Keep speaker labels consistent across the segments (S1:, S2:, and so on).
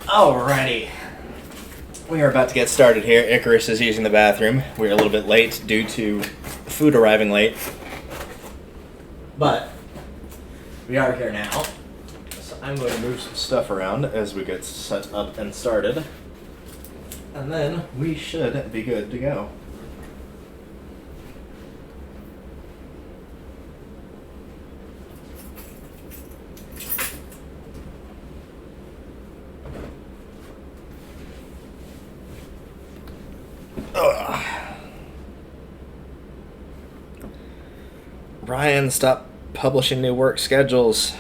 S1: Alrighty. We are about to get started here. Icarus is using the bathroom. We're a little bit late due to food arriving late. But we are here now. So I'm going to move some stuff around as we get set up and started. And then we should be good to go. Ugh. Ryan, stop publishing new work schedules.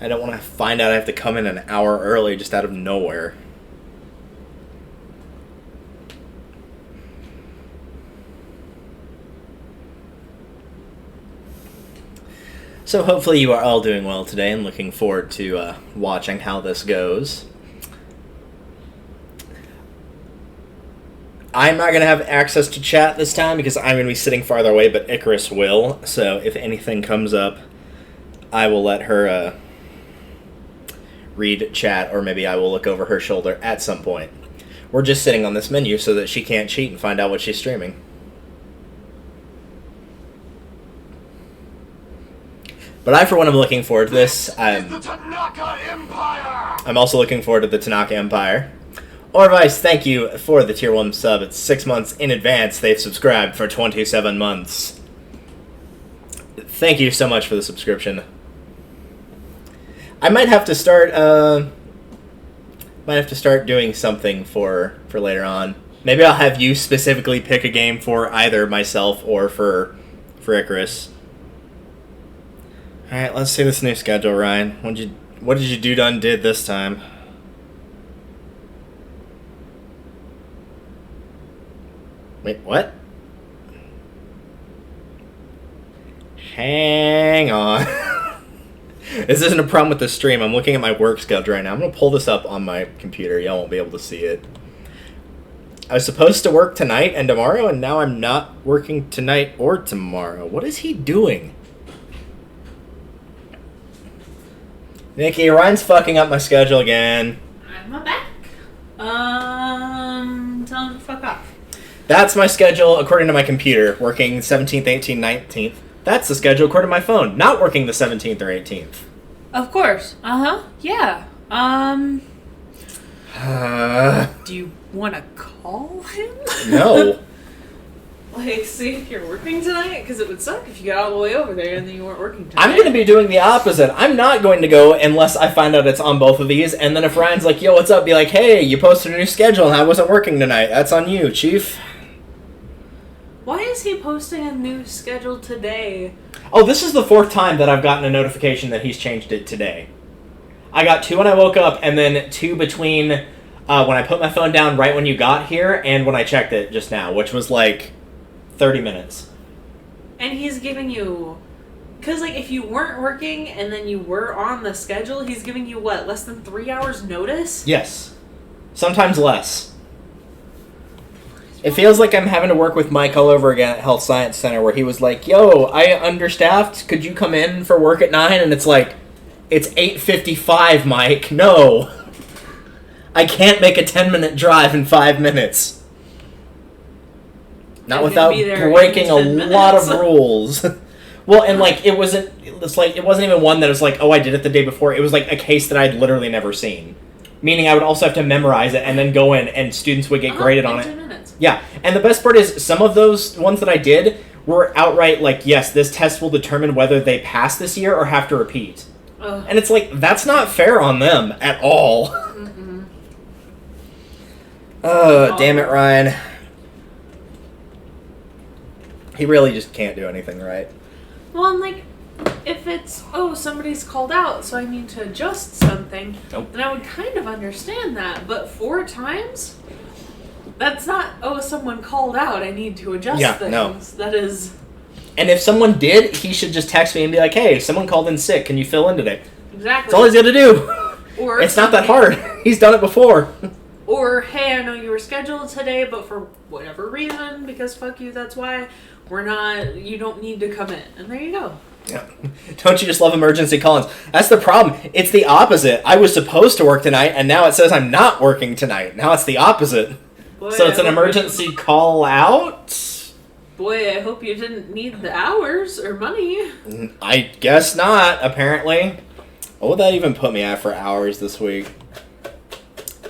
S1: I don't want to find out I have to come in an hour early just out of nowhere. So hopefully you are all doing well today and looking forward to watching how this goes. I'm not going to have access to chat this time because I'm going to be sitting farther away, but Icarus will. So if anything comes up, I will let her read chat, or maybe I will look over her shoulder at some point. We're just sitting on this menu so that she can't cheat and find out what she's streaming. But I, for one, am looking forward to this. I'm also looking forward to the Tanaka Empire. Orvice, thank you for the tier 1 sub. It's 6 months in advance. They've subscribed for 27 months. Thank you so much for the subscription. I might have to start doing something for later on. Maybe I'll have you specifically pick a game for either myself or for Icarus. Alright, let's see this new schedule, Ryan. What did you do done did this time? Wait, what? Hang on. This isn't a problem with the stream. I'm looking at my work schedule right now. I'm going to pull this up on my computer. Y'all won't be able to see it. I was supposed to work tonight and tomorrow, and now I'm not working tonight or tomorrow. What is he doing? Nikki, Ryan's fucking up my schedule again.
S2: I'm not back. Tell him to fuck off.
S1: That's my schedule according to my computer, working 17th, 18th, 19th. That's the schedule according to my phone, not working the 17th or 18th.
S2: Of course. Yeah. Do you want to call him?
S1: No.
S2: Like, see if you're working tonight? Because it would suck if you got all the way over there and then you weren't working tonight.
S1: I'm going to be doing the opposite. I'm not going to go unless I find out it's on both of these, and then if Ryan's like, yo, what's up? Be like, hey, you posted a new schedule and I wasn't working tonight. That's on you, chief.
S2: Why is he posting a new schedule today?
S1: Oh, this is the 4th time that I've gotten a notification that he's changed it today. I got 2 when I woke up, and then 2 between when I put my phone down right when you got here and when I checked it just now, which was like 30 minutes.
S2: And he's giving you... Because, like, if you weren't working and then you were on the schedule, he's giving you, what, less than 3 hours notice?
S1: Yes. Sometimes less. It feels like I'm having to work with Mike all over again at Health Science Center, where he was like, yo, I understaffed, could you come in for work at 9? And it's like, it's 8:55, Mike. No. I can't make a 10-minute drive in 5 minutes. Not without breaking a lot of rules. Well, and like, it wasn't even one that was like, oh, I did it the day before. It was like a case that I'd literally never seen. Meaning I would also have to memorize it and then go in and students would get graded on it. Yeah, and the best part is some of those ones that I did were outright like, yes, this test will determine whether they pass this year or have to repeat. Ugh. And it's like, that's not fair on them at all. Mm-mm. Oh, damn it, Ryan. He really just can't do anything right.
S2: Well, I'm like, if it's, oh, somebody's called out, so I need to adjust something, then I would kind of understand that. But 4 times? That's not, oh, someone called out, I need to adjust things. No. That is...
S1: And if someone did, he should just text me and be like, hey, someone called in sick, can you fill in today?
S2: Exactly.
S1: That's all he's got to do. Or it's not that hard. He's done it before.
S2: Or, hey, I know you were scheduled today, but for whatever reason, because fuck you, that's why, you don't need to come in. And there you go.
S1: Yeah. Don't you just love emergency call-ins? That's the problem. It's the opposite. I was supposed to work tonight, and now it says I'm not working tonight. Now it's the opposite.
S2: Boy,
S1: So it's an emergency call-out?
S2: Boy, I hope you didn't need the hours or money.
S1: I guess not, apparently. What would that even put me at for hours this week?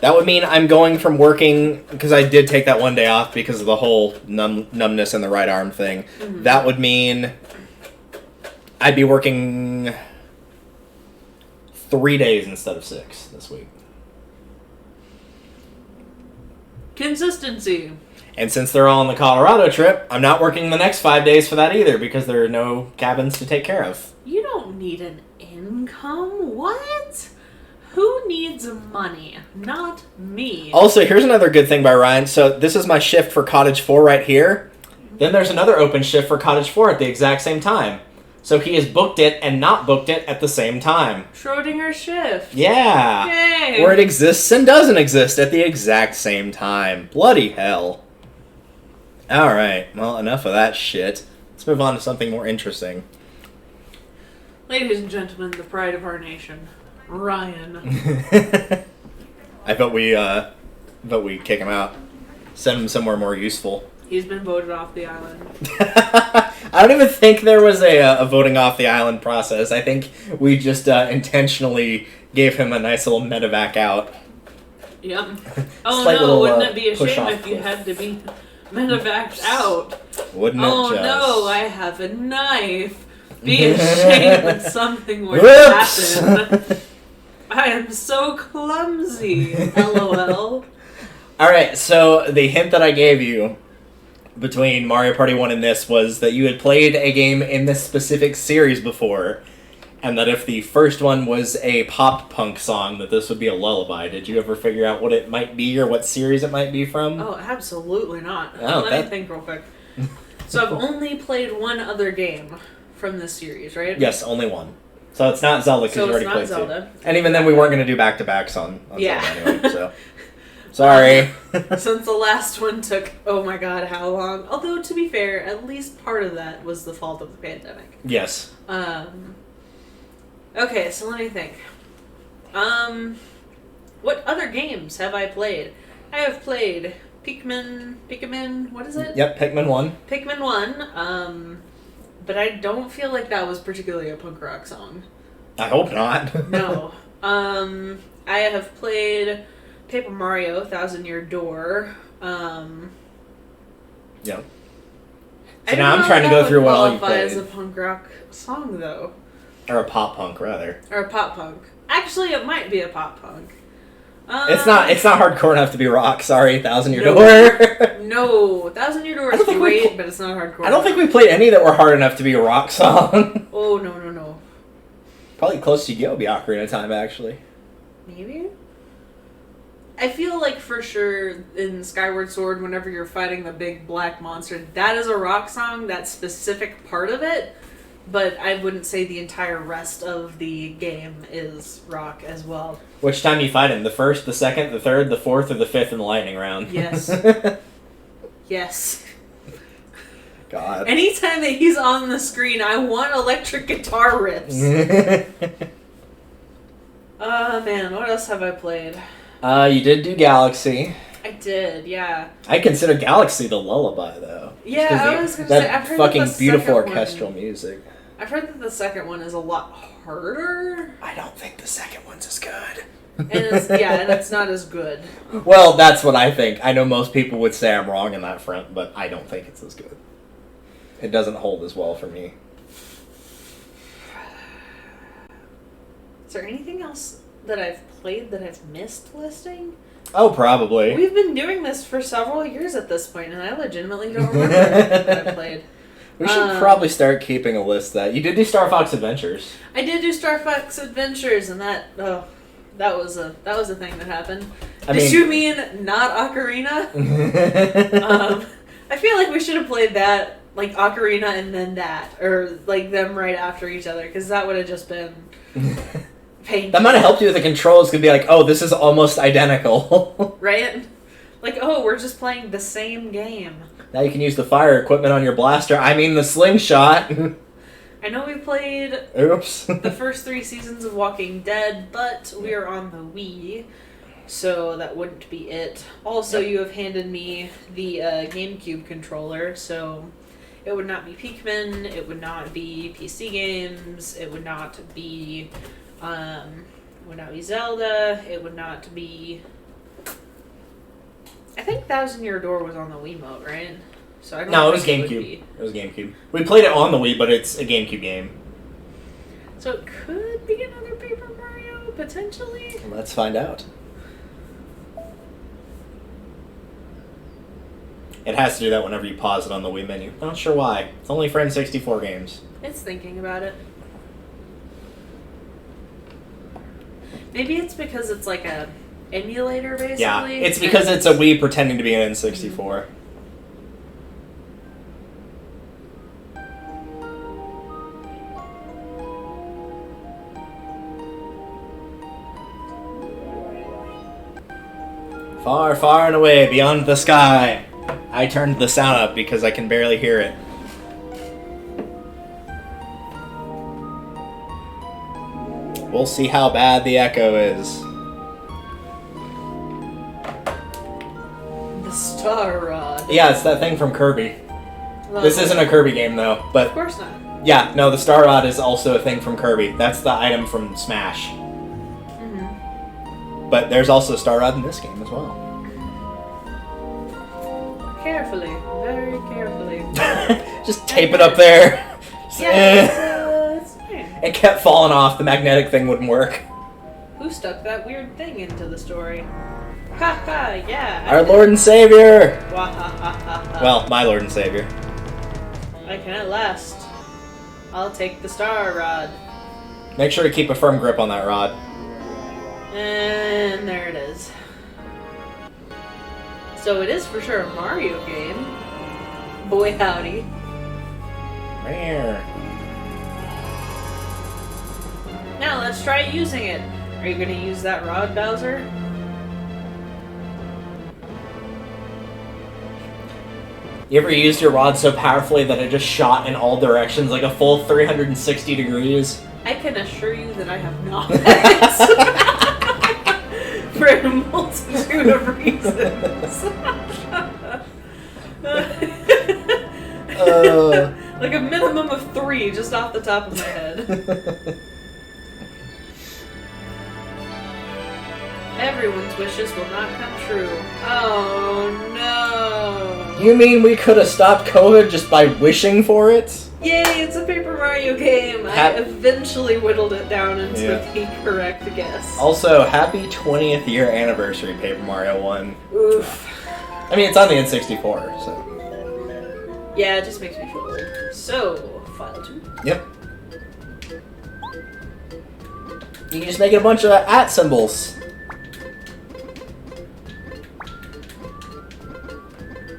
S1: That would mean I'm going from working, because I did take that one day off because of the whole numbness in the right arm thing. Mm-hmm. That would mean I'd be working 3 days instead of 6 this week.
S2: Consistency.
S1: And since they're all on the Colorado trip, I'm not working the next 5 days for that either because there are no cabins to take care of.
S2: You don't need an income? What? Who needs money? Not me.
S1: Also, here's another good thing by Ryan. So this is my shift for Cottage 4 right here. Then there's another open shift for Cottage 4 at the exact same time. So he has booked it and not booked it at the same time.
S2: Schrodinger shift.
S1: Yeah.
S2: Yay.
S1: Where it exists and doesn't exist at the exact same time. Bloody hell. Alright, well, enough of that shit. Let's move on to something more interesting.
S2: Ladies and gentlemen, the pride of our nation, Ryan.
S1: I vote we kick him out. Send him somewhere more useful.
S2: He's been voted off the island.
S1: I don't even think there was a voting off the island process. I think we just intentionally gave him a nice little medevac out.
S2: Yep. Oh
S1: Slight
S2: no,
S1: little,
S2: wouldn't it be a
S1: push
S2: shame
S1: off
S2: if you
S1: cliff.
S2: had to be medevaced out?
S1: Wouldn't it
S2: Oh
S1: just?
S2: no, I have a knife. Be ashamed when something were to
S1: Whoops!
S2: happen. I am so clumsy. LOL.
S1: Alright, so the hint that I gave you between Mario Party 1 and this was that you had played a game in this specific series before, and that if the first one was a pop punk song, that this would be a lullaby. Did you ever figure out what it might be or what series it might be from?
S2: Oh, absolutely not.
S1: Oh,
S2: Let me think real quick. So I've only played one other game from this series, right?
S1: Yes, only one. So it's not Zelda because
S2: So
S1: you already
S2: it's not
S1: played
S2: Zelda.
S1: two. And even then we weren't going to do back-to-backs on
S2: Yeah.
S1: Zelda anyway, so... Sorry.
S2: Since the last one took, oh my god, how long? Although, to be fair, at least part of that was the fault of the pandemic.
S1: Yes.
S2: Okay, so let me think. What other games have I played? I have played Pikmin, what is it?
S1: Yep, Pikmin 1.
S2: Pikmin 1, but I don't feel like that was particularly a punk rock song.
S1: I hope not.
S2: No. I have played Paper Mario, Thousand Year Door.
S1: Yep.
S2: I
S1: So
S2: don't
S1: now I'm
S2: know
S1: trying to
S2: if
S1: go
S2: that
S1: through
S2: would
S1: what all you
S2: qualify
S1: played.
S2: as a punk rock song, though.
S1: Or a pop punk, rather.
S2: Or a pop punk. Actually, it might be a pop punk.
S1: It's not hardcore enough to be rock. Sorry, Thousand Year
S2: No.
S1: Door.
S2: No, Thousand Year Door
S1: I
S2: is
S1: don't think we
S2: great, but it's not hardcore.
S1: I don't think we played any that were hard enough to be a rock song.
S2: Oh, no.
S1: Probably close to Yobi Ocarina of Time, actually.
S2: Maybe? I feel like for sure in Skyward Sword, whenever you're fighting the big black monster, that is a rock song, that specific part of it, but I wouldn't say the entire rest of the game is rock as well.
S1: Which time you fight him? The first, the second, the third, the fourth, or the fifth in the lightning round?
S2: Yes. Yes.
S1: God.
S2: Anytime that he's on the screen, I want electric guitar riffs. Man, what else have I played?
S1: You did do Galaxy.
S2: I did, yeah.
S1: I consider Galaxy the lullaby, though.
S2: Yeah,
S1: Just 'cause
S2: I was gonna say,
S1: that
S2: I've heard
S1: fucking
S2: that the
S1: beautiful
S2: second
S1: orchestral
S2: one-
S1: music.
S2: I've heard that the second one is a lot harder,
S1: I don't think the second one's as good.
S2: and it's not as good.
S1: Well, that's what I think. I know most people would say I'm wrong in that front, but I don't think it's as good. It doesn't hold as well for me.
S2: Is there anything else that I've played that I've missed listing?
S1: Oh, probably.
S2: We've been doing this for several years at this point, and I legitimately don't remember anything that I played.
S1: We should probably start keeping a list that you did do Star Fox Adventures.
S2: I did do Star Fox Adventures, and that was a thing that happened. Did you mean not Ocarina? I feel like we should have played that, like Ocarina and then that, or like them right after each other, because that would have just been painful.
S1: That might have helped you with the controls. Could be like, oh, this is almost identical.
S2: Right? Like, oh, we're just playing the same game.
S1: Now you can use the fire equipment on your blaster. I mean, the slingshot.
S2: I know we played
S1: Oops.
S2: the first 3 seasons of Walking Dead, but we are on the Wii, so that wouldn't be it. Also, you have handed me the GameCube controller, so it would not be Pikmin, it would not be PC games, it would not be Zelda, it would not be... I think Thousand Year Door was on the Wiimote, right? So I don't
S1: No, it was
S2: think
S1: GameCube. It was GameCube. We played it on the Wii, but it's a GameCube game.
S2: So it could be another Paper Mario, potentially?
S1: Let's find out. It has to do that whenever you pause it on the Wii menu. Not sure why. It's only for N64 games.
S2: It's thinking about it. Maybe it's because it's like a emulator, basically?
S1: Yeah, it's because it's a Wii pretending to be an N64. Far, far and away, beyond the sky. I turned the sound up because I can barely hear it. We'll see how bad the echo is.
S2: The Star Rod.
S1: Yeah, it's that thing from Kirby.
S2: Love
S1: This
S2: it.
S1: isn't a Kirby game, though.
S2: Of
S1: But
S2: course not.
S1: yeah, no, the Star Rod is also a thing from Kirby. That's the item from Smash.
S2: Mm-hmm.
S1: But there's also a Star Rod in this game as well.
S2: Carefully. Very carefully.
S1: Just tape it up there.
S2: Yeah, it's fine.
S1: It kept falling off. The magnetic thing wouldn't work.
S2: Who stuck that weird thing into the story? Ha ha, yeah.
S1: Our Lord and Savior!
S2: Wah, ha, ha, ha, ha.
S1: Well, my Lord and Savior.
S2: I can at last. I'll take the Star Rod.
S1: Make sure to keep a firm grip on that rod.
S2: And there it is. So it is for sure a Mario game. Boy howdy.
S1: Rare.
S2: Now let's try using it. Are you gonna use that rod, Bowser?
S1: You ever used your rod so powerfully that it just shot in all directions, like a full 360 degrees?
S2: I can assure you that I have not. For a multitude of reasons. Like a minimum of 3 just off the top of my head. Everyone's wishes will not come true. Oh no.
S1: You mean we could have stopped COVID just by wishing for it?
S2: Yay, it's a Paper Mario game. I eventually whittled it down into the correct guess.
S1: Also, happy 20th year anniversary, Paper Mario 1.
S2: Oof.
S1: I mean, it's on the N64, so.
S2: Yeah, it just makes me feel old. So, file 2.
S1: Yep. You can just make it a bunch of @ symbols.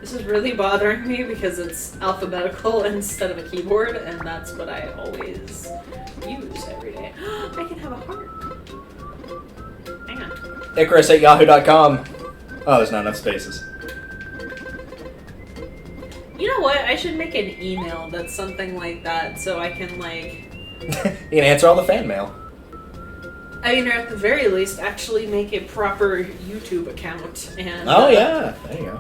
S2: This is really bothering me because it's alphabetical instead of a keyboard, and that's what I always use every day. I can have a heart. Hang on.
S1: Icarus@yahoo.com. Oh, there's not enough spaces.
S2: You know what? I should make an email that's something like that so I can, like...
S1: You can answer all the fan mail.
S2: I mean, or at the very least, actually make a proper YouTube account. And
S1: Oh, yeah. There you go.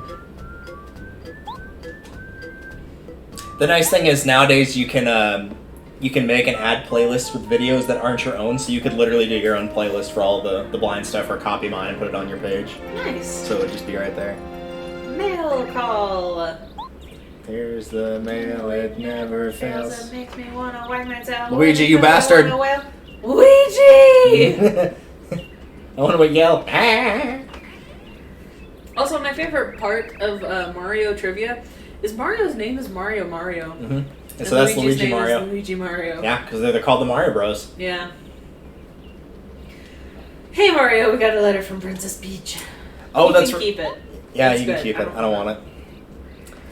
S1: The nice thing is nowadays you can make and add playlists with videos that aren't your own, so you could literally do your own playlist for all the blind stuff or copy mine and put it on your page.
S2: Nice.
S1: So it would just be right there.
S2: Mail call.
S1: Here's the mail, it never fails.
S2: It makes me wanna wag my tail.
S1: Luigi, you bastard!
S2: Luigi!
S1: I want to yell. Ah!
S2: Also, my favorite part of Mario trivia is Mario's name is Mario Mario.
S1: Mm-hmm. And so that's
S2: Luigi's
S1: Luigi
S2: name
S1: Mario.
S2: Is Luigi Mario.
S1: Yeah, because they're called the Mario Bros.
S2: Yeah. Hey Mario, we got a letter from Princess Peach.
S1: Oh,
S2: you
S1: that's
S2: can keep it.
S1: Yeah,
S2: It's
S1: you can
S2: good.
S1: keep it. I don't want it.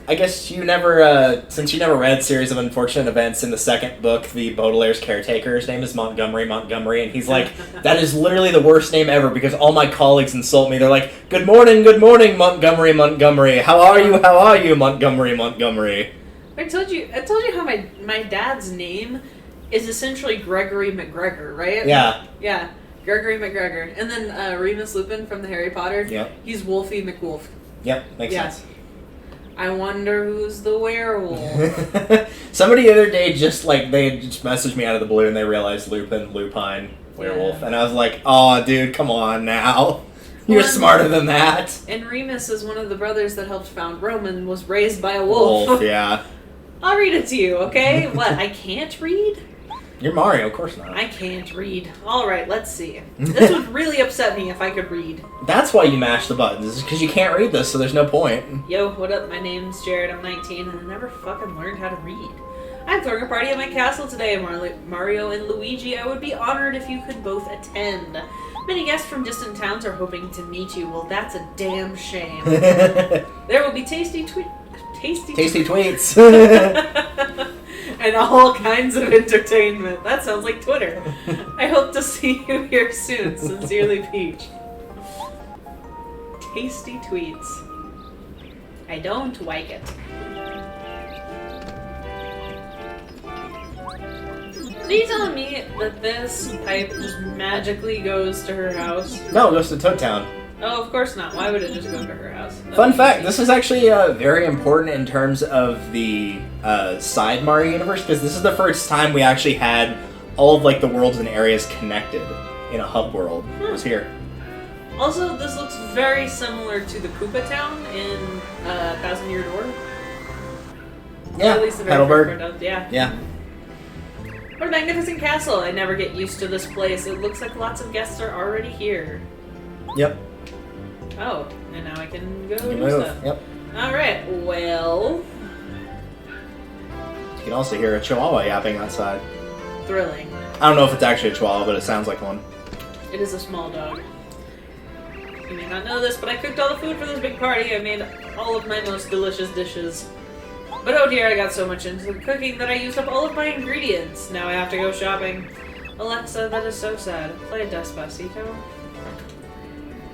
S1: I guess you never, since you never read Series of Unfortunate Events in the second book, the Baudelaire's caretaker, his name is Montgomery, and he's like, that is literally the worst name ever because all my colleagues insult me. They're like, good morning, Montgomery. How are you, Montgomery?
S2: I told you how my dad's name is essentially Gregory McGregor, right?
S1: Yeah.
S2: Yeah, Gregory McGregor. And then Remus Lupin from the Harry Potter.
S1: Yep.
S2: He's Wolfie McWolf.
S1: Yep, makes sense.
S2: I wonder who's the werewolf.
S1: Somebody the other day they just messaged me out of the blue and they realized Lupine, werewolf. And I was like, oh, dude, come on now. You're smarter than that.
S2: And Remus is one of the brothers that helped found Rome and was raised by a wolf.
S1: Yeah.
S2: I'll read it to you, okay? What, I can't read?
S1: You're Mario, of course not.
S2: I can't read. Alright, let's see. This would really upset me if I could read.
S1: That's why you mash the buttons, is because you can't read this, so there's no point.
S2: Yo, what up? My name's Jared, I'm 19, and I never fucking learned how to read. I'm throwing a party at my castle today, Mario and Luigi. I would be honored if you could both attend. Many guests from distant towns are hoping to meet you. Well, that's a damn shame. There will be tasty tweets. And all kinds of entertainment. That sounds like Twitter. I hope to see you here soon. Sincerely, Peach. Tasty tweets. I don't like it. Are you telling me that this pipe just magically goes to her house?
S1: No, it goes to Toad Town.
S2: Oh, of course not. Why would it just go to her house?
S1: Fun fact, this is actually very important in terms of the side Mario universe, because this is the first time we actually had all of the worlds and areas connected in a hub world. It was here.
S2: Also, this looks very similar to the Koopa Town in Thousand Year Door.
S1: Yeah,
S2: at least the very
S1: Heidelberg.
S2: first part. Yeah.
S1: Yeah.
S2: What a magnificent castle. I never get used to this place. It looks like lots of guests are already here.
S1: Yep.
S2: Oh, and now I can go
S1: You
S2: do
S1: move.
S2: stuff.
S1: Yep.
S2: Alright, well...
S1: You can also hear a chihuahua yapping outside.
S2: Thrilling.
S1: I don't know if it's actually a chihuahua, but it sounds like one.
S2: It is a small dog. You may not know this, but I cooked all the food for this big party. I made all of my most delicious dishes. But oh dear, I got so much into the cooking that I used up all of my ingredients. Now I have to go shopping. Alexa, that is so sad. Play Despacito.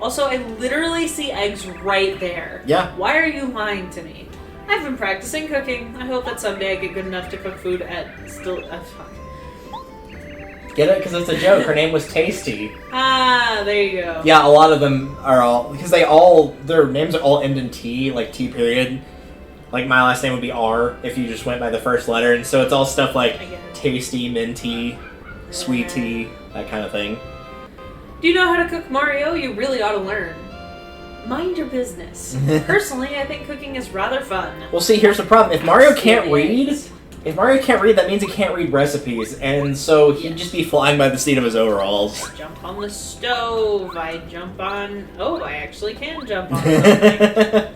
S2: Also, I literally see eggs right there.
S1: Yeah.
S2: Why are you lying to me? I've been practicing cooking. I hope that someday I get good enough to cook food at fuck.
S1: Get it? Because it's a joke. Her name was Tasty.
S2: Ah, there you go.
S1: Yeah, a lot of them are all... Because their names are all end in T, like T period. Like, my last name would be R, if you just went by the first letter. And so it's all stuff like Tasty, Minty, Sweet Tea, that kind of thing.
S2: Do you know how to cook, Mario? You really ought to learn. Mind your business. Personally, I think cooking is rather fun.
S1: Well, see, here's the problem. If Mario can't read, that means he can't read recipes, and so he'd just be flying by the seat of his overalls.
S2: I jump on the stove. I jump on... Oh, I actually can jump on something.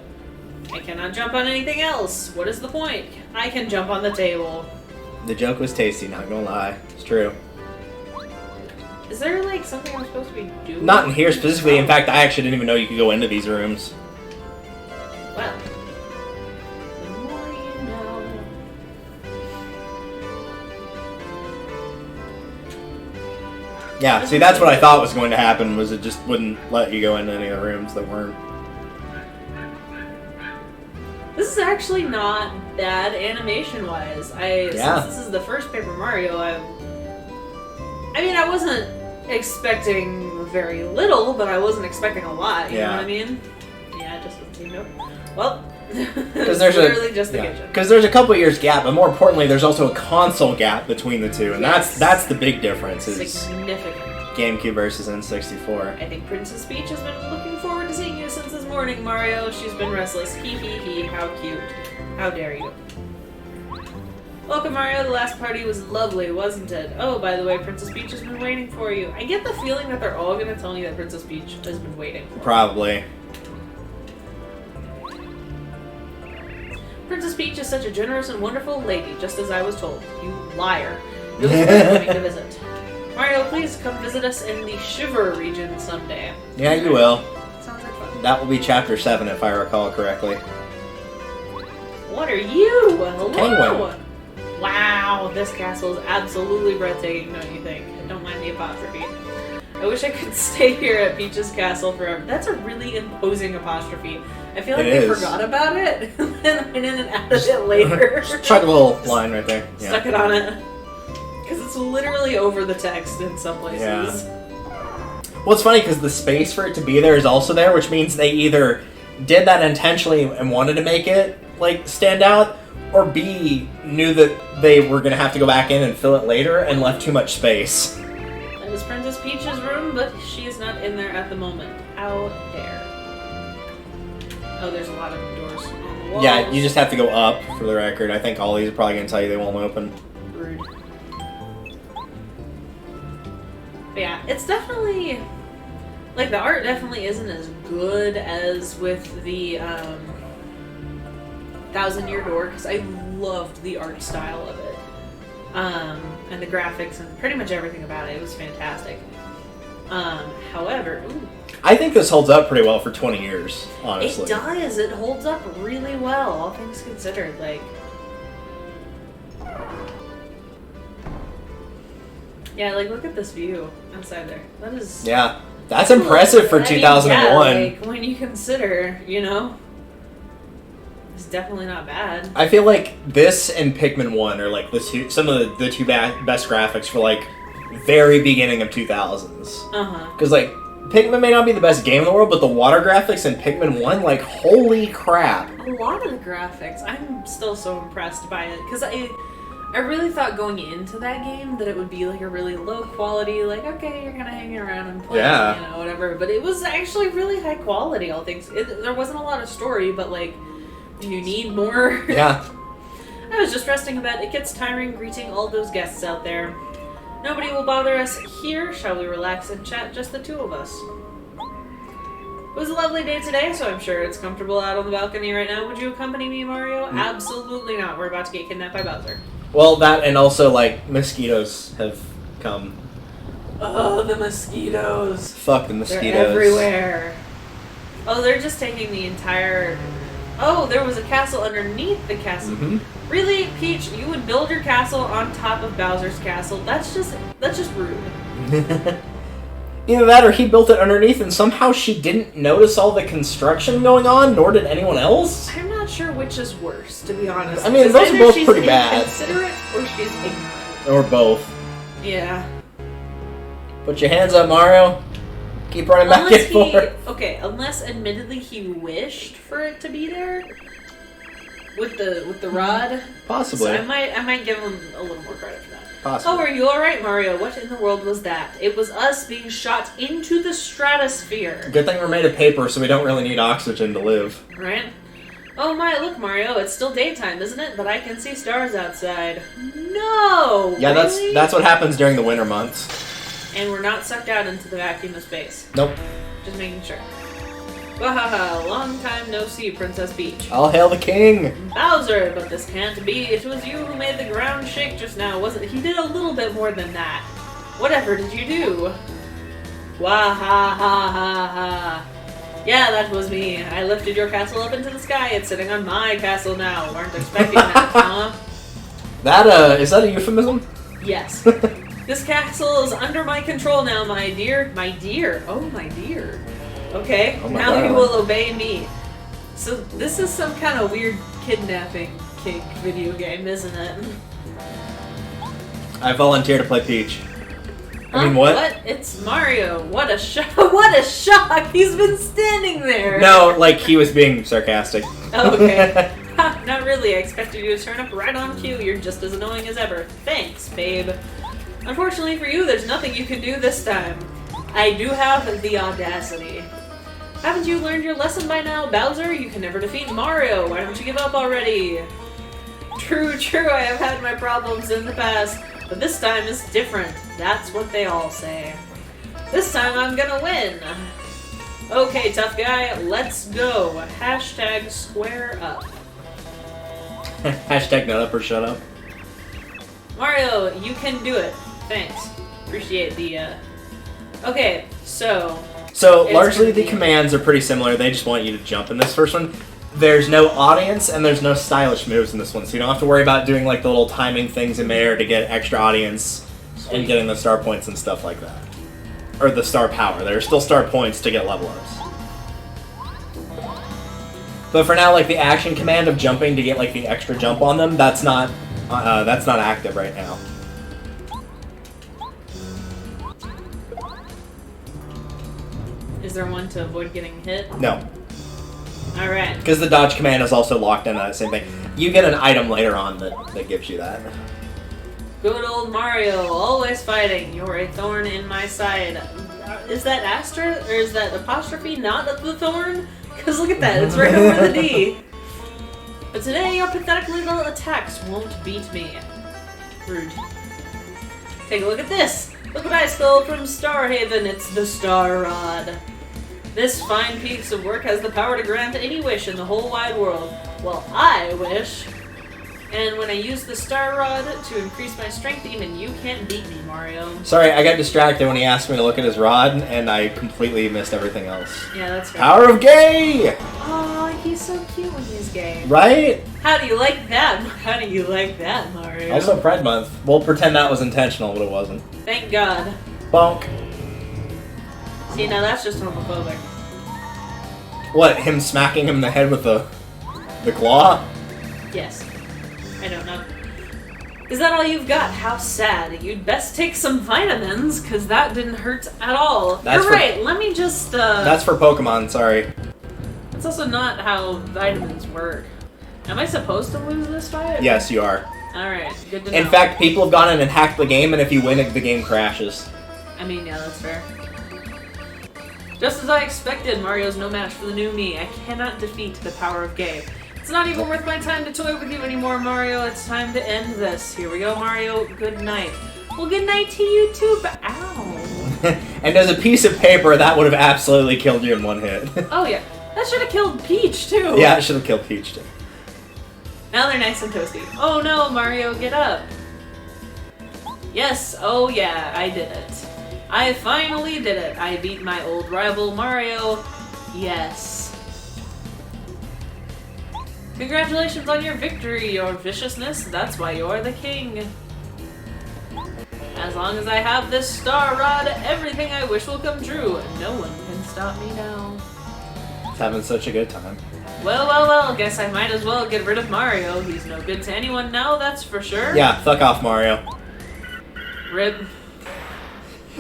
S2: I cannot jump on anything else. What is the point? I can jump on the table.
S1: The joke was tasty, not gonna lie. It's true.
S2: Is there, something I'm supposed to be doing?
S1: Not in here specifically. In fact, I actually didn't even know you could go into these rooms.
S2: Well, the more you know.
S1: Yeah, see, that's what I thought was going to happen, was it just wouldn't let you go into any of the rooms that weren't.
S2: This is actually not bad animation-wise. Since this is the first Paper Mario, I wasn't expecting very little, but I wasn't expecting a lot, you know what I mean? Yeah, it just doesn't seem to. Well, it's literally just the kitchen.
S1: Because there's a couple years gap, but more importantly, there's also a console gap between the two, and that's the big difference. Is
S2: significant.
S1: GameCube versus N64.
S2: I think Princess Peach has been looking forward to seeing you since this morning, Mario. She's been restless. Hee hee hee, how cute. How dare you. Welcome, Mario. The last party was lovely, wasn't it? Oh, by the way, Princess Peach has been waiting for you. I get the feeling that they're all going to tell me that Princess Peach has been waiting for you.
S1: Probably.
S2: Princess Peach is such a generous and wonderful lady, just as I was told. You liar. It was worth coming to visit. Mario, please come visit us in the Shiver region someday.
S1: Yeah, you will.
S2: Sounds like fun.
S1: That will be Chapter 7, if I recall correctly.
S2: What are you? Hello?
S1: Penguin.
S2: Wow, this castle is absolutely breathtaking, don't you think? Don't mind the apostrophe. I wish I could stay here at Peach's castle forever. That's a really imposing apostrophe. I feel like they forgot about it and went in and added it later.
S1: Just chuck a little line right there. Yeah.
S2: Stuck it on it. Because it's literally over the text in some places.
S1: Yeah. Well, it's funny because the space for it to be there is also there, which means they either did that intentionally and wanted to make it like stand out, or B, knew that they were going to have to go back in and fill it later and left too much space.
S2: That is Princess Peach's room, but she is not in there at the moment. How dare. Oh, there's a lot of doors on the walls.
S1: Yeah, you just have to go up, for the record. I think all these are probably going to tell you they won't open.
S2: Rude. But yeah, it's definitely... Like, the art definitely isn't as good as with the, 1000-Year Door, because I loved the art style of it. And the graphics and pretty much everything about it. It was fantastic. However... Ooh,
S1: I think this holds up pretty well for 20 years, honestly.
S2: it does. It holds up really well, all things considered. Like, yeah, like look at this view outside there. That is
S1: Yeah, that's impressive for 2001.
S2: Yeah, like when you consider, you know, it's definitely not bad.
S1: I feel like this and Pikmin 1 are like some of the two best graphics for like very beginning of 2000s. Because like Pikmin may not be the best game in the world, but the water graphics in Pikmin 1, like, holy crap.
S2: A lot of the graphics, I'm still so impressed by it. Because I really thought going into that game that it would be, like, a really low quality, like, okay, you're kind of hanging around and playing,
S1: Yeah.
S2: you know, whatever. But it was actually really high quality, all things. There wasn't a lot of story, but, like, do you need more?
S1: Yeah.
S2: I was just resting a bit. It gets tiring greeting all those guests out there. Nobody will bother us here. Shall we relax and chat, just the two of us? It was a lovely day today, so I'm sure it's comfortable out on the balcony right now. Would you accompany me, Mario? Absolutely not. We're about to get kidnapped by Bowser.
S1: Well, that and also, like, mosquitoes have come.
S2: Oh, the mosquitoes.
S1: Fuck the mosquitoes.
S2: They're everywhere. Oh, they're just taking the entire... Oh, there was a castle underneath the castle.
S1: Mm-hmm.
S2: Really, Peach, you would build your castle on top of Bowser's castle? That's just rude.
S1: Either that or he built it underneath and somehow she didn't notice all the construction going on, nor did anyone else?
S2: I'm not sure which is worse, to be honest.
S1: I mean,
S2: Because
S1: those are
S2: either
S1: both
S2: she's
S1: pretty bad.
S2: inconsiderate or she's ignorant.
S1: Or both.
S2: Yeah.
S1: Put your hands up, Mario. Keep running back and forth.
S2: Okay, unless admittedly he wished for it to be there with the rod.
S1: Possibly.
S2: So I might give him a little more credit for that.
S1: Possibly.
S2: Oh, are you alright, Mario? What in the world was that? It was us being shot into the stratosphere.
S1: Good thing we're made of paper, so we don't really need oxygen to live.
S2: Right? Oh my, look, Mario, it's still daytime, isn't it? But I can see stars outside. No!
S1: Yeah,
S2: really?
S1: that's what happens during the winter months.
S2: And we're not sucked out into the vacuum of space.
S1: Nope.
S2: Just making sure. Wahaha, long time no see, Princess Peach.
S1: I'll hail the king!
S2: Bowser, but this can't be. It was you who made the ground shake just now, wasn't it? He did a little bit more than that. Whatever did you do? Wahaha. Yeah, that was me. I lifted your castle up into the sky. It's sitting on my castle now. Weren't expecting that, huh?
S1: Is that a euphemism?
S2: Yes. This castle is under my control now, my dear. My dear. Oh, my dear. Okay,
S1: Oh my
S2: now
S1: God.
S2: you will obey me. So this is some kind of weird kidnapping kink video game, isn't it?
S1: I volunteer to play Peach. I mean,
S2: Huh?
S1: what?
S2: It's Mario. What a shock. What a shock. He's been standing there.
S1: No, like, he was being sarcastic.
S2: Oh, okay. Ha, not really. I expected you to turn up right on cue. You're just as annoying as ever. Thanks, babe. Unfortunately for you, there's nothing you can do this time. I do have the audacity. Haven't you learned your lesson by now, Bowser? You can never defeat Mario. Why don't you give up already? True, I have had my problems in the past, but this time is different. That's what they all say. This time I'm gonna win. Okay, tough guy, let's go. Hashtag square up.
S1: Hashtag nut up or shut up.
S2: Mario, you can do it. Thanks. Appreciate the, Okay, so
S1: So,
S2: It's
S1: largely
S2: gonna
S1: the
S2: be-
S1: commands are pretty similar. They just want you to jump in this first one. There's no audience and there's no stylish moves in this one, so you don't have to worry about doing like the little timing things in there to get extra audience and getting the star points and stuff like that. Or the star power. There are still star points to get level ups. But for now, like the action command of jumping to get like the extra jump on them, that's not active right now.
S2: there one to avoid getting hit?
S1: No.
S2: Alright.
S1: Because the dodge command is also locked into that same thing. You get an item later on that gives you that.
S2: Good old Mario, always fighting. You're a thorn in my side. Is that asterisk, or is that apostrophe not the thorn? Because look at that, it's right over the D. But today, your pathetic little attacks won't beat me. Rude. Take a look at this. Look what I stole from Starhaven. It's the Star Rod. This fine piece of work has the power to grant any wish in the whole wide world. Well, I wish. And when I use the Star Rod to increase my strength, even you can't beat me, Mario.
S1: Sorry, I got distracted when he asked me to look at his rod, and I completely missed everything else.
S2: Yeah, that's fair.
S1: Power of gay!
S2: Oh, he's so cute when he's gay.
S1: Right?
S2: How do you like that? How do you like that, Mario?
S1: Also Pride Month. We'll pretend that was intentional, but it wasn't.
S2: Thank God.
S1: Bonk.
S2: See, now that's just homophobic.
S1: What, him smacking him in the head with the claw?
S2: Yes. I don't know. Is that all you've got? How sad. You'd best take some vitamins, because that didn't hurt at all. You're right, let me just,
S1: That's for Pokemon, sorry.
S2: That's also not how vitamins work. Am I supposed to lose this fight?
S1: Yes, you are.
S2: Alright, good to know.
S1: In fact, people have gone in and hacked the game, and if you win it, the game crashes.
S2: I mean, yeah, that's fair. Just as I expected, Mario's no match for the new me. I cannot defeat the power of gay. It's not even worth my time to toy with you anymore, Mario. It's time to end this. Here we go, Mario. Good night. Well, good night to you too, but ow.
S1: And as a piece of paper, that would have absolutely killed you in one hit.
S2: Oh, yeah. That should have killed Peach, too.
S1: Yeah, it should have killed Peach, too.
S2: Now they're nice and toasty. Oh, no, Mario, get up. Yes, oh, yeah, I did it. I finally did it. I beat my old rival, Mario. Yes. Congratulations on your victory, your viciousness. That's why you're the king. As long as I have this Star Rod, everything I wish will come true. No one can stop me now.
S1: It's having such a good time.
S2: Well, guess I might as well get rid of Mario. He's no good to anyone now, that's for sure.
S1: Yeah, fuck off, Mario.
S2: Rip.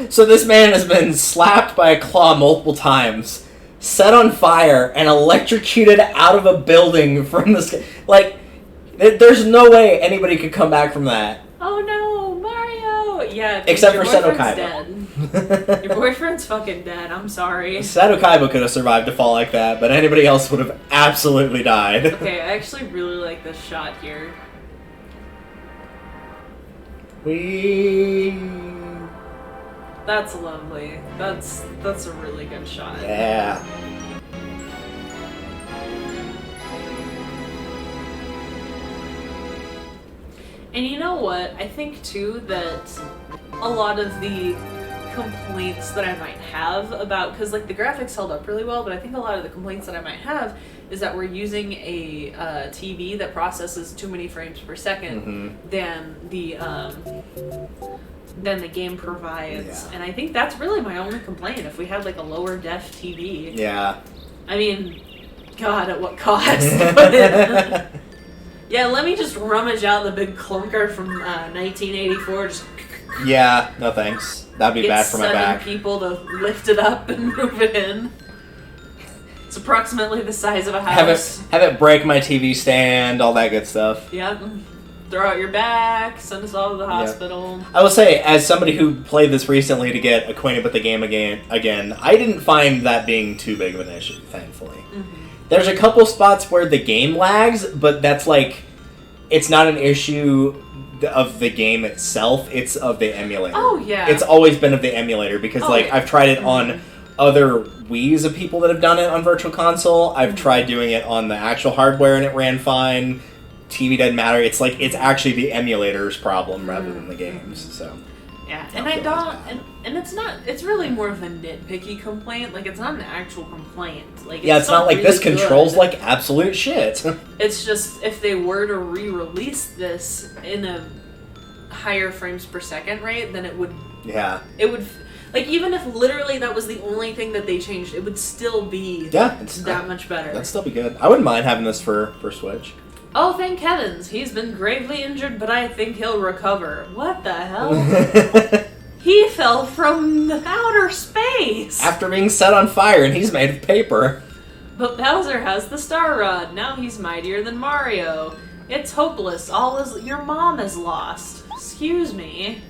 S1: So this man has been slapped by a claw multiple times, set on fire, and electrocuted out of a building from the sky. Like, there's no way anybody could come back from that.
S2: Oh no, Mario! Yeah,
S1: except for
S2: Seto
S1: Kaiba.
S2: Dead. Your boyfriend's fucking dead, I'm sorry.
S1: Seto Kaiba could have survived a fall like that, but anybody else would have absolutely died.
S2: Okay, I actually really like this shot here. That's lovely. That's a really good shot.
S1: Yeah.
S2: And you know what? I think too that a lot of the complaints that I might have about, because like the graphics held up really well, but I think a lot of the complaints that I might have is that we're using a TV that processes too many frames per second than the game provides. Yeah. And I think that's really my only complaint. If we had like a lower def TV.
S1: Yeah.
S2: I mean, God, at what cost? Yeah, let me just rummage out the big clunker from 1984. Just
S1: yeah, no thanks. That'd be bad for my back.
S2: 7 people to lift it up and move it in. It's approximately the size of a house.
S1: Have it break my TV stand, all that good stuff.
S2: Yep. Throw out your back, send us all to the hospital.
S1: Yep. I will say, as somebody who played this recently to get acquainted with the game again, I didn't find that being too big of an issue, thankfully. There's a couple spots where the game lags, but that's like, it's not an issue of the game itself, it's of the emulator.
S2: Oh, yeah.
S1: It's always been of the emulator, because I've tried it on other Wiis of people that have done it on Virtual Console. I've tried doing it on the actual hardware and it ran fine. TV doesn't matter. It's like, it's actually the emulator's problem rather than the game's, so.
S2: Yeah, and I don't, and it's not, it's really more of a nitpicky complaint. Like, it's not an actual complaint. Like,
S1: it's not like
S2: really
S1: this controls
S2: good.
S1: like absolute shit.
S2: It's just, if they were to re-release this in a higher frames per second rate, then it would, like, even if literally that was the only thing that they changed, it would still be that much better.
S1: That'd still be good. I wouldn't mind having this for Switch.
S2: Oh, thank heavens. He's been gravely injured, but I think he'll recover. What the hell? He fell from outer space.
S1: After being set on fire, and he's made of paper.
S2: But Bowser has the Star Rod. Now he's mightier than Mario. It's hopeless. Your mom is lost. Excuse me.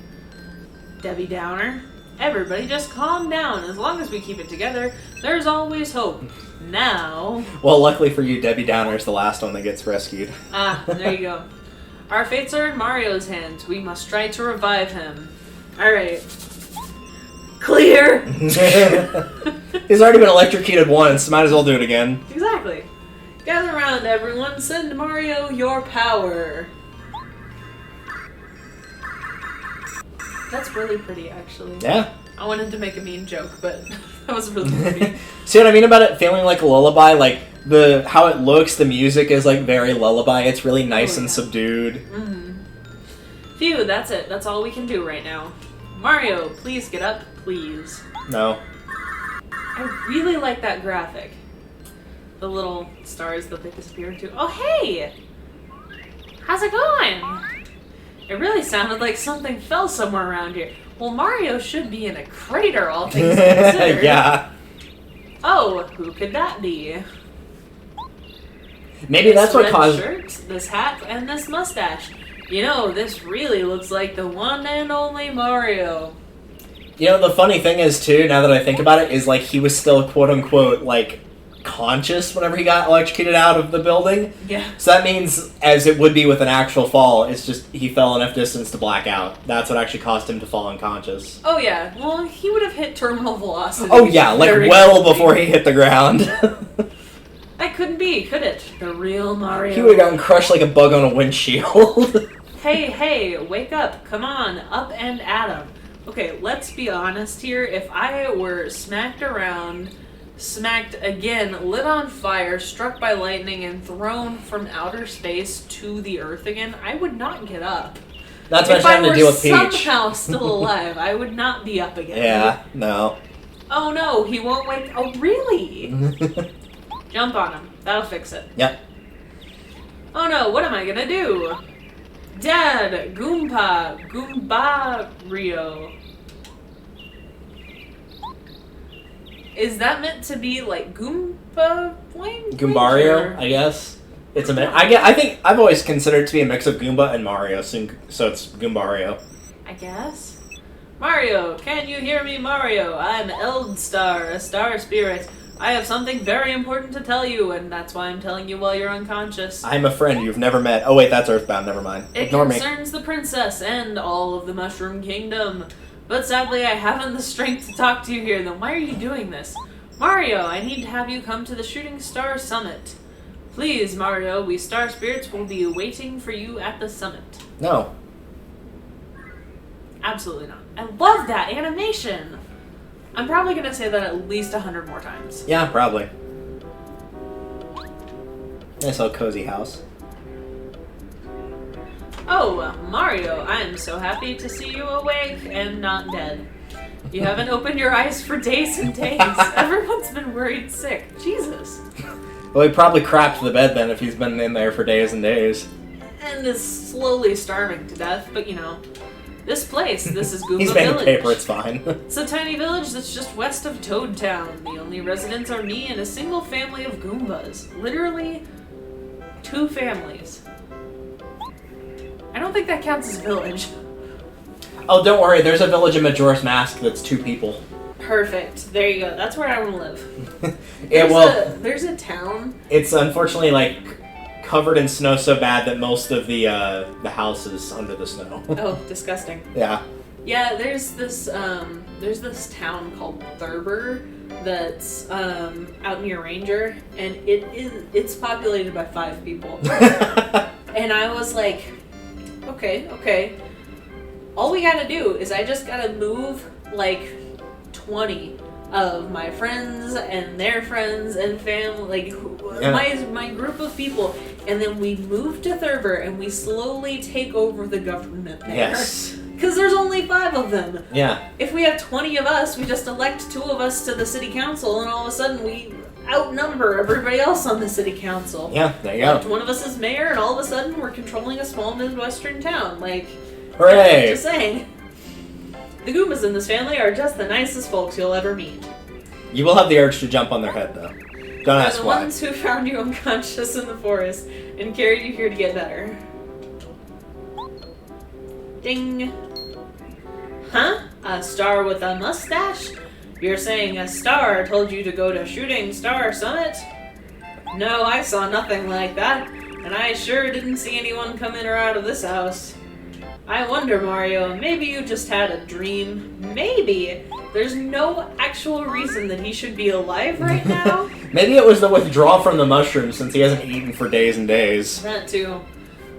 S2: Debbie Downer. Everybody just calm down. As long as we keep it together, there's always hope. Now...
S1: Well, luckily for you, Debbie Downer's the last one that gets rescued.
S2: Ah, there you go. Our fates are in Mario's hands. We must try to revive him. Alright. Clear!
S1: He's already been electrocuted once, might as well do it again.
S2: Exactly. Gather around, everyone. Send Mario your power. That's really pretty, actually.
S1: Yeah.
S2: I wanted to make a mean joke, but that was really pretty.
S1: See what I mean about it feeling like a lullaby? Like, how it looks, the music is, like, very lullaby. It's really nice and subdued.
S2: Mm-hmm. Phew, that's it. That's all we can do right now. Mario, please get up, please.
S1: No.
S2: I really like that graphic. The little stars that they disappear into. Oh, hey! How's it going? It really sounded like something fell somewhere around here. Well, Mario should be in a crater, all things considered.
S1: Yeah.
S2: Oh, who could that be?
S1: Maybe that's what caused...
S2: This red shirt, this hat, and this mustache. You know, this really looks like the one and only Mario.
S1: You know, the funny thing is, too, now that I think about it, is, like, he was still, quote-unquote, like, conscious whenever he got electrocuted out of the building.
S2: Yeah.
S1: So that means, as it would be with an actual fall, it's just he fell enough distance to black out. That's what actually caused him to fall unconscious.
S2: Oh, yeah. Well, he would have hit terminal velocity.
S1: Oh, yeah, like, well before he hit the ground.
S2: That couldn't be, could it? The real Mario.
S1: He would have gotten crushed like a bug on a windshield.
S2: Hey, wake up. Come on, up and at 'em. Okay, let's be honest here. If I were smacked around, smacked again, lit on fire, struck by lightning, and thrown from outer space to the Earth again, I would not get up.
S1: Not to mention having to deal with Peach.
S2: If I were somehow still alive, I would not be up again.
S1: Yeah, no.
S2: Oh no, he won't wake... Oh, really? Jump on him. That'll fix it.
S1: Yep.
S2: Oh no, what am I gonna do? Dad, Goomba Rio. Is that meant to be like Goomba language?
S1: Goombario, I guess. It's a mix. I think I've always considered it to be a mix of Goomba and Mario, so it's Goombario.
S2: I guess. Mario, can you hear me, Mario? I'm Eldstar, a star spirit. I have something very important to tell you, and that's why I'm telling you while you're unconscious.
S1: I'm a friend you've never met. Oh wait, that's Earthbound, never mind. Ignore me. It
S2: concerns the princess and all of the Mushroom Kingdom. But sadly, I haven't the strength to talk to you here. Then why are you doing this? Mario, I need to have you come to the Shooting Star Summit. Please, Mario, we star spirits will be waiting for you at the summit.
S1: No.
S2: Absolutely not. I love that animation! I'm probably going to say that at least 100 more times.
S1: Yeah, probably. Nice little cozy house.
S2: Oh, Mario, I am so happy to see you awake and not dead. You haven't opened your eyes for days and days. Everyone's been worried sick. Jesus.
S1: Well, he probably crapped the bed then if he's been in there for days and days.
S2: And is slowly starving to death, but you know... This is Goomba
S1: He's
S2: Village.
S1: made paper, it's fine.
S2: It's a tiny village that's just west of Toad Town. The only residents are me and a single family of Goombas. Literally, 2 families. I don't think that counts as a village.
S1: Oh, don't worry, there's a village in Majora's Mask that's 2 people.
S2: Perfect. There you go. That's where I want to live. There's a town.
S1: It's unfortunately, like... covered in snow so bad that most of the house is under the snow.
S2: Oh, disgusting.
S1: Yeah.
S2: Yeah, there's this town called Thurber that's out near Ranger, and it's populated by 5 people. And I was like, okay. All we gotta do is I just gotta move like 20 of my friends and their friends and family, my group of people, and then we move to Thurber and we slowly take over the government there.
S1: Yes.
S2: Because there's only 5 of them.
S1: Yeah.
S2: If we have 20 of us, we just elect 2 of us to the city council, and all of a sudden we outnumber everybody else on the city council.
S1: Yeah, there you go.
S2: One of us is mayor, and all of a sudden we're controlling a small Midwestern town. Like,
S1: hooray!
S2: Just saying. The Goombas in this family are just the nicest folks you'll ever meet.
S1: You will have the urge to jump on their head, though. Don't
S2: They're
S1: ask
S2: the
S1: why.
S2: ones who found you unconscious in the forest and carried you here to get better. Ding. Huh? A star with a mustache? You're saying a star told you to go to Shooting Star Summit? No, I saw nothing like that, and I sure didn't see anyone come in or out of this house. I wonder, Mario, maybe you just had a dream. Maybe. There's no actual reason that he should be alive right now.
S1: Maybe it was the withdrawal from the mushroom since he hasn't eaten for days and days.
S2: That too.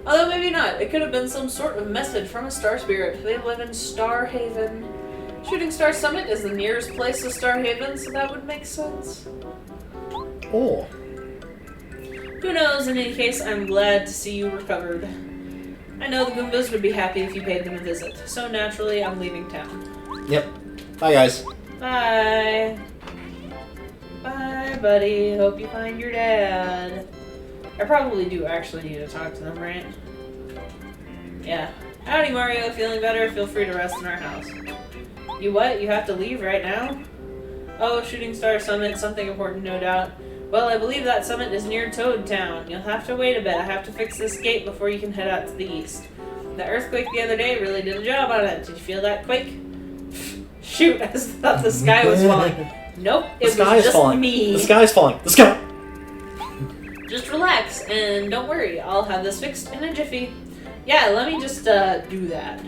S2: Although maybe not. It could have been some sort of message from a star spirit. They live in Star Haven. Shooting Star Summit is the nearest place to Star Haven, so that would make sense.
S1: Oh.
S2: Who knows? In any case, I'm glad to see you recovered. I know the Goombas would be happy if you paid them a visit, so naturally I'm leaving town.
S1: Yep. Bye, guys.
S2: Bye. Bye, buddy. Hope you find your dad. I probably do actually need to talk to them, right? Yeah. Howdy, Mario. Feeling better? Feel free to rest in our house. You what? You have to leave right now? Oh, Shooting Star Summit. Something important, no doubt. Well, I believe that summit is near Toad Town. You'll have to wait a bit. I have to fix this gate before you can head out to the east. The earthquake the other day really did a job on it. Did you feel that quake? Shoot, I thought the sky was falling. Nope, it was just
S1: falling.
S2: me.
S1: The sky's falling. The sky!
S2: Just relax, and don't worry. I'll have this fixed in a jiffy. Yeah, let me just do that.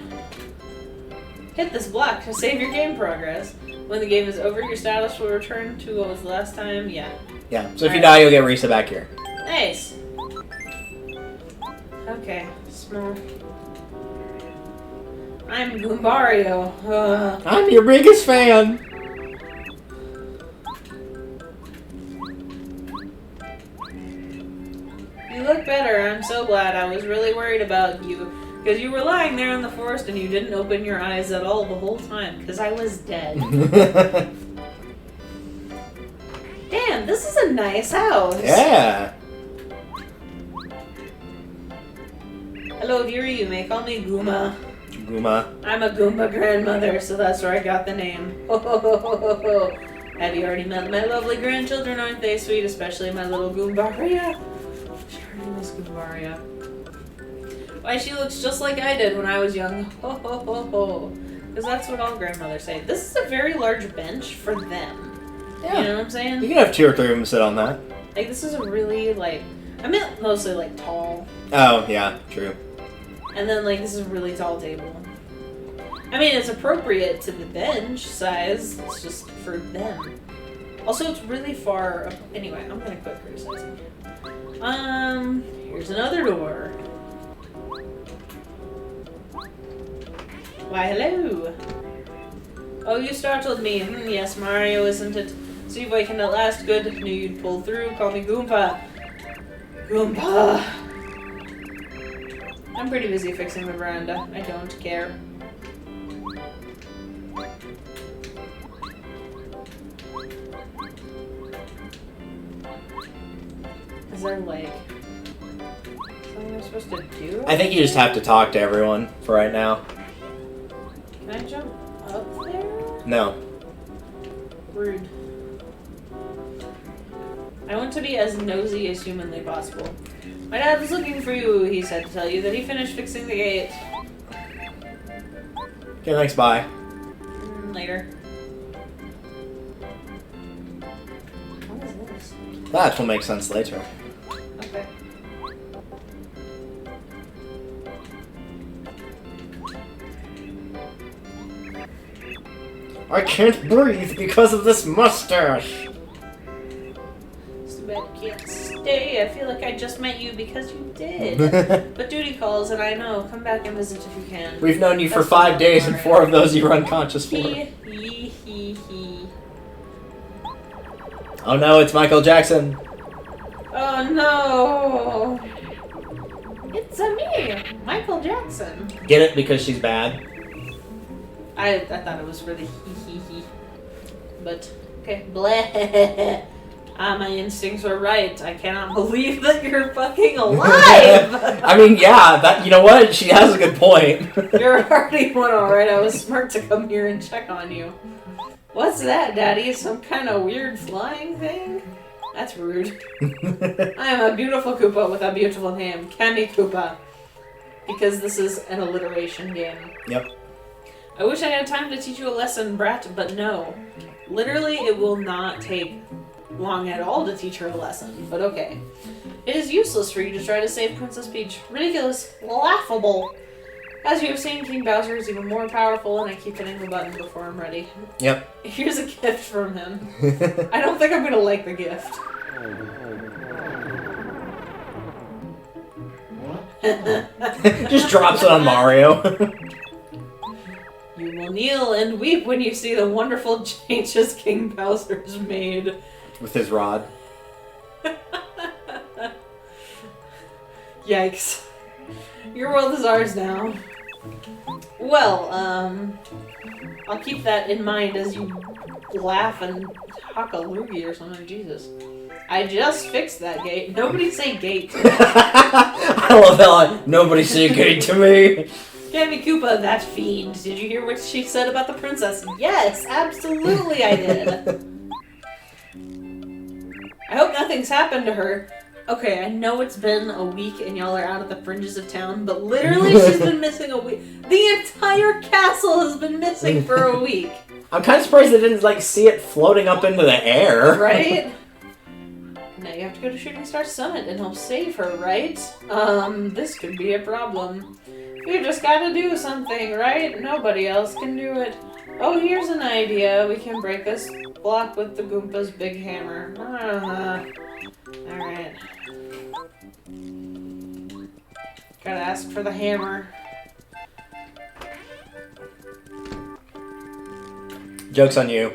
S2: Hit this block to save your game progress. When the game is over, your status will return to what was the last time. Yeah.
S1: Yeah, so if you die, you'll get Risa back here.
S2: Nice. Okay, small. I'm Goombario.
S1: I'm your biggest fan!
S2: You look better. I'm so glad. I was really worried about you. Because you were lying there in the forest and you didn't open your eyes at all the whole time. Because I was dead. Damn, this is a nice house.
S1: Yeah.
S2: Hello, dearie. You may call me Goomba.
S1: Goomba.
S2: I'm a Goomba grandmother, so that's where I got the name. Ho ho ho ho ho ho. Have you already met my lovely grandchildren? Aren't they sweet? Especially my little Goombaria. Her name is Goombaria. Why, she looks just like I did when I was young. Ho ho ho ho. Because that's what all grandmothers say. This is a very large bench for them.
S1: Yeah.
S2: You know what I'm saying?
S1: You can have 2 or 3 of them sit on that.
S2: Like, this is a really, like... I meant mostly, like, tall.
S1: Oh, yeah, true.
S2: And then, like, this is a really tall table. I mean, it's appropriate to the bench size. It's just for them. Also, it's really far up. Anyway, I'm gonna quit criticizing it. Here's another door. Why, hello. Oh, you startled me. Yes, Mario, isn't it? See if I can at last. Good. Knew you'd pull through. Call me Goomba. Goomba. I'm pretty busy fixing the veranda. I don't care. Is there, like, something I'm supposed to do?
S1: I think you just have to talk to everyone for right now.
S2: Can I jump up there?
S1: No.
S2: Rude. I want to be as nosy as humanly possible. My dad was looking for you, he said to tell you that he finished fixing the gate.
S1: Okay, thanks, bye.
S2: Later. What is this?
S1: That will make sense later.
S2: Okay.
S1: I can't breathe because of this mustache!
S2: It's too bad you can't stay. I feel like I just met you because you did. But duty calls, and I know. Come back and visit if you can.
S1: We've known you for
S2: That's
S1: 5 days, and
S2: Mario.
S1: 4 of those you were unconscious for.
S2: He.
S1: Oh no, it's Michael Jackson.
S2: Oh no! It's me, Michael Jackson.
S1: Get it? Because she's bad?
S2: I thought it was for the he. But, okay. Bleh. My instincts were right. I cannot believe that you're fucking alive!
S1: I mean, yeah, that, you know what? She has a good point.
S2: You're a hardy one, alright. I was smart to come here and check on you. What's that, Daddy? Some kind of weird flying thing? That's rude. I am a beautiful Koopa with a beautiful name. Candy Koopa. Because this is an alliteration game.
S1: Yep.
S2: I wish I had time to teach you a lesson, brat, but no. Literally, it will not take long at all to teach her a lesson, but okay. It is useless for you to try to save Princess Peach. Ridiculous. Laughable. As you have seen, King Bowser is even more powerful, and I keep hitting the button before I'm ready.
S1: Yep.
S2: Here's a gift from him. I don't think I'm gonna like the gift.
S1: Just drops it on Mario.
S2: You will kneel and weep when you see the wonderful changes King Bowser's made.
S1: With his rod.
S2: Yikes. Your world is ours now. Well, I'll keep that in mind as you laugh and talk a loogie or something. Jesus. I just fixed that gate. Nobody say gate.
S1: I love that. Nobody say gate to me.
S2: Candy Koopa, that fiend. Did you hear what she said about the princess? Yes, absolutely I did. I hope nothing's happened to her. Okay, I know it's been a week and y'all are out at the fringes of town, but literally she's been missing a week. The entire castle has been missing for a week.
S1: I'm kind of surprised they didn't, like, see it floating up into the air.
S2: Right? Now you have to go to Shooting Star Summit and help save her, right? This could be a problem. You just gotta do something, right? Nobody else can do it. Oh, here's an idea. We can break this block with the Goompa's big hammer. Alright. Gotta ask for the hammer.
S1: Joke's on you.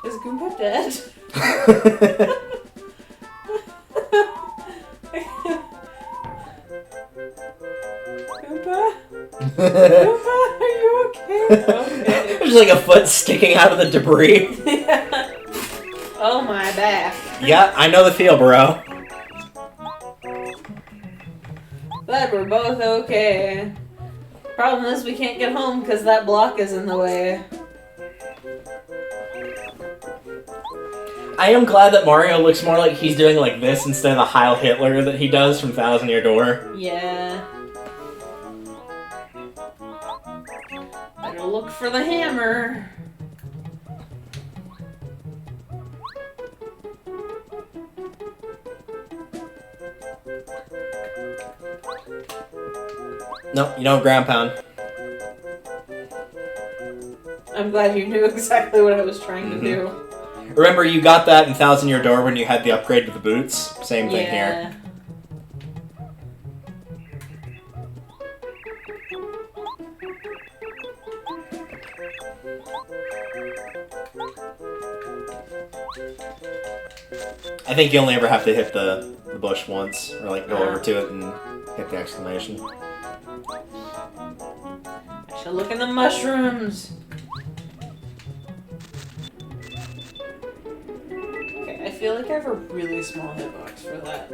S1: Is Goomba dead? Goomba? Goomba, are you okay? Okay. There's like a foot sticking out of the debris.
S2: Yeah. Oh my back.
S1: Yeah, I know the feel, bro.
S2: Glad we're both okay. Problem is we can't get home because that block is in the way.
S1: I am glad that Mario looks more like he's doing like this instead of the Heil Hitler that he does from Thousand Year Door.
S2: Yeah. Better look for the hammer.
S1: Nope, you don't ground pound.
S2: I'm glad you knew exactly what I was trying to do.
S1: Remember, you got that in Thousand Year Door when you had the upgrade to the boots? Same thing
S2: Yeah.
S1: here. I think you only ever have to hit the bush once, or like go over to it and hit the exclamation.
S2: I should look in the mushrooms. Okay, I feel like I have a really small hitbox for that.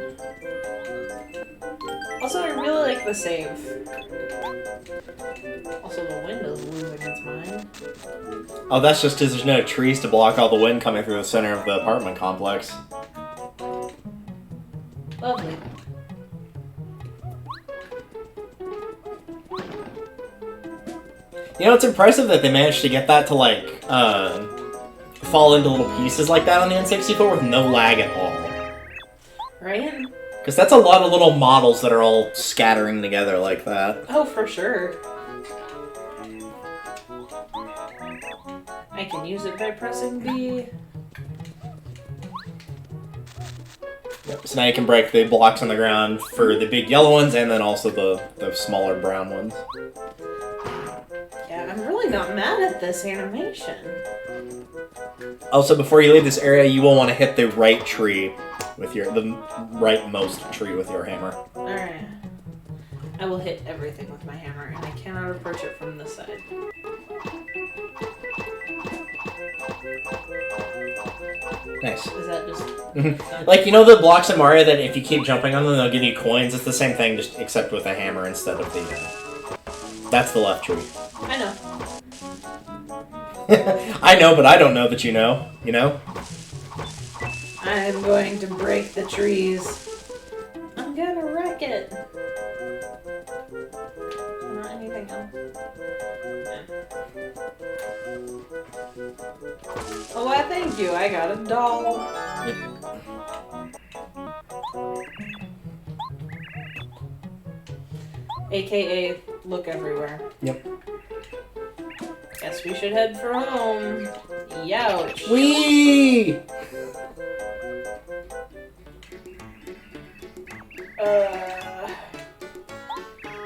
S2: Also, I really like the save. Also, the wind is losing its mind.
S1: Oh, that's just because there's no trees to block all the wind coming through the center of the apartment complex.
S2: Lovely.
S1: You know, it's impressive that they managed to get that to, like, fall into little pieces like that on the N64 with no lag at all.
S2: Right?
S1: Because that's a lot of little models that are all scattering together like that.
S2: Oh, for sure. I can use it by pressing B.
S1: Yep. So now you can break the blocks on the ground for the big yellow ones and then also the smaller brown ones.
S2: Yeah, I'm really not mad at this animation.
S1: Also, before you leave this area, you will want to hit the right tree with the rightmost tree with your hammer.
S2: Alright. I will hit everything with my hammer, and I cannot approach it from this side.
S1: Nice.
S2: Is that just...
S1: Like, you know the blocks in Mario that if you keep jumping on them, they'll give you coins? It's the same thing, just except with a hammer instead of the... That's the left tree.
S2: I know.
S1: I know, but I don't know that you know. You know?
S2: I'm going to break the trees. I'm gonna wreck it. Not anything else. Oh, why, thank you. I got a doll.
S1: Yep.
S2: AKA, look everywhere.
S1: Yep.
S2: Guess we should head for home. Youch.
S1: Whee!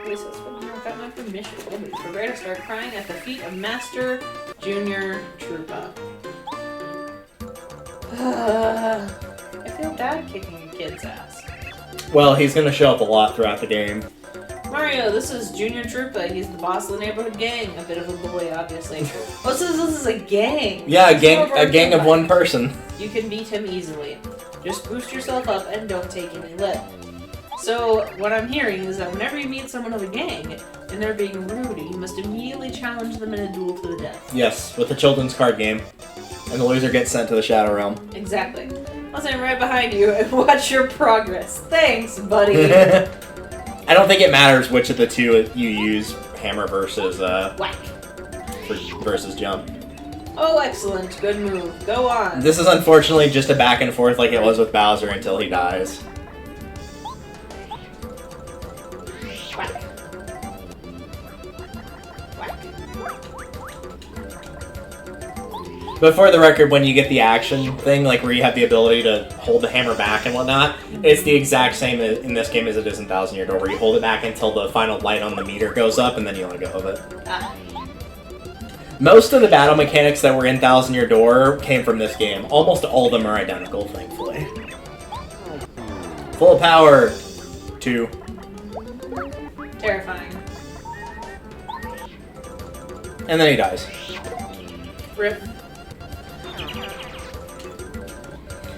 S2: Lisa, without my permission, we'll be prepared to start crying at the feet of Master Junior Troopa. I feel bad kicking a kid's ass.
S1: Well, he's gonna show up a lot throughout the game.
S2: Mario, this is Junior Troopa. He's the boss of the neighborhood gang. A bit of a bully, obviously. This is a gang.
S1: Yeah, a gang of one person.
S2: You can beat him easily. Just boost yourself up and don't take any lip. So, what I'm hearing is that whenever you meet someone of a gang, and they're being rude, you must immediately challenge them in a duel to the death.
S1: Yes, with the children's card game. And the loser gets sent to the Shadow Realm.
S2: Exactly. I'll stand right behind you and watch your progress. Thanks, buddy.
S1: I don't think it matters which of the two you use, hammer versus
S2: Whack.
S1: versus jump.
S2: Oh, excellent. Good move. Go on.
S1: This is unfortunately just a back and forth like it was with Bowser until he dies.
S2: Whack. Whack.
S1: But for the record, when you get the action thing, like where you have the ability to hold the hammer back and whatnot, it's the exact same in this game as it is in Thousand Year Door, where you hold it back until the final light on the meter goes up and then you let go of it.
S2: Ah.
S1: Most of the battle mechanics that were in Thousand Year Door came from this game. Almost all of them are identical, thankfully. Full of power. 2.
S2: Terrifying.
S1: And then he dies.
S2: Rip.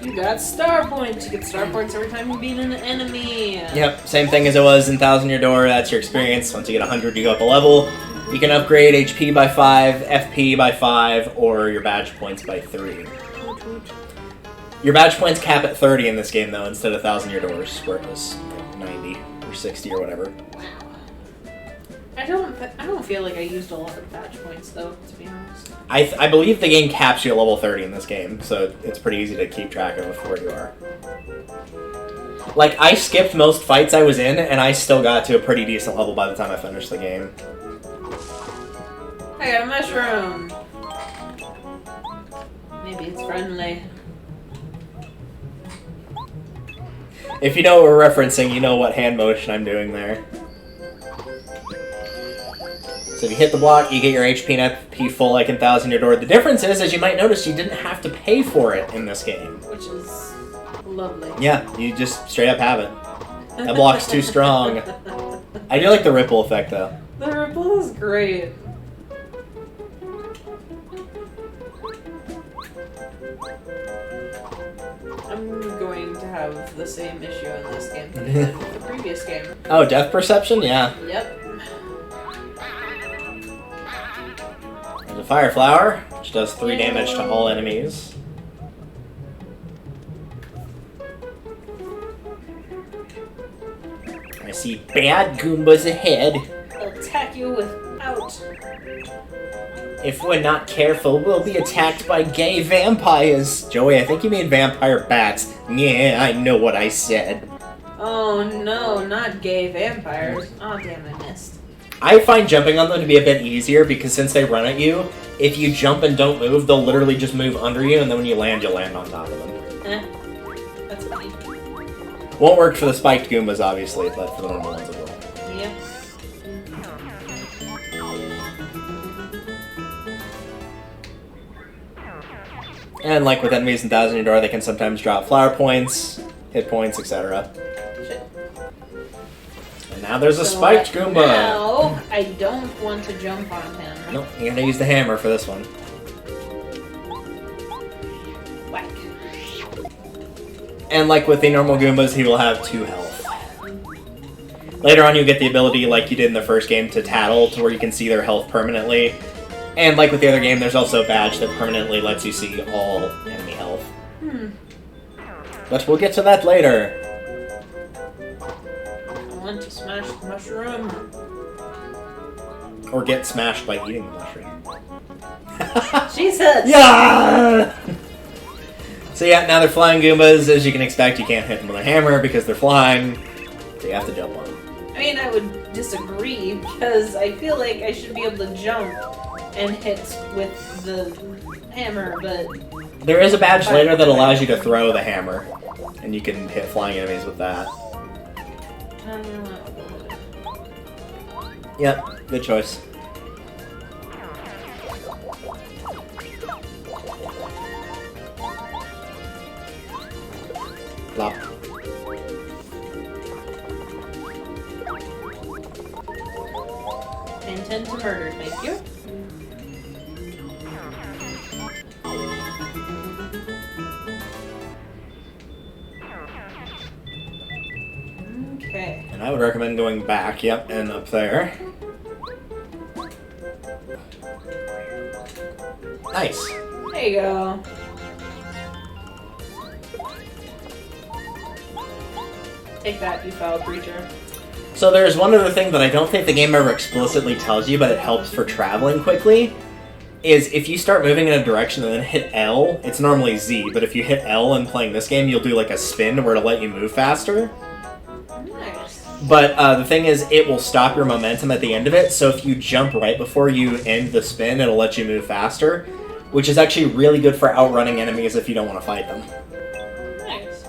S2: You got star points. You get star points every time you beat an enemy.
S1: Yep, same thing as it was in Thousand Year Door. That's your experience. Once you get 100, you go up a level. You can upgrade HP by 5, FP by 5, or your badge points by 3. Your badge points cap at 30 in this game, though, instead of Thousand Year Doors, where it was like 90 or 60 or whatever.
S2: Wow. I don't feel like I used a lot of badge points, though, to be honest.
S1: I believe the game caps you at level 30 in this game, so it's pretty easy to keep track of where you are. Like, I skipped most fights I was in, and I still got to a pretty decent level by the time I finished the game.
S2: I got a mushroom. Maybe it's friendly.
S1: If you know what we're referencing, you know what hand motion I'm doing there. So if you hit the block, you get your HP and FP full like in Thousand Year Door. The difference is, as you might notice, you didn't have to pay for it in this game.
S2: Which is lovely.
S1: Yeah, you just straight up have it. That block's too strong. I do like the ripple effect, though.
S2: The ripple is great. I'm going to have the same issue in this game that I did with the previous game.
S1: Oh, depth perception? Yeah.
S2: Yep.
S1: There's a fire flower, which does 3 damage to all enemies. I see bad Goombas ahead.
S2: I'll attack you without.
S1: If we're not careful, we'll be attacked by gay vampires. Joey, I think you mean vampire bats. Yeah, I know what I said.
S2: Oh no, not gay vampires. Oh damn, I missed.
S1: I find jumping on them to be a bit easier because since they run at you, if you jump and don't move, they'll literally just move under you, and then when you land, you'll land on top of them.
S2: That's funny.
S1: Won't work for the spiked Goombas, obviously, but for the normal ones it will.
S2: Yep.
S1: And like with enemies in Thousand Year Door, they can sometimes drop flower points, hit points, etc.
S2: Shit.
S1: And Now there's a spiked Goomba.
S2: Now, I don't want to jump on him.
S1: Nope, you're gonna use the hammer for this one.
S2: Whack.
S1: And like with the normal Goombas, he will have 2 health. Later on, you get the ability, like you did in the first game, to tattle, to where you can see their health permanently. And like with the other game, there's also a badge that permanently lets you see all enemy health. But we'll get to that later.
S2: I want to smash the mushroom.
S1: Or get smashed by eating the mushroom.
S2: Jesus!
S1: Yeah! So yeah, now they're flying Goombas. As you can expect, you can't hit them with a hammer because they're flying. So you have to jump on them.
S2: I mean, I would disagree, because I feel like I should be able to jump and hit with the hammer, but...
S1: There is a badge later that allows you to throw the hammer. And you can hit flying enemies with that. Yep, good choice. Plop.
S2: Intend to murder, thank you. Okay.
S1: And I would recommend going back, yep, and up there. Nice.
S2: There you go. Take that, you foul creature.
S1: So there's one other thing that I don't think the game ever explicitly tells you, but it helps for traveling quickly, is if you start moving in a direction and then hit L, it's normally Z, but if you hit L and playing this game, you'll do like a spin where it'll let you move faster.
S2: Nice.
S1: But the thing is, it will stop your momentum at the end of it, so if you jump right before you end the spin, it'll let you move faster, which is actually really good for outrunning enemies if you don't want to fight them.
S2: Nice.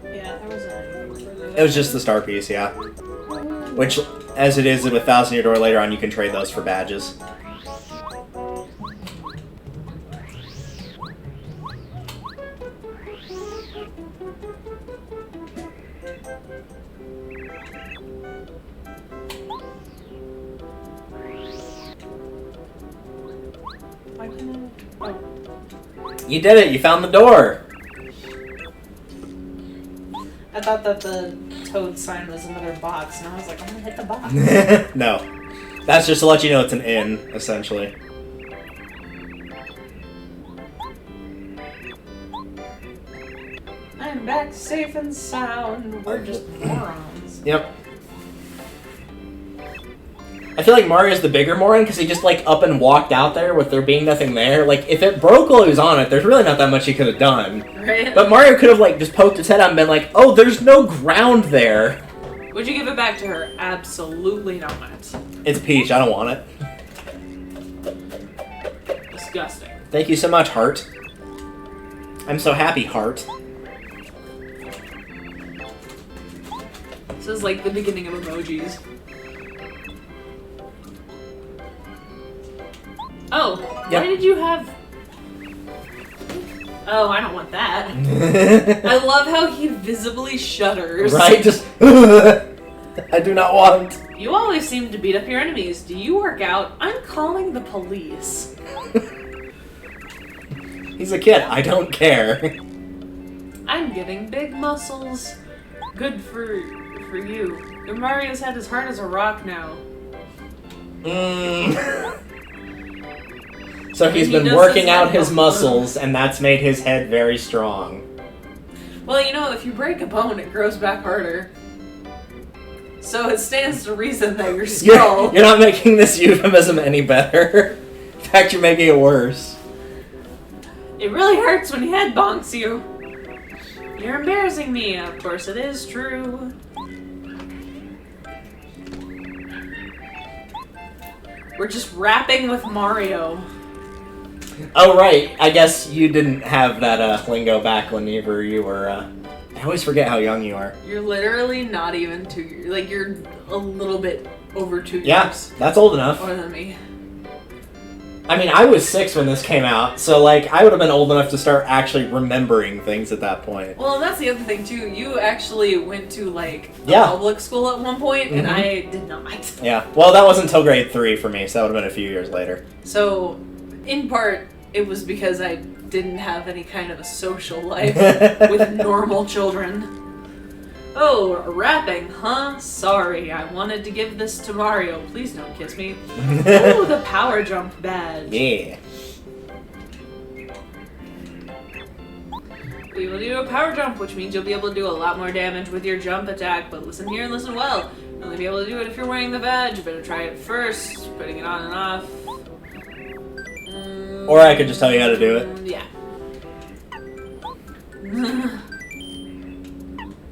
S2: Yeah, there was anything further
S1: It was just the star piece, yeah. Which, as it is with 1,000 Year Door later on, you can trade those for badges. You did it! You found the door!
S2: I thought that the toad sign was another box, and I was like, I'm gonna hit the box.
S1: No. That's just to let you know it's an inn, essentially.
S2: I'm back safe and sound. We're just morons.
S1: Yep. I feel like Mario's the bigger moron because he just like up and walked out there with there being nothing there. Like if it broke while he was on it, there's really not that much he could have done.
S2: Right?
S1: But Mario could have like just poked his head out and been like, "Oh, there's no ground there."
S2: Would you give it back to her? Absolutely not.
S1: It's Peach. I don't want it.
S2: Disgusting.
S1: Thank you so much, Heart. I'm so happy, Heart.
S2: This is like the beginning of emojis. Oh,
S1: Yep.
S2: why did you have... Oh, I don't want that. I love how he visibly shudders.
S1: Right? Just... I do not want.
S2: You always seem to beat up your enemies. Do you work out? I'm calling the police.
S1: He's a kid. I don't care.
S2: I'm getting big muscles. Good for you. Your Mario's head is hard as a rock now.
S1: So he's
S2: He
S1: been
S2: does
S1: working
S2: his
S1: out
S2: head
S1: his
S2: muscle.
S1: muscles, and that's made his head very strong.
S2: Well, you know, if you break a bone, it grows back harder. So it stands to reason that your skull...
S1: You're not making this euphemism any better. In fact, you're making it worse.
S2: It really hurts when your head bonks you. You're embarrassing me. Of course it is true. We're just rapping with Mario.
S1: Oh, right. I guess you didn't have that lingo back whenever you were... I always forget how young you are.
S2: You're literally not even 2 years. Like, you're a little bit over 2 years.
S1: Yeah, that's old enough.
S2: Older than me.
S1: I mean, I was 6 when this came out, so, like, I would have been old enough to start actually remembering things at that point.
S2: Well, and that's the other thing, too. You actually went to, like, a
S1: Yeah.
S2: public school at one point, and I did not.
S1: Yeah. Well, that wasn't until grade 3 for me, so that would have been a few years later.
S2: So, in part, it was because I didn't have any kind of a social life with normal children. Oh, rapping, huh? Sorry, I wanted to give this to Mario. Please don't kiss me. Oh, the power jump badge.
S1: Yeah.
S2: We will do a power jump, which means you'll be able to do a lot more damage with your jump attack, but listen here and listen well. You'll only be able to do it if you're wearing the badge. You better try it first, putting it on and off.
S1: Or I could just tell you how to do it.
S2: Yeah.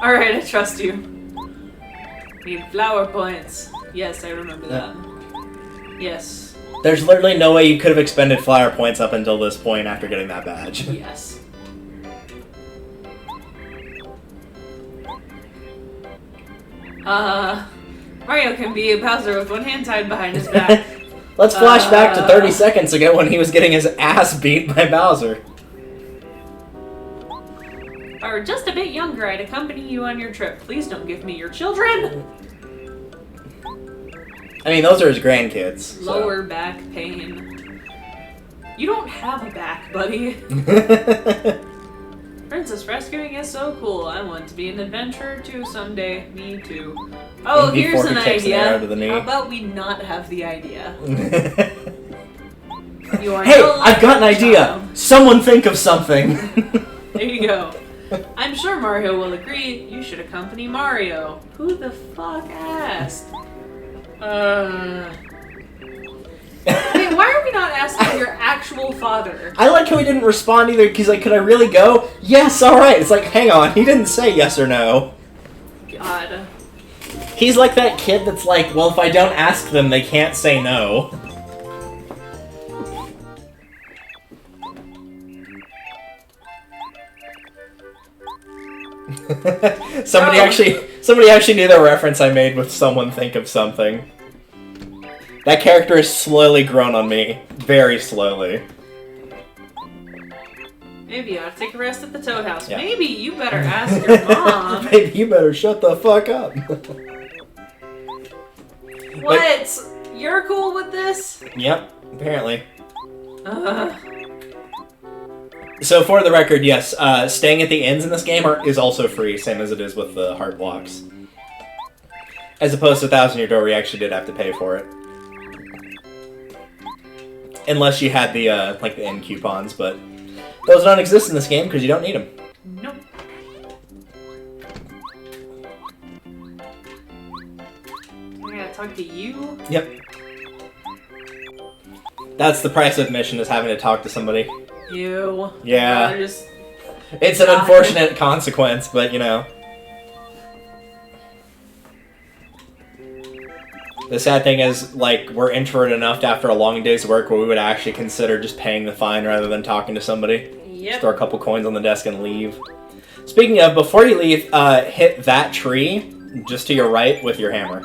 S2: Alright, I trust you. Need flower points. Yes, I remember that. Yes.
S1: There's literally no way you could have expended flower points up until this point after getting that badge.
S2: Yes. Mario can be a Bowser with one hand tied behind his back.
S1: Let's flash back to 30 seconds ago when he was getting his ass beat by Bowser.
S2: If I were just a bit younger, I'd accompany you on your trip. Please don't give me your children!
S1: I mean, those are his grandkids. So.
S2: Lower back pain. You don't have a back, buddy. Princess rescuing is so cool. I want to be an adventurer too someday. Me too. Oh, here's an idea. How about we not have the idea? You are
S1: hey,
S2: no
S1: I've got an idea.
S2: child.
S1: Someone think of something.
S2: There you go. I'm sure Mario will agree. You should accompany Mario. Who the fuck asked? Wait, why are we not asking your actual father?
S1: I like how he didn't respond either, because like, could I really go? Yes, alright. It's like, hang on, he didn't say yes or no.
S2: God.
S1: He's like that kid that's like, well, if I don't ask them, they can't say no. Somebody actually knew the reference I made with someone think of something. That character has slowly grown on me. Very slowly.
S2: Maybe you ought to take a rest at the Toad House.
S1: Yeah.
S2: Maybe you better ask your mom.
S1: Maybe you better shut the fuck up.
S2: What? You're cool with this?
S1: Yep, apparently. So for the record, yes, staying at the inns in this game is also free, same as it is with the heart blocks. As opposed to 1,000 Year Door, where you actually did have to pay for it. Unless you had the, like the inn coupons, but those don't exist in this game because you don't need them.
S2: Nope. I gotta talk to you?
S1: Yep. That's the price of admission, is having to talk to somebody.
S2: You.
S1: Yeah.
S2: Just...
S1: It's an unfortunate consequence, but you know. The sad thing is, like, we're introverted enough after a long day's work where we would actually consider just paying the fine rather than talking to somebody.
S2: Yep.
S1: Just throw a couple coins on the desk and leave. Speaking of, before you leave, hit that tree just to your right with your hammer.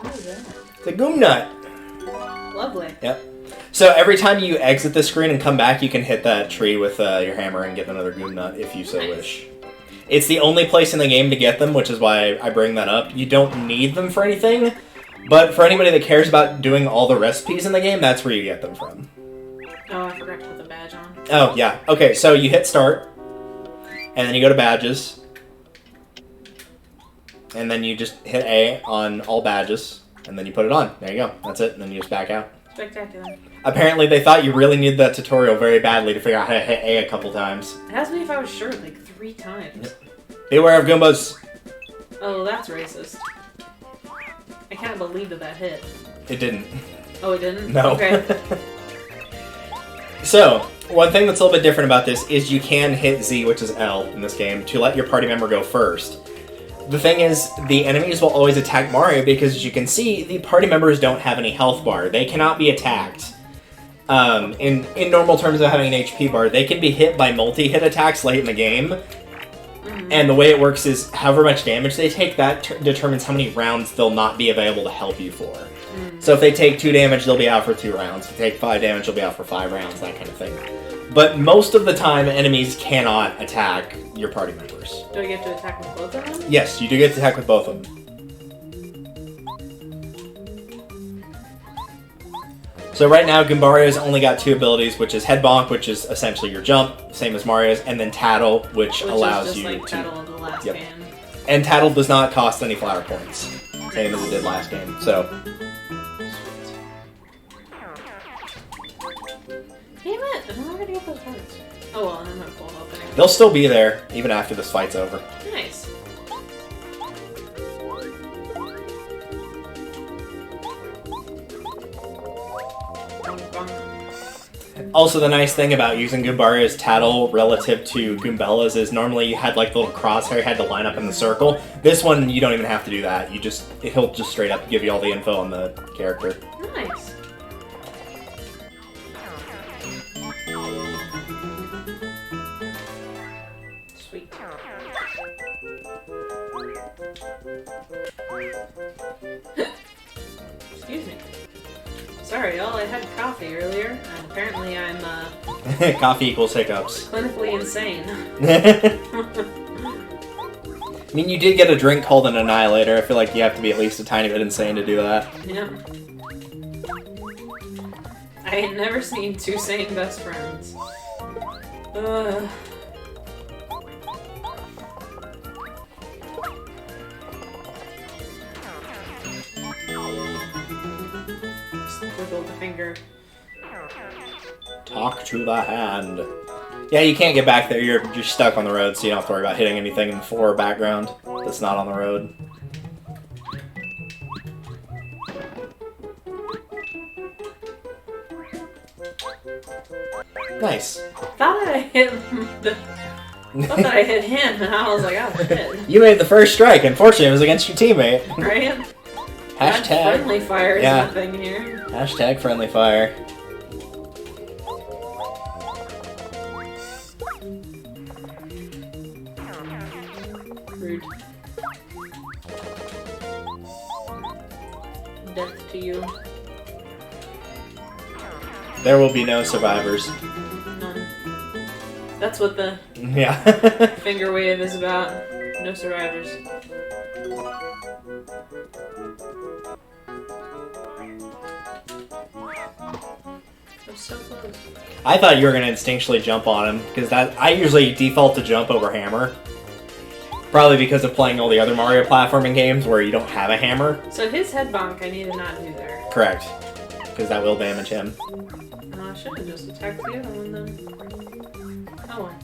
S2: What is that?
S1: It's a Goom Nut.
S2: Lovely.
S1: Yep. So every time you exit the screen and come back, you can hit that tree with your hammer and get another Goom Nut if you so wish. It's the only place in the game to get them, which is why I bring that up. You don't need them for anything, but for anybody that cares about doing all the recipes in the game, that's where you get them from.
S2: Oh, I forgot to put the badge on.
S1: Oh, yeah. Okay, so you hit start, and then you go to badges, and then you just hit A on all badges, and then you put it on. There you go. That's it, and then you just back out.
S2: Spectacular.
S1: Apparently, they thought you really needed that tutorial very badly to figure out how to hit A a couple times.
S2: Ask me if I was sure like 3 times.
S1: Beware of Goombas.
S2: Oh, that's racist. I can't believe that hit.
S1: It didn't.
S2: Oh, it didn't?
S1: No.
S2: Okay.
S1: So, one thing that's a little bit different about this is you can hit Z, which is L in this game, to let your party member go first. The thing is, the enemies will always attack Mario because, as you can see, the party members don't have any health bar. They cannot be attacked. In normal terms of having an HP bar, they can be hit by multi-hit attacks late in the game. And the way it works is, however much damage they take, that determines how many rounds they'll not be available to help you for. So if they take 2 damage, they'll be out for 2 rounds. If they take 5 damage, they'll be out for 5 rounds, that kind of thing. But most of the time, enemies cannot attack your party members.
S2: Do I get to attack with both of them?
S1: Yes, you do get to attack with both of them. So right now, Goombario's only got 2 abilities, which is Head Bonk, which is essentially your jump, same as Mario's, and then Tattle, which allows
S2: is just
S1: you
S2: like
S1: to...
S2: Tattle in the last game.
S1: And Tattle does not cost any flower points, same as it did last game, so...
S2: Damn it! I'm not gonna get those cards. Oh well, I'm not full health anyway.
S1: They'll still be there, even after this fight's over.
S2: Nice.
S1: Also, the nice thing about using Goombario's Tattle relative to Goombella's is normally you had like the little crosshair you had to line up in the circle. This one, you don't even have to do that. He'll just straight up give you all the info on the character.
S2: Nice. Sweet. Excuse me. Sorry, y'all, I had coffee earlier, and apparently I'm,
S1: Coffee equals hiccups.
S2: clinically insane.
S1: I mean, you did get a drink called an Annihilator. I feel like you have to be at least a tiny bit insane to do that.
S2: Yeah. I ain't never seen 2 sane best friends. Ugh. Wiggle the finger.
S1: Talk to the hand. Yeah, you can't get back there. You're stuck on the road, so you don't have to worry about hitting anything in the floor or background that's not on the road. Nice.
S2: Thought I hit him, and I was like, oh shit.
S1: You made the first strike. Unfortunately, it was against your teammate.
S2: Right?
S1: Hashtag
S2: friendly fire is
S1: yeah.
S2: the thing here.
S1: Hashtag friendly fire.
S2: Rude. Death to you.
S1: There will be no survivors.
S2: None. That's what the
S1: Yeah.
S2: finger wave is about. No survivors. I'm so close.
S1: I thought you were gonna instinctually jump on him because I usually default to jump over hammer. Probably because of playing all the other Mario platforming games where you don't have a hammer.
S2: So his head bonk I need to not do there.
S1: Correct. Because that will damage him.
S2: I should have just attacked the other one then. Oh well.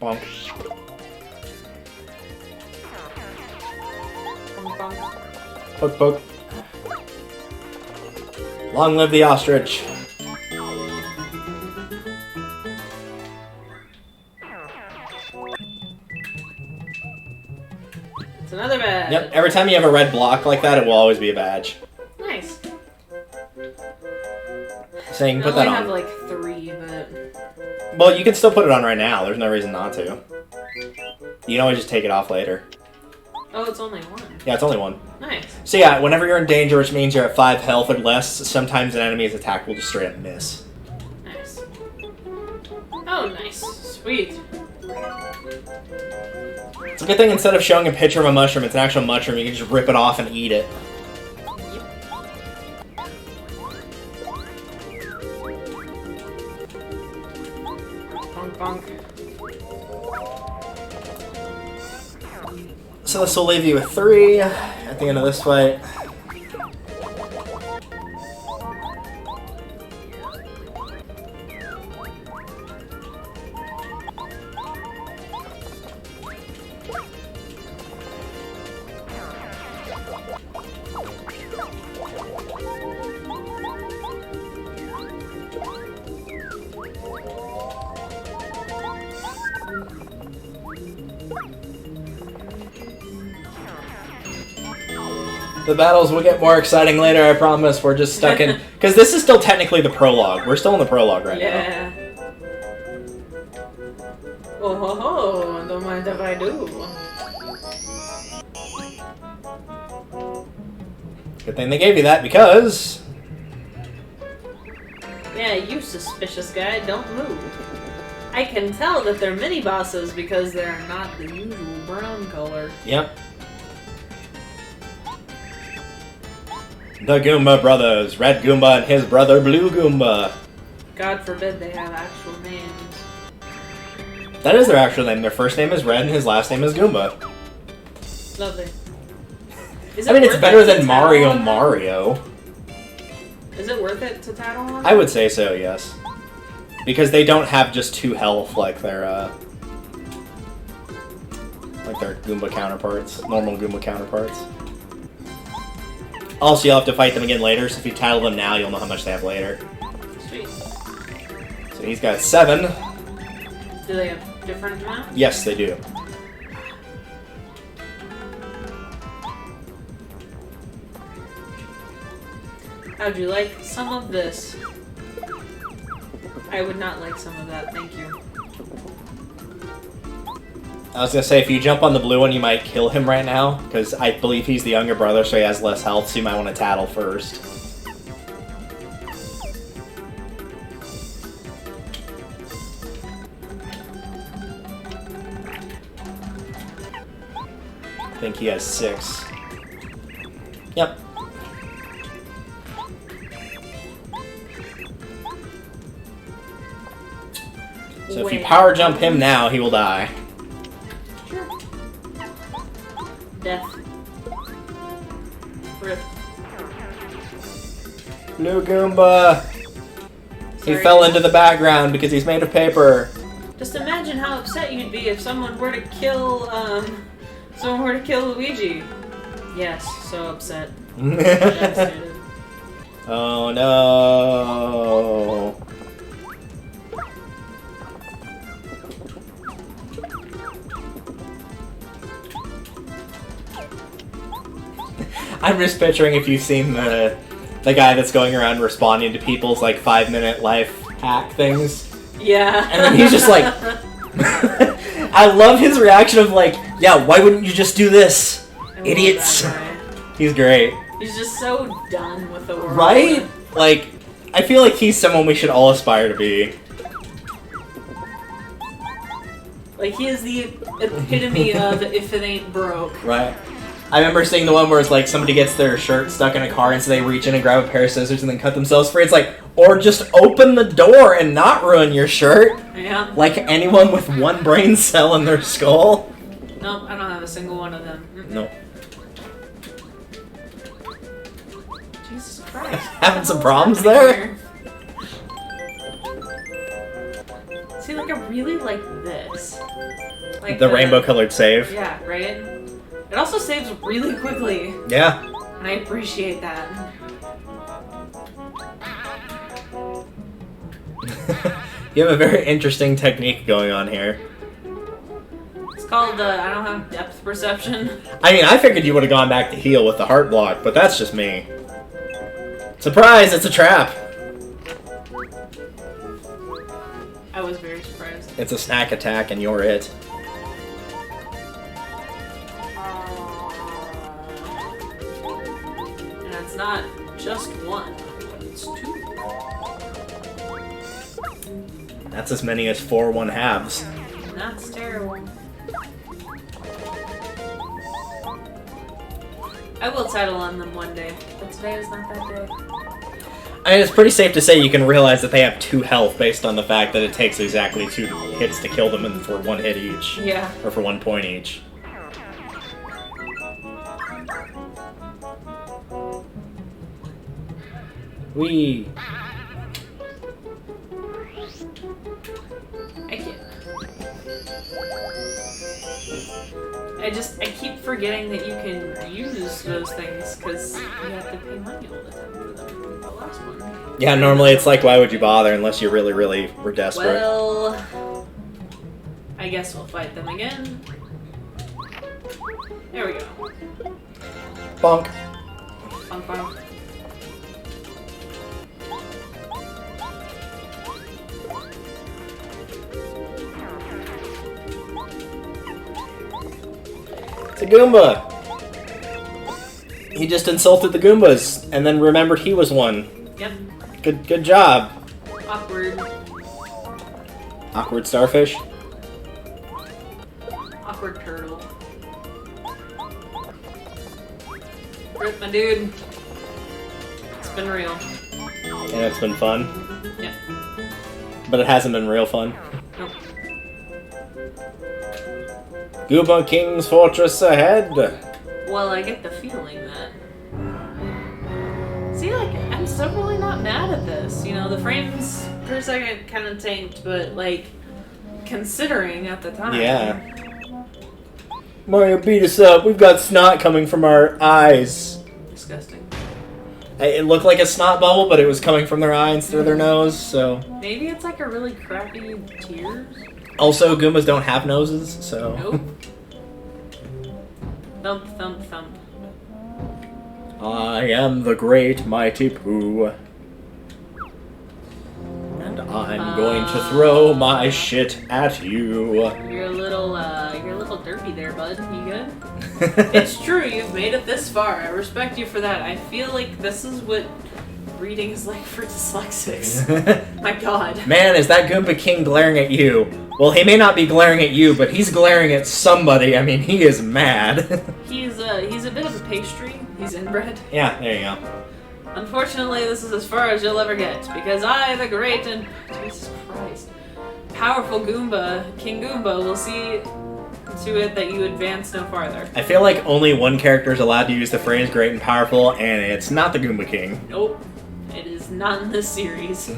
S1: Bonk.
S2: Bonk, bonk.
S1: Poke, poke. Long live the ostrich.
S2: It's another badge.
S1: Yep, every time you have a red block like that, it will always be a badge.
S2: Nice.
S1: So you can put
S2: I
S1: that
S2: only
S1: on.
S2: have like 3, but...
S1: Well, you can still put it on right now. There's no reason not to. You can always just take it off later.
S2: Oh, it's only 1.
S1: Yeah, it's only 1.
S2: Nice.
S1: So yeah, whenever you're in danger, which means you're at 5 health or less, sometimes an enemy's attack will just straight up miss.
S2: Nice. Oh, nice. Sweet.
S1: It's a good thing instead of showing a picture of a mushroom, it's an actual mushroom. You can just rip it off and eat it.
S2: Bonk, bonk.
S1: So this will leave you with 3 at the end of this fight. The battles will get more exciting later, I promise. We're just stuck in... Because this is still technically the prologue. We're still in the prologue right now.
S2: Yeah. Oh ho ho, don't mind if I do.
S1: Good thing they gave you that because...
S2: Yeah, you suspicious guy, don't move. I can tell that they're mini-bosses because they're not the usual brown color.
S1: Yep. The Goomba brothers. Red Goomba and his brother Blue Goomba.
S2: God forbid they have actual names.
S1: That is their actual name. Their first name is Red and his last name is Goomba.
S2: Lovely.
S1: I mean, it's better than Mario.
S2: Is it worth it to tattle on?
S1: I would say so, yes. Because they don't have just 2 health like their Goomba counterparts, normal Goomba counterparts. Also, you'll have to fight them again later, so if you tattle them now, you'll know how much they have later.
S2: Sweet.
S1: So he's got 7.
S2: Do they have different amounts?
S1: Yes, they do.
S2: How'd you like some of this? I would not like some of that, thank you.
S1: I was gonna say, if you jump on the blue one, you might kill him right now, because I believe he's the younger brother, so he has less health, so you might want to tattle first. I think he has 6. Yep. So if you power jump him now, he will die.
S2: Sure. Death. Rip.
S1: Blue Goomba! He fell into the background because he's made of paper.
S2: Just imagine how upset you'd be if someone were to kill, Luigi. Yes, so upset. Devastated.
S1: Oh no. I'm just picturing if you've seen the guy that's going around responding to people's like 5-minute life hack things.
S2: Yeah.
S1: And then he's just like I love his reaction of like, yeah, why wouldn't you just do this? Idiots. He's great.
S2: He's just so done with the world.
S1: Right? Like, I feel like he's someone we should all aspire to be.
S2: Like, he is the epitome of if it ain't broke.
S1: Right. I remember seeing the one where it's like somebody gets their shirt stuck in a car and so they reach in and grab a pair of scissors and then cut themselves free. It's like, or just open the door and not ruin your shirt.
S2: Yeah.
S1: Like anyone with one brain cell in their skull.
S2: Nope, I don't have a single one of them.
S1: Nope.
S2: Jesus Christ.
S1: Having some problems there?
S2: See, like, I really like this. Like
S1: the rainbow colored save.
S2: Yeah, right? It also saves really quickly.
S1: Yeah.
S2: And I appreciate that.
S1: You have a very interesting technique going on here.
S2: It's called, I don't have depth perception.
S1: I mean, I figured you would have gone back to heal with the heart block, but that's just me. Surprise, it's a trap.
S2: I was very surprised.
S1: It's a snack attack and you're it.
S2: And it's not just one, but it's 2.
S1: That's as many as 4 1/2s.
S2: That's terrible. I will title on them one day, but today is not that day.
S1: I mean, it's pretty safe to say you can realize that they have 2 health based on the fact that it takes exactly 2 hits to kill them and for 1 hit each.
S2: Yeah.
S1: Or for 1 point each. Whee!
S2: I can't. I keep forgetting that you can use those things because you have to pay money all the time for them. The last one.
S1: Yeah, normally it's like, why would you bother unless you really, really were desperate.
S2: Well, I guess we'll fight them again. There we go.
S1: Bonk.
S2: Bonk, bonk.
S1: It's a Goomba! He just insulted the Goombas, and then remembered he was one.
S2: Yep.
S1: Good job.
S2: Awkward.
S1: Awkward starfish.
S2: Awkward turtle. Rip, my dude. It's been real.
S1: And it's been fun.
S2: Yep.
S1: But it hasn't been real fun.
S2: Nope.
S1: Goomba King's fortress ahead.
S2: Well, I get the feeling that... See, like, I'm still really not mad at this. You know, the frames per second kind of tanked, but, like, considering at the time...
S1: Yeah. Mario beat us up. We've got snot coming from our eyes.
S2: Disgusting.
S1: It looked like a snot bubble, but it was coming from their eye instead of their nose, so...
S2: Maybe it's like a really crappy tears?
S1: Also, Goombas don't have noses, so...
S2: Nope. Thump, thump, thump.
S1: I am the great mighty Pooh. And I'm going to throw my shit at you.
S2: You're a little derpy there, bud. You good? It's true, you've made it this far. I respect you for that. I feel like this is what reading is like for dyslexics. My god.
S1: Man, is that Goomba King glaring at you? Well, he may not be glaring at you, but he's glaring at somebody. I mean, he is mad.
S2: He's a bit of a pastry. He's inbred.
S1: Yeah, there you go.
S2: Unfortunately, this is as far as you'll ever get, because I, the great and... Jesus Christ. Powerful Goomba, King Goomba, will see to it that you advance no farther.
S1: I feel like only one character is allowed to use the phrase great and powerful, and it's not the Goomba King.
S2: Nope. It is not in this series. You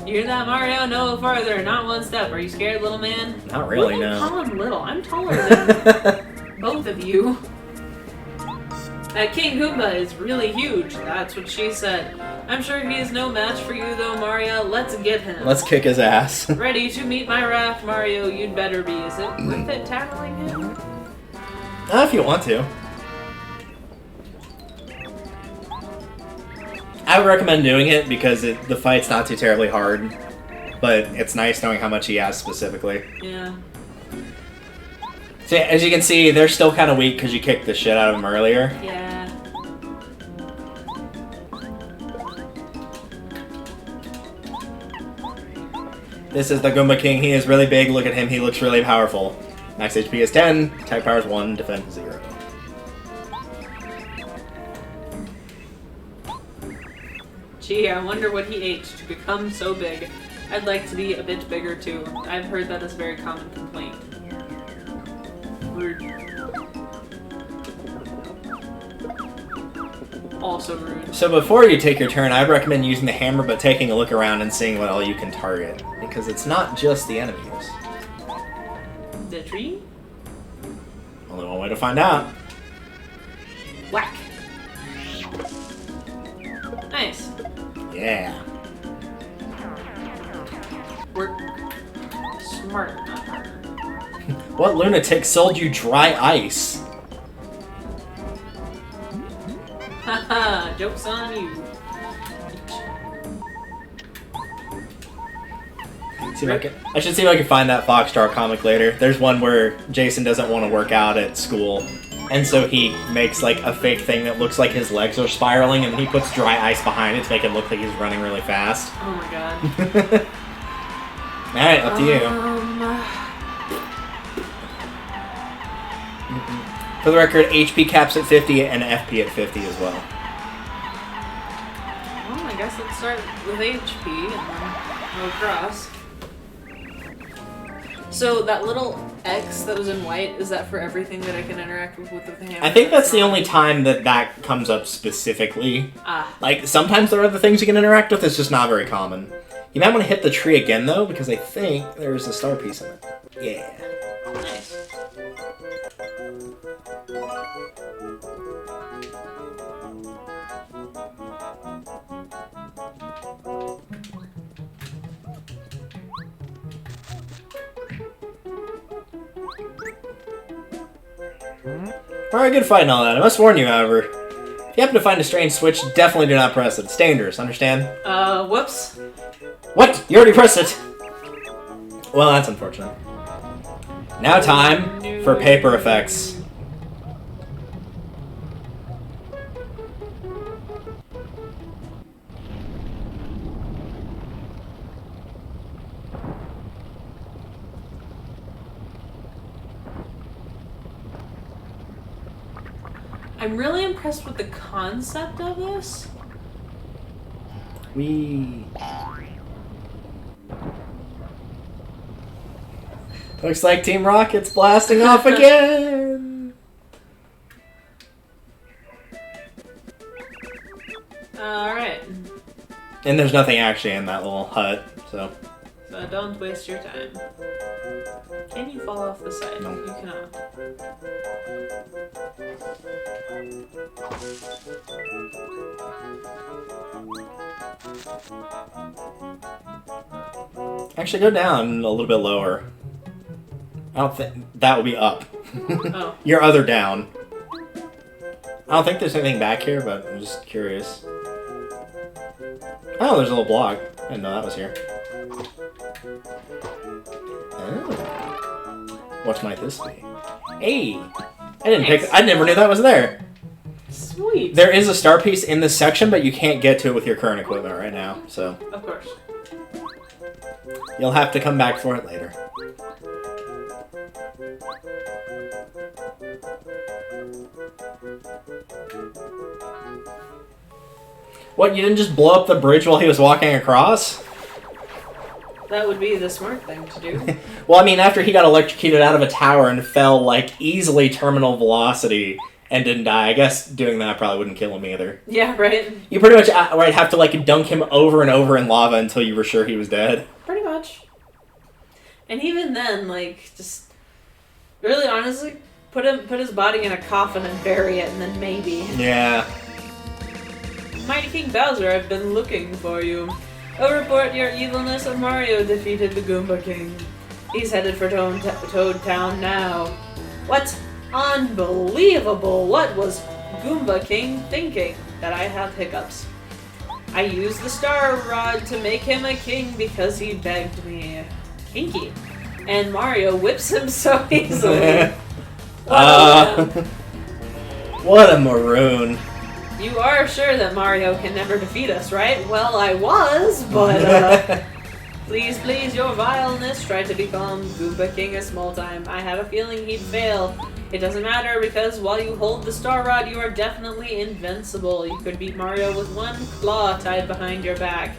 S2: hear that, Mario? No farther, not one step. Are you scared, little man?
S1: Not really,
S2: Wouldn't
S1: no.
S2: call him little. I'm taller than both of you. That King Goomba is really huge. That's what she said. I'm sure he is no match for you, though, Mario. Let's get him.
S1: Let's kick his ass.
S2: Ready to meet my wrath, Mario? You'd better be. Is it worth it tackling him?
S1: If you want to. I would recommend doing it because the fight's not too terribly hard, but it's nice knowing how much he has specifically.
S2: Yeah.
S1: So as you can see, they're still kind of weak because you kicked the shit out of them earlier.
S2: Yeah.
S1: This is the Goomba King. He is really big. Look at him. He looks really powerful. Max HP is 10, attack power is 1, defense 0.
S2: Gee, I wonder what he ate to become so big. I'd like to be a bit bigger too. I've heard that is a very common complaint. Rude. Also rude.
S1: So before you take your turn, I'd recommend using the hammer but taking a look around and seeing what all you can target. Because it's not just the enemies.
S2: The tree?
S1: Only one way to find out.
S2: Whack. Nice.
S1: Yeah.
S2: Work smart, not harder.
S1: What lunatic sold you dry ice?
S2: Haha, joke's on you.
S1: I should see if I can find that Foxstar comic later. There's one where Jason doesn't want to work out at school, and so he makes like a fake thing that looks like his legs are spiraling, and he puts dry ice behind it to make it look like he's running really fast.
S2: Oh my god.
S1: Alright, up to you. For the record, HP caps at 50 and FP at 50 as well.
S2: Well, I guess let's start with HP and then go across. So that little X that was in white, is that for everything that I can interact with the hammer?
S1: I think that's the only time that comes up specifically.
S2: Ah.
S1: Like, sometimes there are other things you can interact with, it's just not very common. You might want to hit the tree again, though, because I think there's a star piece in it. Yeah.
S2: Nice.
S1: Alright, good fight and all that. I must warn you, however. If you happen to find a strange switch, definitely do not press it. It's dangerous, understand?
S2: Whoops.
S1: What? You already pressed it! Well, that's unfortunate. Now time for paper effects.
S2: I'm really impressed with the concept of this.
S1: Looks like Team Rocket's blasting off again!
S2: Alright.
S1: And there's nothing actually in that little hut, so...
S2: So don't waste your time. Can you fall off the side?
S1: No.
S2: You cannot.
S1: Actually, go down a little bit lower. I don't think... That would be up.
S2: Oh.
S1: Your other down. I don't think there's anything back here, but I'm just curious. Oh, there's a little block. I didn't know that was here. Oh. What might this be? Hey! I never knew that was there.
S2: Sweet.
S1: There is a star piece in this section, but you can't get to it with your current equipment right now, so...
S2: Of course.
S1: You'll have to come back for it later. What, you didn't just blow up the bridge while he was walking across?
S2: That would be the smart thing to do.
S1: Well, I mean, after he got electrocuted out of a tower and fell, like, easily terminal velocity and didn't die, I guess doing that probably wouldn't kill him either.
S2: Yeah, right?
S1: You pretty much have to, like, dunk him over and over in lava until you were sure he was dead.
S2: Pretty much. And even then, like, just... Really, honestly, put his body in a coffin and bury it, and then maybe.
S1: Yeah.
S2: Mighty King Bowser, I've been looking for you. A report your evilness of Mario defeated the Goomba King. He's headed for Toad Town now. What? Unbelievable! What was Goomba King thinking? That I have hiccups. I used the Star Rod to make him a king because he begged me. Kinky. And Mario whips him so easily.
S1: What a maroon.
S2: You are sure that Mario can never defeat us, right? Well, I was, but, please, your vileness, try to become Goomba King a small time. I have a feeling he'd fail. It doesn't matter, because while you hold the Star Rod, you are definitely invincible. You could beat Mario with one claw tied behind your back.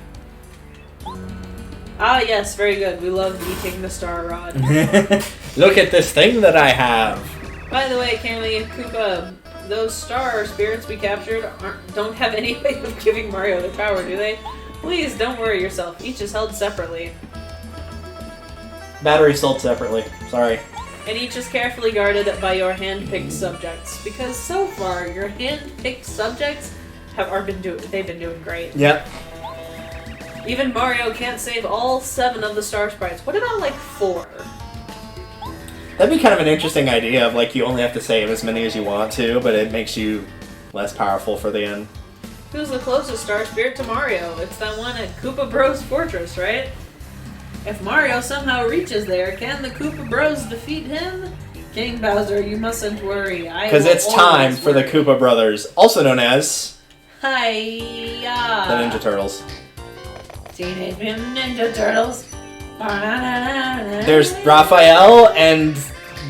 S2: Ah, yes, very good. We love eating the Star Rod.
S1: Look at this thing that I have.
S2: By the way, Cammy and Koopa, those star spirits we captured don't have any way of giving Mario the power, do they? Please don't worry yourself. Each is held separately.
S1: Battery sold separately. Sorry.
S2: And each is carefully guarded by your hand-picked subjects. Because so far, your hand-picked subjects they've been doing great.
S1: Yep.
S2: Even Mario can't save all 7 of the star sprites. What about, like, 4?
S1: That'd be kind of an interesting idea of, like, you only have to save as many as you want to, but it makes you less powerful for the end.
S2: Who's the closest star spirit to Mario? It's that one at Koopa Bros Fortress, right? If Mario somehow reaches there, can the Koopa Bros defeat him? King Bowser, you mustn't worry.
S1: Because it's time for the Koopa Brothers, also known as...
S2: Hi-ya!
S1: The Ninja Turtles.
S2: Teenage Mutant Ninja Turtles.
S1: There's Raphael and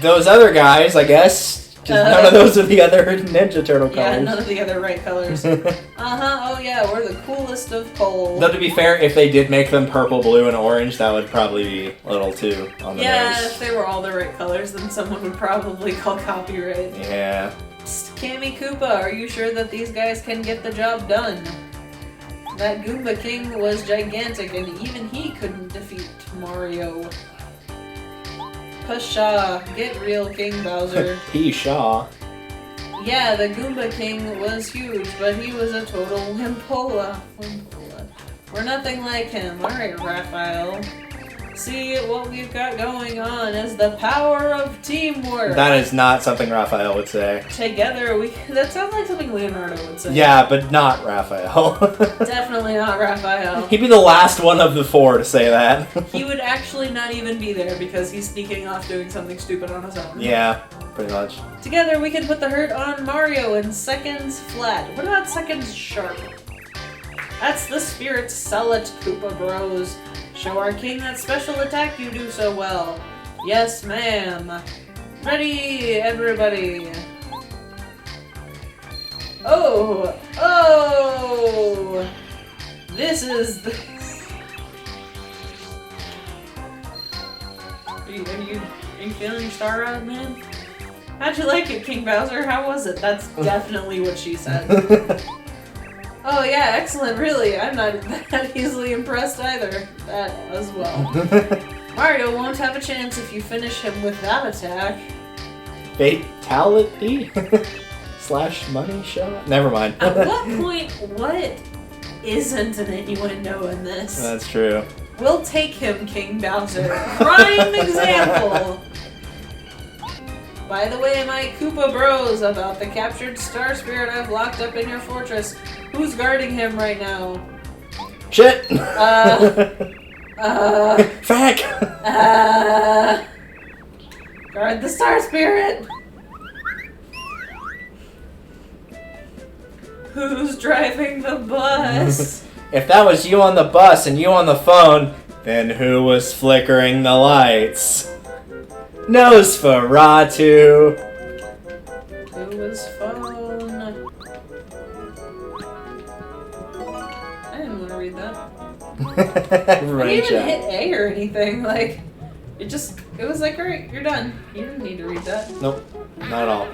S1: those other guys, I guess. Because none of those are the other Ninja Turtle colors.
S2: Yeah, none of the other right colors. Oh yeah, we're the coolest of coal.
S1: Though to be fair, if they did make them purple, blue, and orange, that would probably be a little too on the nose.
S2: Yeah, if they were all the right colors, then someone would probably call copyright.
S1: Yeah.
S2: Psst, Cammy Koopa, are you sure that these guys can get the job done? That Goomba King was gigantic, and even he couldn't defeat Mario. Pshaw, get real, King Bowser.
S1: Pshaw.
S2: Yeah, the Goomba King was huge, but he was a total wimpola. We're nothing like him. Alright, Raphael. See, what we've got going on is the power of teamwork.
S1: That is not something Raphael would say.
S2: Together, that sounds like something Leonardo would say.
S1: Yeah, but not Raphael.
S2: Definitely not Raphael.
S1: He'd be the last one of the 4 to say that.
S2: He would actually not even be there because he's sneaking off doing something stupid on his own.
S1: Yeah, pretty much.
S2: Together, we can put the hurt on Mario in seconds flat. What about seconds sharp? That's the spirit. Sell it, Koopa Bros. Show our king that special attack you do so well. Yes, ma'am. Ready, everybody. Oh! Oh! This is the... Are you feeling your star rod, man? How'd you like it, King Bowser? How was it? That's definitely what she said. Oh yeah, excellent, really. I'm not that easily impressed either. That as well. Mario won't have a chance if you finish him with that attack.
S1: Fatality? / money shot? Never mind.
S2: At what point, what isn't an innuendo in this?
S1: That's true.
S2: We'll take him, King Bowser. Prime example! By the way, my Koopa bros, about the captured star spirit I've locked up in your fortress. Who's guarding him right now?
S1: Shit!
S2: Fuck! Guard the star spirit! Who's driving the bus?
S1: If that was you on the bus and you on the phone, then who was flickering the lights? Nosferatu!
S2: Who was phone? I didn't want to read that. I didn't even hit A or anything, like, it was like, alright, you're done. You didn't need to read that.
S1: Nope, not at all.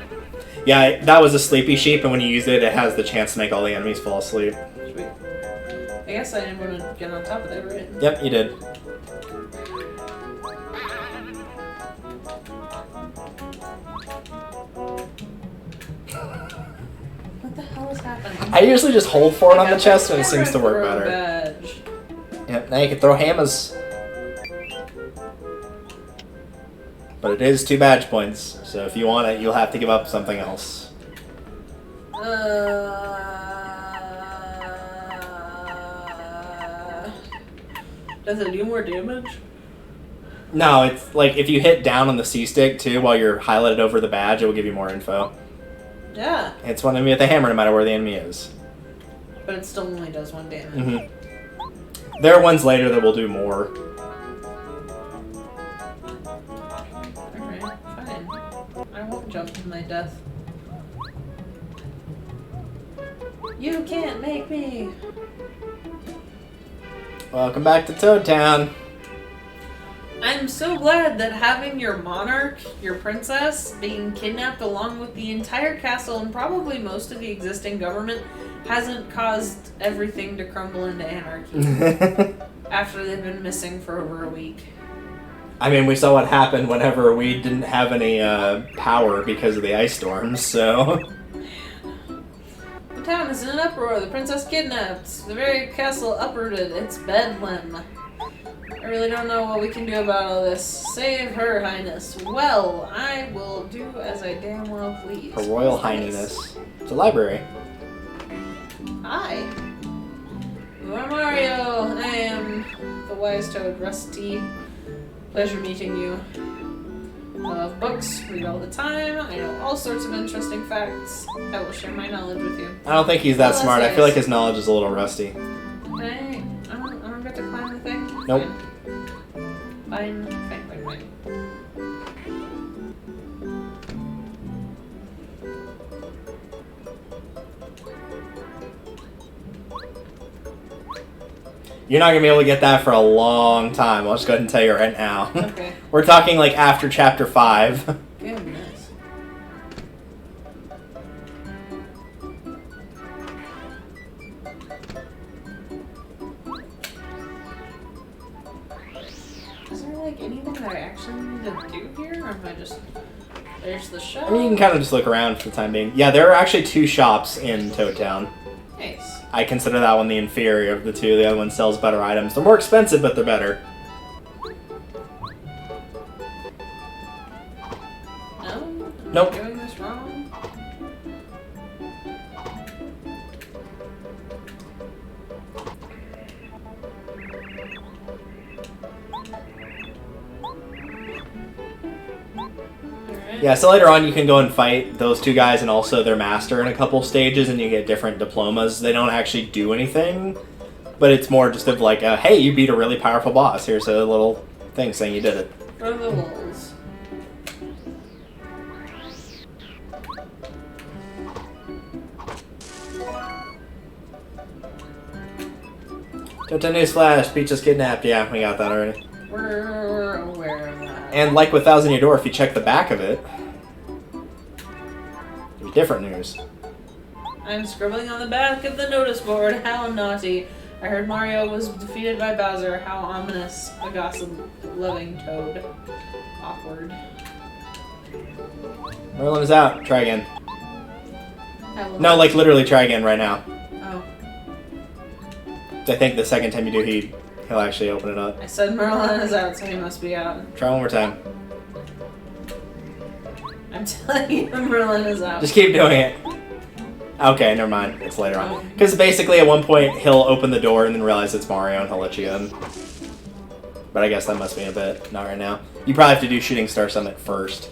S1: Yeah, that was a sleepy sheep, and when you use it, it has the chance to make all the enemies fall asleep.
S2: Sweet. I guess I didn't want to get on top of that, right?
S1: Yep, you did.
S2: What the hell is happening?
S1: I usually just hold for it on the chest, and it seems to work better.
S2: Badge.
S1: Yep, now you can throw hammers. But it is 2 badge points, so if you want it, you'll have to give up something else.
S2: Does it do more damage?
S1: No, it's like if you hit down on the C-stick too while you're highlighted over the badge, it will give you more info.
S2: Yeah.
S1: It's one enemy with a hammer no matter where the enemy is.
S2: But it still only does 1 damage.
S1: Mm-hmm. There are ones later that will do more.
S2: Alright, fine. I won't jump to my death. You can't make me!
S1: Welcome back to Toad Town.
S2: I'm so glad that having your monarch, your princess, being kidnapped along with the entire castle and probably most of the existing government hasn't caused everything to crumble into anarchy after they've been missing for over a week.
S1: I mean, we saw what happened whenever we didn't have any power because of the ice storms, so...
S2: The town is in an uproar. The princess kidnapped. The very castle uprooted. It's bedlam. I really don't know what we can do about all this. Save her highness. Well, I will do as I damn well please.
S1: Her royal highness. It's a library.
S2: Hi. You are Mario. I am the wise toad, Rusty. Pleasure meeting you. I love books, read all the time, I know all sorts of interesting facts. I will share my knowledge with you.
S1: I don't think he's that
S2: Well,
S1: smart.
S2: that's
S1: I feel
S2: nice.
S1: like his knowledge is a little rusty.
S2: I don't get to climb the thing?
S1: Nope.
S2: Fine.
S1: You're not going to be able to get that for a long time. I'll just go ahead and tell you right now.
S2: Okay.
S1: We're talking like after chapter 5.
S2: Goodness. Is there like anything that I actually need to do here, or am I just... There's the shop?
S1: I mean, you can kind of just look around for the time being. Yeah, there are actually 2 shops in Toad Town.
S2: Nice.
S1: I consider that one the inferior of the 2. The other one sells better items. They're more expensive, but they're better.
S2: No? Am
S1: Nope.
S2: I doing this wrong? Alright.
S1: Yeah, so later on you can go and fight those 2 guys and also their master in a couple stages, and you get different diplomas. They don't actually do anything, but it's more just of like, hey, you beat a really powerful boss. Here's a little thing saying you did it.
S2: For the wolves.
S1: Total newsflash, Peach is kidnapped. Yeah, we got that already.
S2: We're aware of that.
S1: And like with Thousand Year Door, if you check the back of it, there's different news.
S2: I'm scribbling on the back of the notice board. How naughty. I heard Mario was defeated by Bowser. How ominous. A gossip-loving toad. Awkward.
S1: Merlin is out. Try again.
S2: Hello.
S1: No, like literally try again right now.
S2: Oh.
S1: I think the second time you do, he'll actually open it up.
S2: I said Merlin is out, so he must be out.
S1: Try one more time.
S2: I'm telling you, Merlin is out.
S1: Just keep doing it. Okay, never mind. It's later on. Because basically at one point he'll open the door and then realize it's Mario and he'll let you in. But I guess that must be a bit. Not right now. You probably have to do Shooting Star Summit first.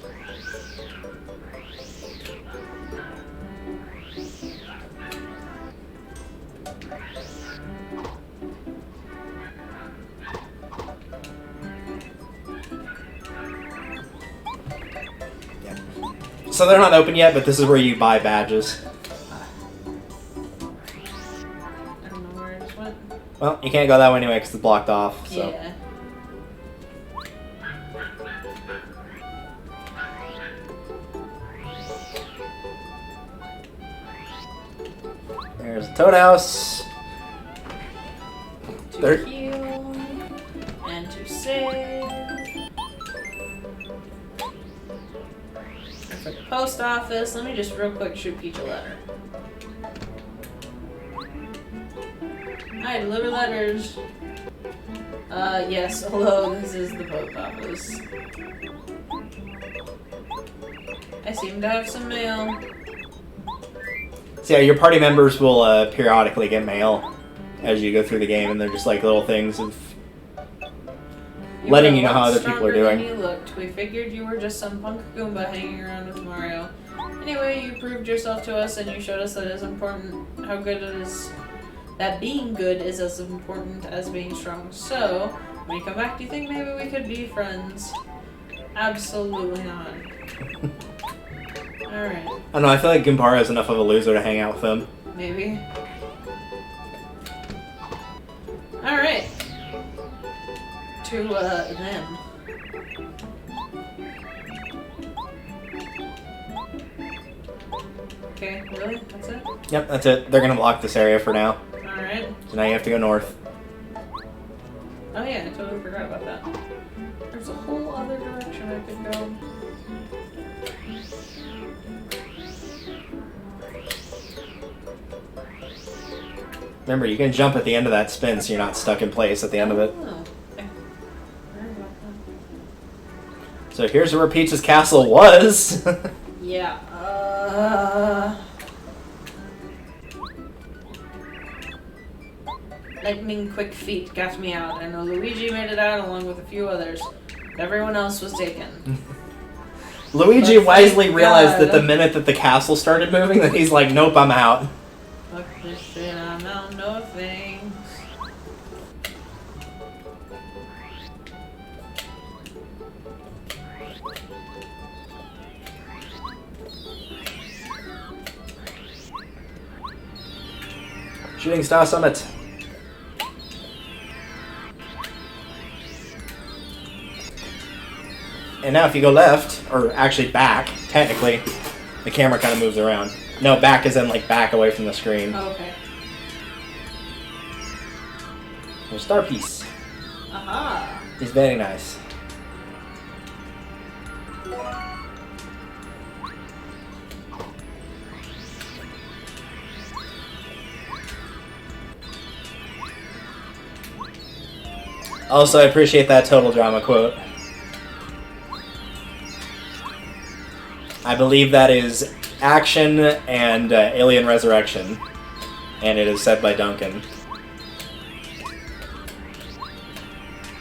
S1: So they're not open yet, but this is where you buy badges.
S2: I don't know where I just went.
S1: Well, you can't go that way anyway because it's blocked off. So.
S2: Yeah.
S1: There's a Toad House.
S2: To heal and to save. For the post office, let me just real quick shoot Peach a letter. I deliver letters. Yes, hello, this is the post office. I seem to have some mail.
S1: So yeah, your party members will periodically get mail as you go through the game, and they're just like little things of letting you know how other people are doing.
S2: You looked. We figured you were just some punk Goomba hanging around with Mario. Anyway, you proved yourself to us, and you showed us that it is important how good it is. That being good is as important as being strong. So, when you come back, do you think maybe we could be friends? Absolutely not. Alright.
S1: I don't know, I feel like Gimpara is enough of a loser to hang out with him.
S2: Maybe. Alright. To, them. Okay, really? That's it?
S1: Yep, that's it. They're gonna block this area for now.
S2: Alright.
S1: So now you have to go north.
S2: Oh yeah, I totally forgot about that. There's a whole other direction I could go.
S1: Remember, you can jump at the end of that spin so you're not stuck in place at the end of it.
S2: Oh, okay. Sorry about that.
S1: So here's where Peach's castle was.
S2: Yeah, lightning quick feet got me out. I know Luigi made it out along with a few others. But everyone else was taken.
S1: Luigi
S2: But
S1: wisely
S2: thank
S1: realized
S2: God.
S1: that the minute that the castle started moving, that he's like, nope, I'm out.
S2: Fuck this shit, I'm out, no thanks.
S1: Shooting Star Summit. And now if you go left, or actually back, technically, the camera kind of moves around. No, back is in like back away from the screen.
S2: Oh, okay.
S1: There's Star Piece.
S2: Aha.
S1: It's very nice. Also, I appreciate that Total Drama quote. I believe that is Action and Alien Resurrection, and it is said by Duncan.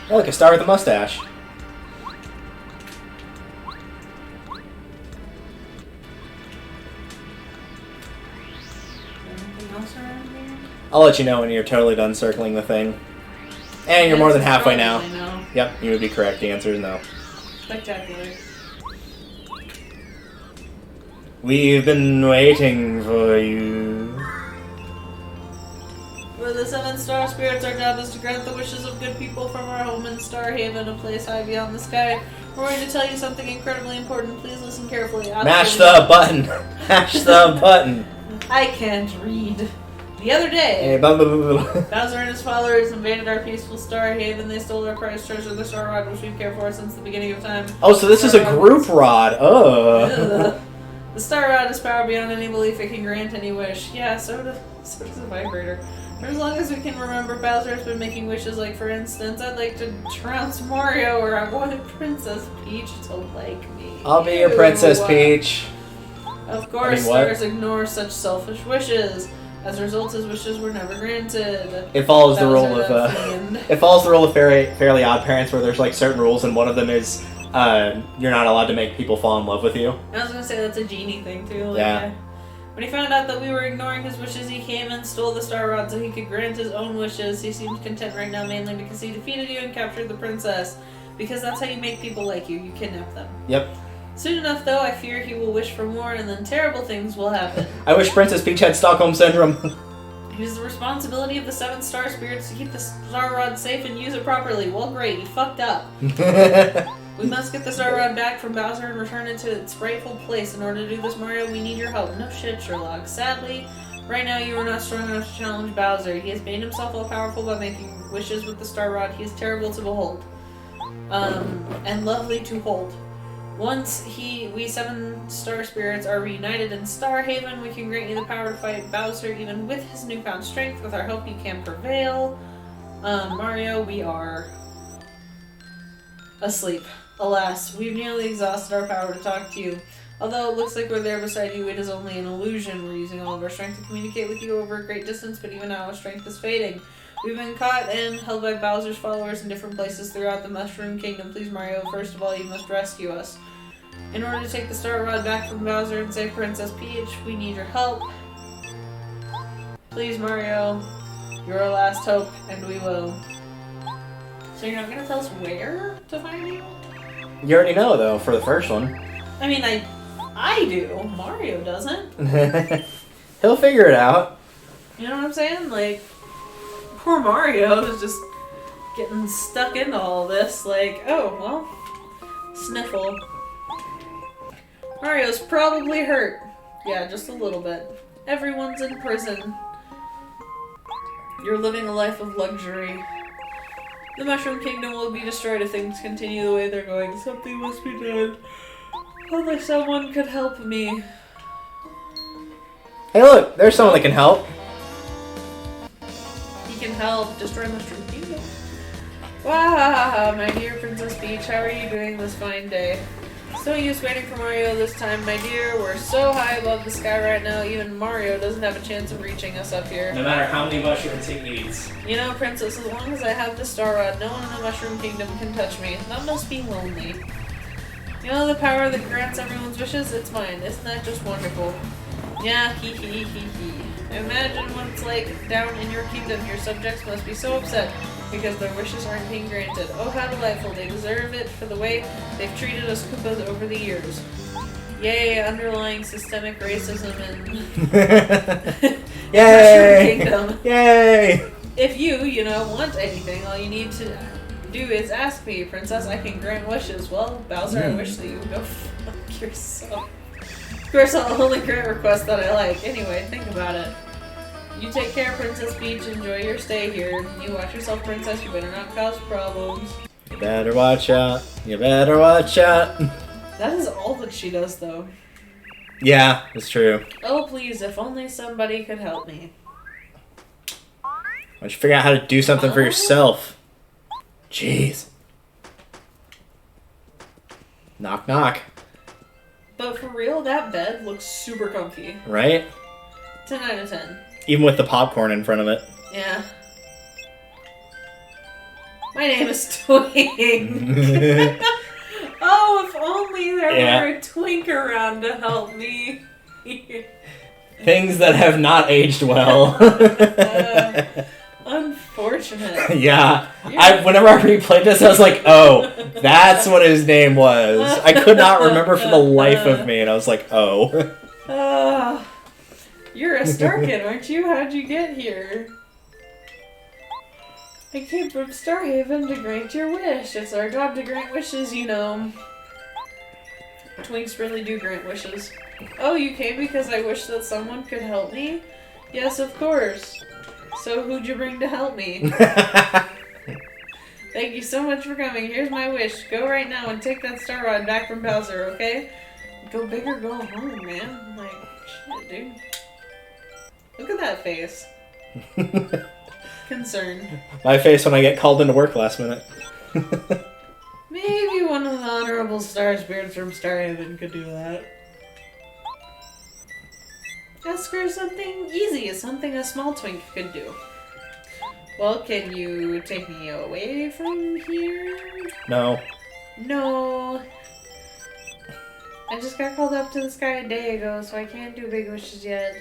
S1: Oh, look, a star with a mustache.
S2: Anything else around here?
S1: I'll let you know when you're totally done circling the thing. And you're more than halfway now.
S2: Probably no.
S1: Yep, you would be correct. The answer is no.
S2: Spectacular.
S1: We've been waiting for you.
S2: For the 7 star spirits, our job is to grant the wishes of good people from our home in Star Haven, a place high beyond the sky. We're going to tell you something incredibly important. Please listen carefully.
S1: Mash the button. Mash the button.
S2: I can't read. The other day,
S1: Hey,
S2: Bowser and his followers invaded our peaceful Star Haven. They stole our prized treasure, the Star Rod, which we've cared for since the beginning of time.
S1: Oh, so this is a group rod.
S2: Ugh. The Star Rod is power beyond any belief it can grant any wish. Yeah, so does a vibrator. For as long as we can remember, Bowser has been making wishes like, for instance, I'd like to trounce Mario, or I wanted Princess Peach to like me.
S1: I'll be your Princess Peach.
S2: Of course, stars ignore such selfish wishes. As a result, his wishes were never granted.
S1: It follows the rule of it follows the rule of Fairly Odd Parents, where there's like certain rules, and one of them is you're not allowed to make people fall in love with you.
S2: I was gonna say that's a genie thing too. Like,
S1: yeah.
S2: When he found out that we were ignoring his wishes, he came and stole the Star Rod so he could grant his own wishes. He seems content right now, mainly because he defeated you and captured the princess. Because that's how you make people like you. You kidnap them.
S1: Yep.
S2: Soon enough, though, I fear he will wish for more, and then terrible things will happen.
S1: I wish Princess Peach had Stockholm Syndrome.
S2: It is the responsibility of the 7 star spirits to keep the Star Rod safe and use it properly. Well, great, you fucked up. We must get the Star Rod back from Bowser and return it to its rightful place. In order to do this, Mario, we need your help. No shit, Sherlock. Sadly, right now you are not strong enough to challenge Bowser. He has made himself all powerful by making wishes with the Star Rod. He is terrible to behold. And lovely to hold. Once we 7 star spirits are reunited in Star Haven, we can grant you the power to fight Bowser. Even with his newfound strength, with our help you can prevail. Mario, we are asleep. Alas, we've nearly exhausted our power to talk to you. Although it looks like we're there beside you, it is only an illusion. We're using all of our strength to communicate with you over a great distance, but even now our strength is fading. We've been caught and held by Bowser's followers in different places throughout the Mushroom Kingdom. Please, Mario, first of all, you must rescue us. In order to take the Star Rod back from Bowser and save Princess Peach, we need your help. Please, Mario, you're our last hope, and we will. So you're not going to tell us where to find you?
S1: You already know, though, for the first one.
S2: I mean, I do. Mario doesn't.
S1: He'll figure it out.
S2: You know what I'm saying? Like, poor Mario is just getting stuck into all this. Like, oh, well, sniffle. Mario's probably hurt. Yeah, just a little bit. Everyone's in prison. You're living a life of luxury. The Mushroom Kingdom will be destroyed if things continue the way they're going. Something must be done. Only someone could help me.
S1: Hey, look, there's someone that can help.
S2: He can help destroy Mushroom Kingdom. Wow, my dear Princess Peach, how are you doing this fine day? It's no use waiting for Mario this time, my dear. We're so high above the sky right now, even Mario doesn't have a chance of reaching us up here.
S1: No matter how many mushrooms he needs.
S2: You know, Princess, as long as I have the Star Rod, no one in the Mushroom Kingdom can touch me. That must be lonely. You know the power that grants everyone's wishes? It's mine. Isn't that just wonderful? Yeah, hee hee hee hee. Imagine what it's like down in your kingdom. Your subjects must be so upset because their wishes aren't being granted. Oh, how delightful. They deserve it for the way they've treated us Koopas over the years. Yay, underlying systemic racism in
S1: Yay!
S2: Mushroom Kingdom.
S1: Yay!
S2: If you know, want anything, all you need to do is ask me, Princess. I can grant wishes. Well, Bowser, I wish that you would go fuck yourself. Of course, I'll only grant requests that I like. Anyway, think about it. You take care, Princess Peach. Enjoy your stay here. You watch yourself, Princess. You better not cause problems.
S1: You better watch out. You better watch out.
S2: That is all that she does, though.
S1: Yeah, it's true.
S2: Oh, please, if only somebody could help me.
S1: Why don't you figure out how to do something for yourself? Jeez. Knock, knock.
S2: But for real, that bed looks super comfy.
S1: Right?
S2: 10 out of 10.
S1: Even with the popcorn in front of it.
S2: Yeah. My name is Twink. Oh, if only there were a Twink around to help me.
S1: Things that have not aged well.
S2: Unfortunate.
S1: Yeah. Whenever I replayed this, I was like, oh, that's what his name was. I could not remember for the life of me, and I was like, oh.
S2: You're a Starkin, aren't you? How'd you get here? I came from Starhaven to grant your wish. It's our job to grant wishes, you know. Twinks really do grant wishes. Oh, you came because I wish that someone could help me? Yes, of course. So who'd you bring to help me? Thank you so much for coming. Here's my wish. Go right now and take that star rod back from Bowser, okay? Go big or go home, man. Like, shit, dude. Look at that face. Concerned.
S1: My face when I get called into work last minute.
S2: Maybe one of the honorable star spirits from Starhaven could do that. Ask her something easy, something a small twink could do. Well, can you take me away from here?
S1: No.
S2: No. I just got called up to the sky a day ago, so I can't do big wishes yet.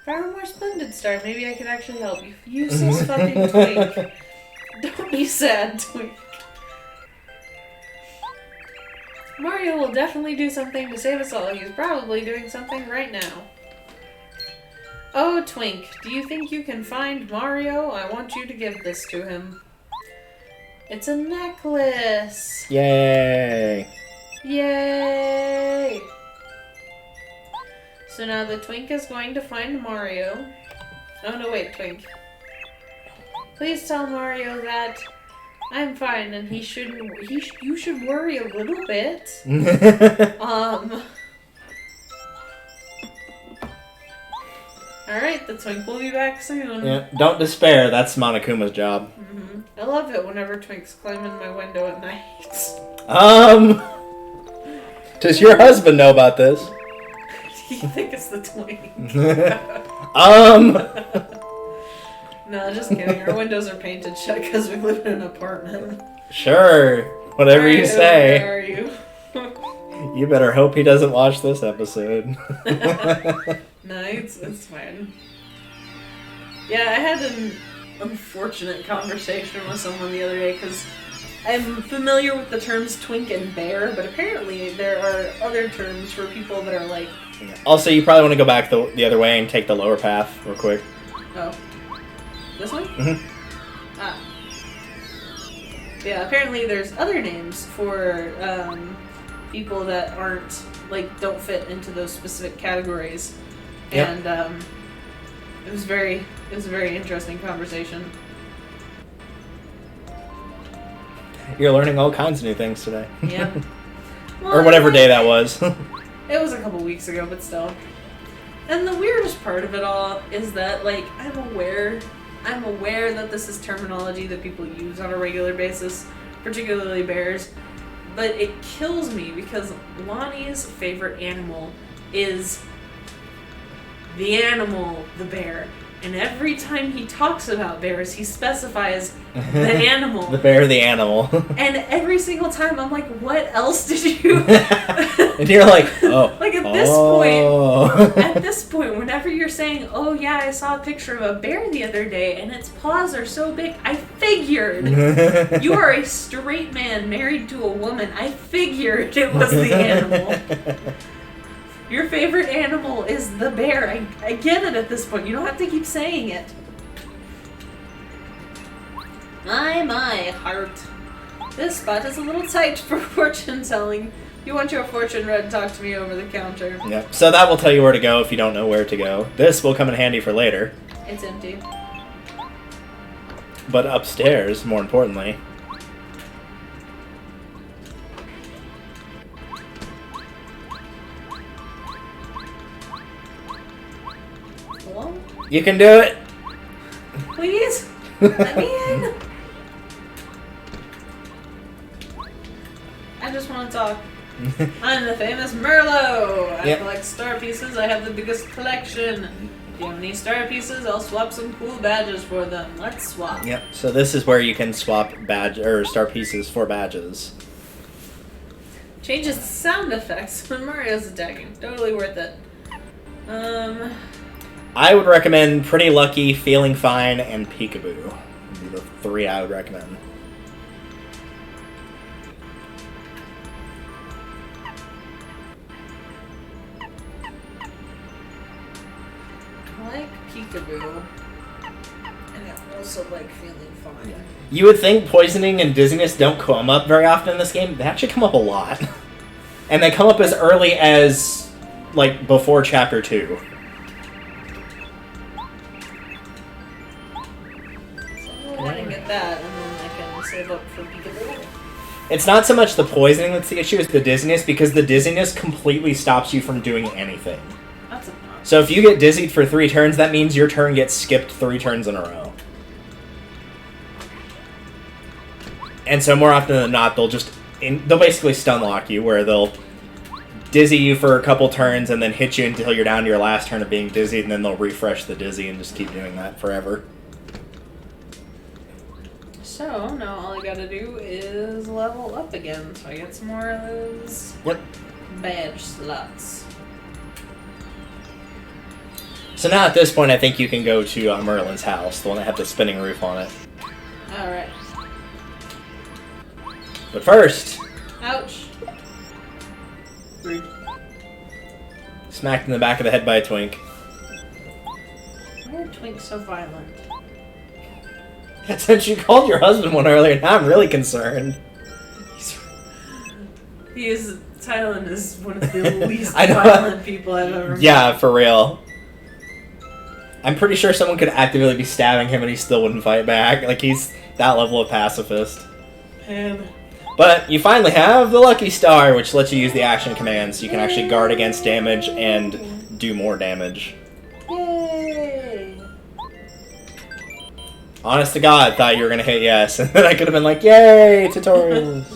S2: If I were a more splendid star, maybe I could actually help you. Useless fucking twink. Don't be sad, twink. Mario will definitely do something to save us all. He's probably doing something right now. Oh, Twink, do you think you can find Mario? I want you to give this to him. It's a necklace!
S1: Yay!
S2: Yay! So now the Twink is going to find Mario. Oh no, wait, Twink. Please tell Mario that I'm fine and you should worry a little bit. Alright, the Twink will be back soon.
S1: Yeah, don't despair, that's Monokuma's job.
S2: Mm-hmm. I love it whenever Twinks climb in my window at night.
S1: Does your husband know about this?
S2: Do you think it's the Twink? No, just kidding. Our windows are painted shut because we live in an apartment.
S1: Sure, whatever you say.
S2: Where are you?
S1: You better hope he doesn't watch this episode.
S2: No, it's fine. Yeah, I had an unfortunate conversation with someone the other day because I'm familiar with the terms twink and bear, but apparently there are other terms for people that are like...
S1: Also, you probably want to go back the other way and take the lower path real quick.
S2: Oh. This one?
S1: Mm-hmm.
S2: Ah. Yeah, apparently there's other names for people that aren't, like, don't fit into those specific categories.
S1: Yep.
S2: And it was a very interesting conversation.
S1: You're learning all kinds of new things today.
S2: Yeah. Well,
S1: or whatever day that was.
S2: It was a couple weeks ago, but still. And the weirdest part of it all is that, like, I'm aware that this is terminology that people use on a regular basis, particularly bears, but it kills me because Lonnie's favorite animal is the animal, the bear. And every time he talks about bears, he specifies the animal.
S1: The bear, the animal.
S2: And every single time I'm like, what else did you...
S1: And you're like, oh.
S2: Like at this point, whenever you're saying, oh yeah, I saw a picture of a bear the other day and its paws are so big, I figured. You are a straight man married to a woman. I figured it was the animal. Your favorite animal is the bear. I get it at this point. You don't have to keep saying it. My heart. This spot is a little tight for fortune telling. You want your fortune read, talk to me over the counter.
S1: Yep. So that will tell you where to go if you don't know where to go. This will come in handy for later.
S2: It's empty.
S1: But upstairs, more importantly.
S2: Hello?
S1: You can do it!
S2: Please? Let me in! I just want to talk. I'm the famous Merlot! I collect star pieces. I have the biggest collection. If you have any star pieces, I'll swap some cool badges for them. Let's swap.
S1: Yep. So this is where you can swap star pieces for badges.
S2: Changes the sound effects when Mario's attacking. Totally worth it.
S1: I would recommend Pretty Lucky, Feeling Fine, and Peekaboo. Would be the 3 I would recommend.
S2: I like Peekaboo. And it also like feeling fine.
S1: You would think poisoning and dizziness don't come up very often in this game. They actually come up a lot. And they come up as early as, like, before Chapter 2.
S2: So I can get that, and then I can save up for Peekaboo.
S1: It's not so much the poisoning that's the issue, it's the dizziness, because the dizziness completely stops you from doing anything.
S2: That's obnoxious.
S1: So if you get dizzied for 3 turns, that means your turn gets skipped 3 turns in a row. And so more often than not, they'll basically stun lock you, where they'll dizzy you for a couple turns and then hit you until you're down to your last turn of being dizzied, and then they'll refresh the dizzy and just keep doing that forever.
S2: So now all I gotta do is level up again, so I get some more of those badge slots.
S1: So now at this point, I think you can go to Merlin's house, the one that had the spinning roof on it.
S2: Alright.
S1: But first...
S2: Ouch.
S1: Smacked in the back of the head by a twink.
S2: Why are twinks so violent?
S1: Since you called your husband one earlier, now I'm really concerned.
S2: Tylen is one of the least violent people I've ever met.
S1: Yeah, for real. I'm pretty sure someone could actively be stabbing him and he still wouldn't fight back. Like, he's that level of pacifist.
S2: And
S1: But you finally have the Lucky Star, which lets you use the action commands. So you can actually guard against damage and do more damage.
S2: yay!
S1: Honest to God, thought you were going to hit yes. And then I could have been like, yay, tutorials.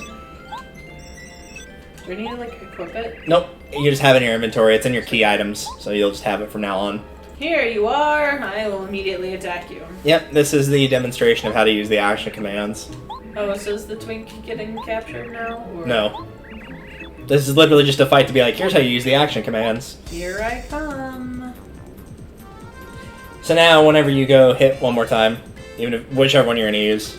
S2: Do I need to, like, equip it?
S1: Nope. You just have it in your inventory. It's in your key items. So you'll just have it from now on.
S2: Here you are! I will immediately attack you.
S1: Yep, this is the demonstration of how to use the action commands.
S2: Oh, so is the twink getting captured now? Or?
S1: No. This is literally just a fight to be like, here's how you use the action commands.
S2: Here I come.
S1: So now, whenever you go hit one more time, even if whichever one you're going to use,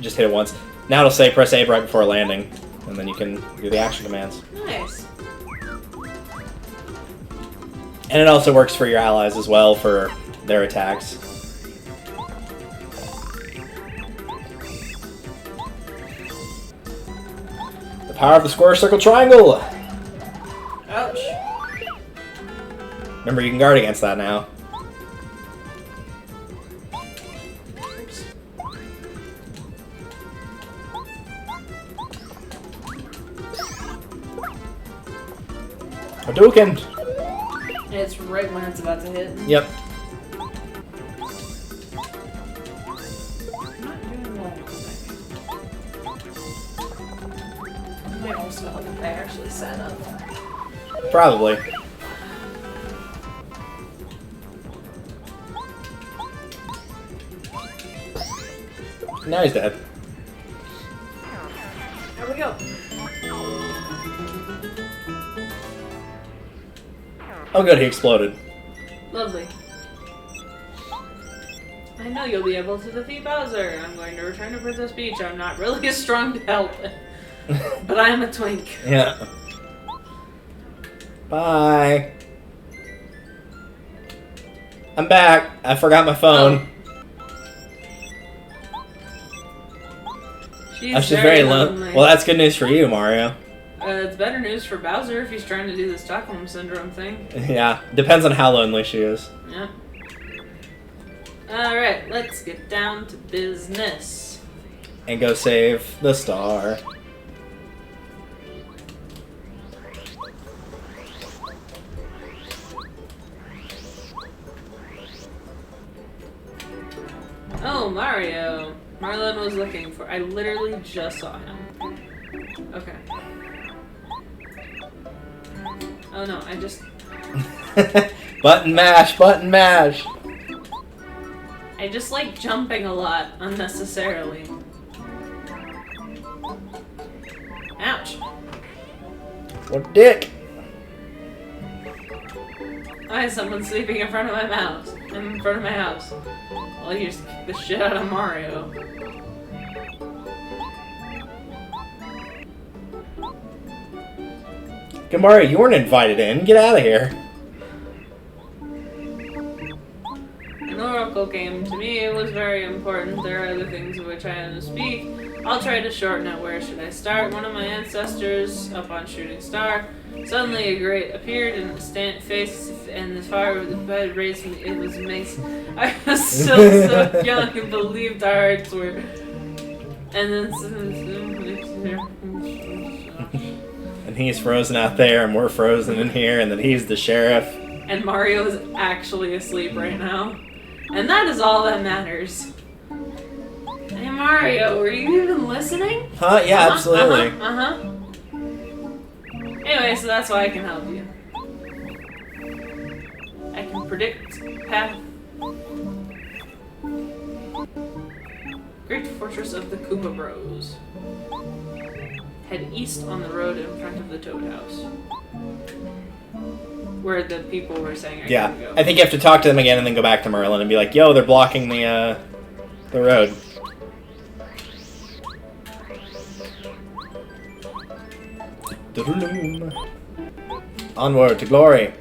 S1: just hit it once. Now it'll say press A right before landing, and then you can do the action commands.
S2: Nice.
S1: And it also works for your allies as well for their attacks. The power of the square, circle, triangle!
S2: Ouch.
S1: Remember, you can guard against that now.
S2: Oops.
S1: Hadouken!
S2: It's right when it's about to hit.
S1: Yep.
S2: I'm not doing well today. I might also help if I actually set up.
S1: Probably. Now he's dead.
S2: There we go.
S1: Oh good, he exploded.
S2: Lovely. I know you'll be able to defeat Bowser. I'm going to return to Princess Peach. I'm not really strong to help, but I am a twink.
S1: Yeah. Bye. I'm back. I forgot my phone.
S2: She's
S1: That's just very
S2: lonely.
S1: lonely. Well, that's good news for you, Mario.
S2: It's better news for Bowser if he's trying to do the Stockholm Syndrome thing.
S1: Yeah, depends on how lonely she is.
S2: Yep. Alright, let's get down to business.
S1: And go save the star.
S2: Oh, Mario. Marlon was looking for. I literally just saw him. Okay. Oh no, I just.
S1: Button mash, button mash.
S2: I just like jumping a lot unnecessarily. Ouch.
S1: What a dick.
S2: Why is someone sleeping in front of my house? In front of my house. Well, you just kick the shit out of Mario.
S1: Good Mario, you weren't invited in. Get out of here.
S2: An oracle uncle came to me. It was very important. There are other things of which I am to speak. I'll try to shorten it. Where should I start? One of my ancestors, up on Shooting Star, suddenly a great appeared in the face, and the fire of the bed raised me. It was amazing. I was still so young and believed our hearts were. And then.
S1: And he's frozen out there, and we're frozen in here, and then he's the sheriff.
S2: And Mario is actually asleep right now. And that is all that matters. Hey Mario, were you even listening?
S1: Huh? Yeah, absolutely.
S2: Anyway, so that's why I can help you. I can predict path. Great Fortress of the Koopa Bros. Head east on the road in front of the Toad House. Where the people were saying I couldn't go.
S1: I think you have to talk to them again and then go back to Merlin and be like, yo, they're blocking the road. Onward to glory.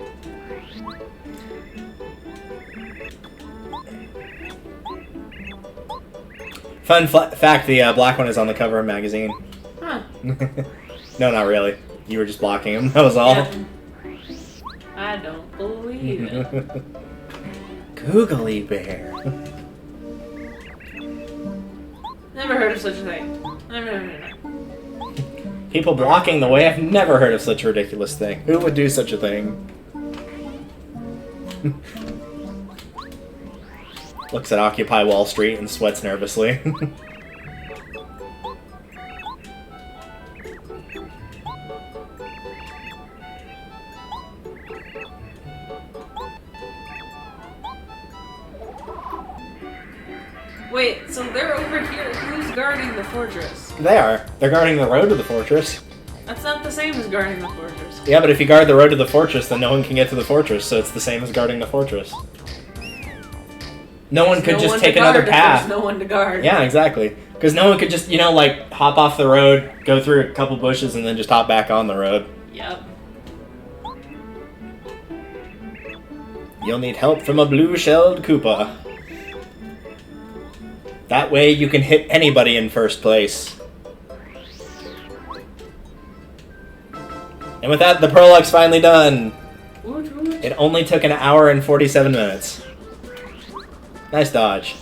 S1: Fun fact, the black one is on the cover of a magazine.
S2: Huh.
S1: No, not really. You were just blocking him, that was all.
S2: Yeah. I don't believe it.
S1: Googly bear.
S2: Never heard of such a thing. Never.
S1: People blocking the way? I've never heard of such a ridiculous thing. Who would do such a thing? Looks at Occupy Wall Street and sweats nervously.
S2: Wait, so they're over here. Who's guarding the fortress?
S1: They are. They're guarding the road to the fortress.
S2: That's not the same as guarding the fortress.
S1: Yeah, but if you guard the road to the fortress, then no one can get to the fortress, so it's the same as guarding the fortress. No one could just take another path.
S2: There's no one to guard.
S1: Yeah, exactly. Because no one could just, you know, like, hop off the road, go through a couple bushes, and then just hop back on the road.
S2: Yep.
S1: You'll need help from a blue-shelled Koopa. That way you can hit anybody in first place. And with that, the prologue's finally done. It only took an hour and 47 minutes. Nice dodge.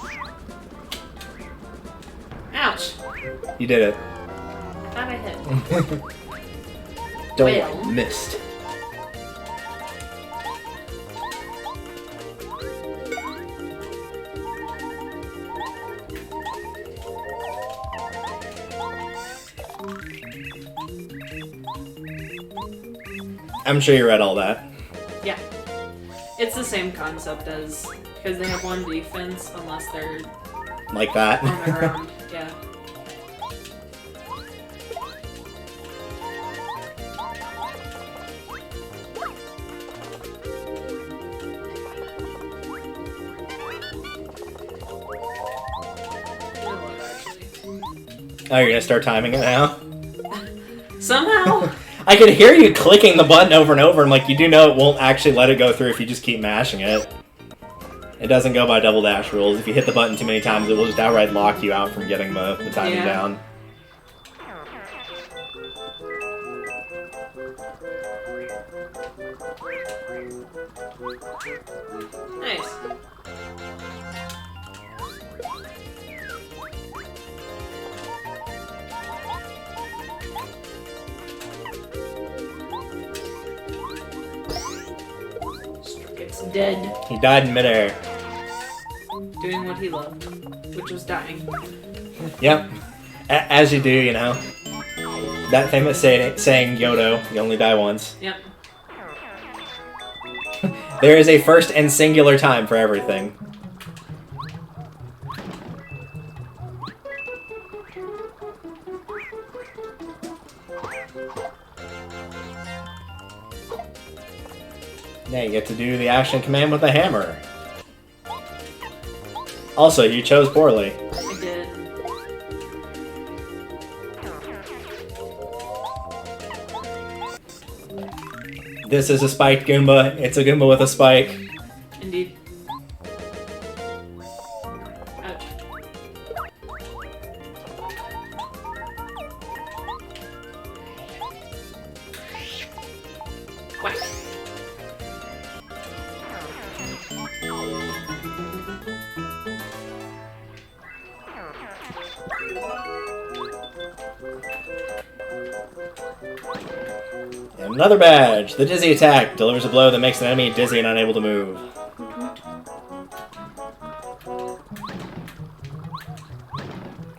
S2: Ouch.
S1: You did it.
S2: Thought I hit.
S1: Don't
S2: Well.
S1: worry, missed. I'm sure you read all that.
S2: Yeah. It's the same concept as, because they have one defense unless they're
S1: Like that.
S2: on the ground. Yeah.
S1: Oh, you're gonna start timing it now?
S2: Somehow.
S1: I could hear you clicking the button over and over, and like you do know it won't actually let it go through if you just keep mashing it. It doesn't go by double dash rules. If you hit the button too many times, it will just outright lock you out from getting the timing down.
S2: Nice. It's dead.
S1: He died in midair.
S2: Doing what he loved, which was dying.
S1: Yep. As you do, you know. That famous saying, Yodo, you only die once.
S2: Yep.
S1: There is a first and singular time for everything. Yeah, you get to do the action command with a hammer. Also, you chose poorly.
S2: I did.
S1: This is a spiked Goomba. It's a Goomba with a spike.
S2: Indeed. Whack.
S1: And another badge. The Dizzy Attack delivers a blow that makes an enemy dizzy and unable to move.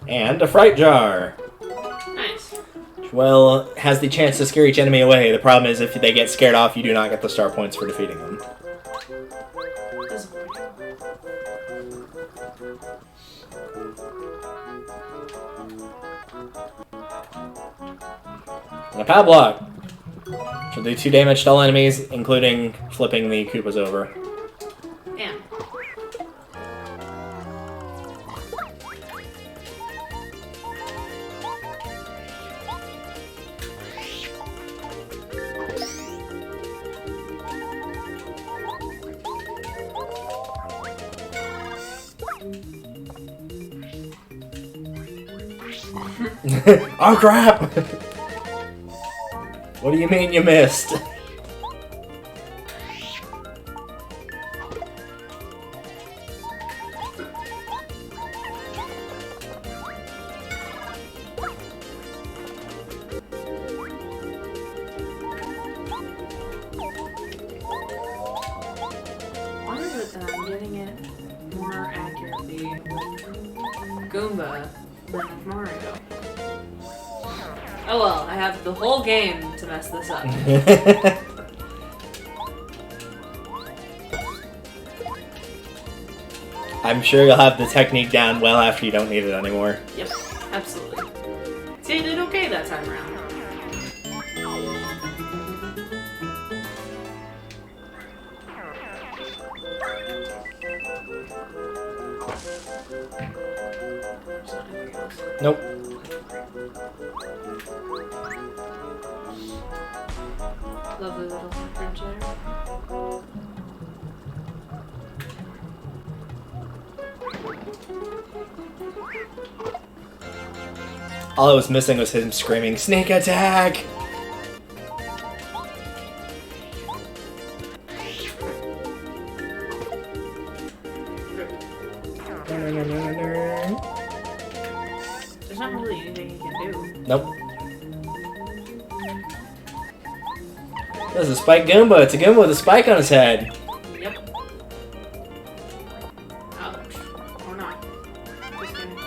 S1: And a Fright Jar.
S2: Nice.
S1: Well, has the chance to scare each enemy away. The problem is if they get scared off, you do not get the star points for defeating them. And a Pow Block. She'll do 2 damage to all enemies, including flipping the Koopas over.
S2: Yeah.
S1: Oh crap! What do you mean you missed?
S2: Why is it that I'm getting it more accurately with Goomba than with Mario? Oh well, I have the whole game to mess this up.
S1: I'm sure you'll have the technique down well after you don't need it anymore.
S2: Yep, absolutely. See, I did okay that time around. There's not anything else.
S1: Nope.
S2: Lovely little French there.
S1: All I was missing was him screaming, "Sneak attack!"
S2: There's not really anything you can do.
S1: Nope. This is a Spike Goomba. It's a Goomba with a spike on his head.
S2: Yep. Ouch. Or not. Just kidding.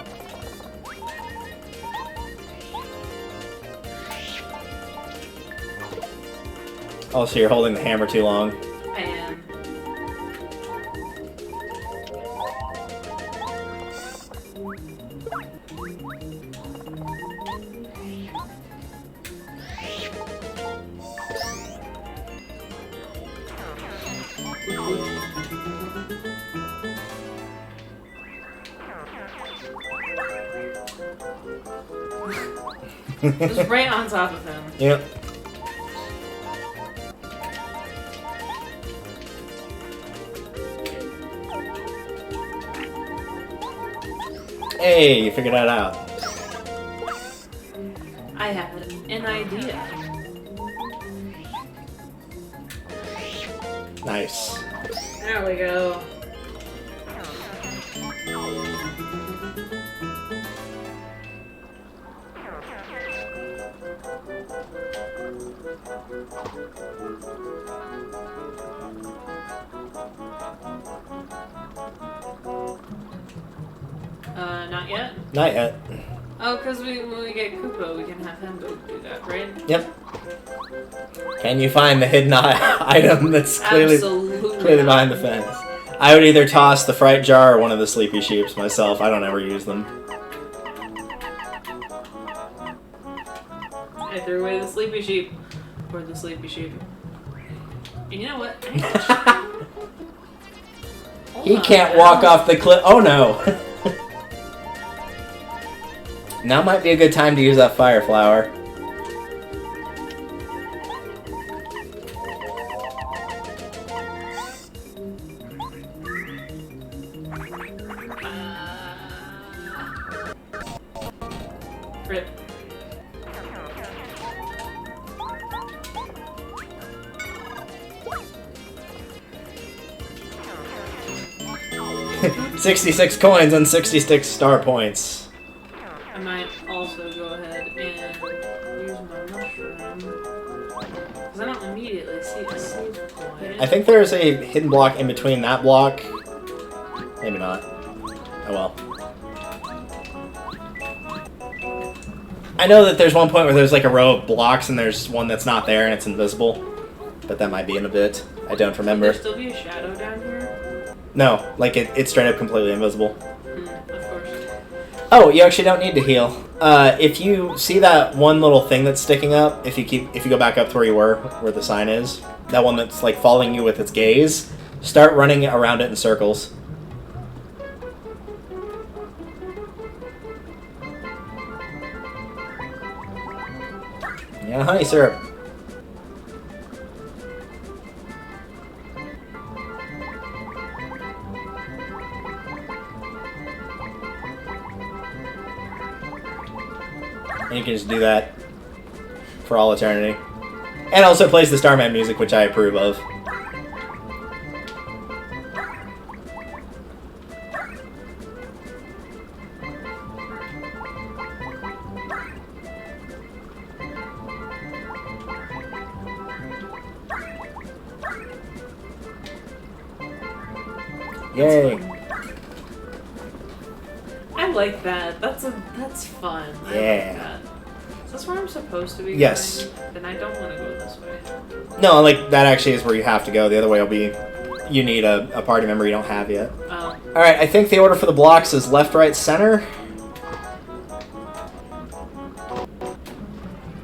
S1: Oh, so you're holding the hammer too long.
S2: I am. Just right on top of him.
S1: Yep. Hey, you figured that out.
S2: I had an idea.
S1: Nice.
S2: There we go. Not yet?
S1: Not yet.
S2: Oh, because when we get Koopa, we can have him go do that, right?
S1: Yep. Can you find the hidden item that's clearly behind the fence? I would either toss the Fright Jar or one of the Sleepy Sheeps myself. I don't ever use them.
S2: I threw away the Sleepy Sheep. Or the Sleepy Sheep. And you know what?
S1: He can't walk off the cliff. Oh no! Now might be a good time to use that Fire Flower.
S2: Rip.
S1: 66 coins and 66 star points.
S2: I might also go ahead and use my mushroom. Because I don't immediately see a save point.
S1: I think there's a hidden block in between that block. Maybe not. Oh well. I know that there's one point where there's like a row of blocks and there's one that's not there and it's invisible. But that might be in a bit. I don't remember.
S2: Would there still be a shadow down here?
S1: No, like it's straight up completely invisible.
S2: Of course.
S1: Oh, you actually don't need to heal. If you see that one little thing that's sticking up, if you go back up to where you were, where the sign is, that one that's like following you with its gaze, start running around it in circles. Yeah, honey syrup. And you can just do that for all eternity. And also plays the Starman music, which I approve of. Yay.
S2: I like that. That's fun. I
S1: Yeah.
S2: like that. Is this where I'm supposed to be
S1: Yes.
S2: going? Then I don't want to go this way.
S1: No, like, that actually is where you have to go. The other way will be, you need a party member you don't have yet.
S2: Oh.
S1: Alright, I think the order for the blocks is left, right, center.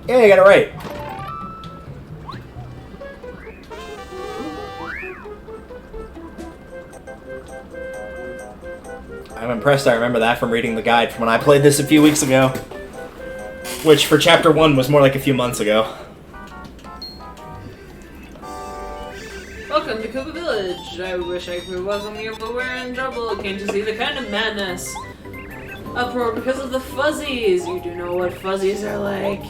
S1: Yeah, you got it right. I'm impressed I remember that from reading the guide from when I played this a few weeks ago. Which, for Chapter 1, was more like a few months ago.
S2: Welcome to Cuba Village. I wish I could welcome you, but we're in trouble. Can't you see the kind of madness? Uproar because of the fuzzies. You do know what fuzzies are like.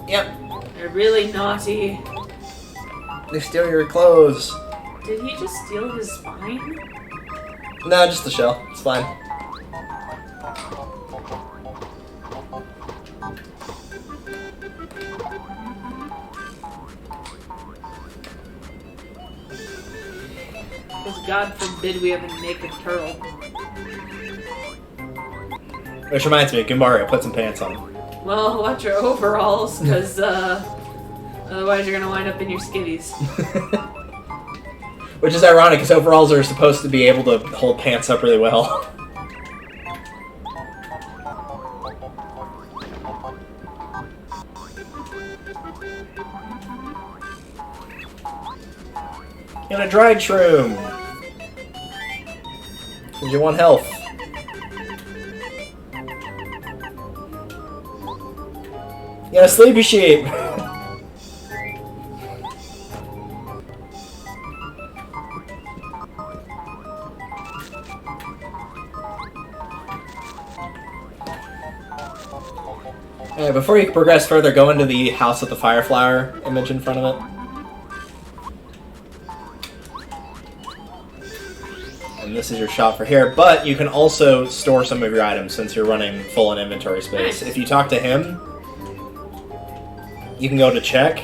S1: Yep.
S2: They're really naughty.
S1: They steal your clothes.
S2: Did he just steal his spine?
S1: No, just the shell. It's fine.
S2: Because God forbid we have a naked turtle.
S1: Which reminds me, Goomba, put some pants on.
S2: Well, watch your overalls, because otherwise you're gonna wind up in your skivvies.
S1: Which is ironic, because overalls are supposed to be able to hold pants up really well. Get a dried shroom! Gives you 1 health. Get a sleepy sheep! Alright, before you progress further, go into the house with the fire flower image in front of it. And this is your shop for here, but you can also store some of your items since you're running full on inventory space.
S2: Nice.
S1: If you talk to him, you can go to check,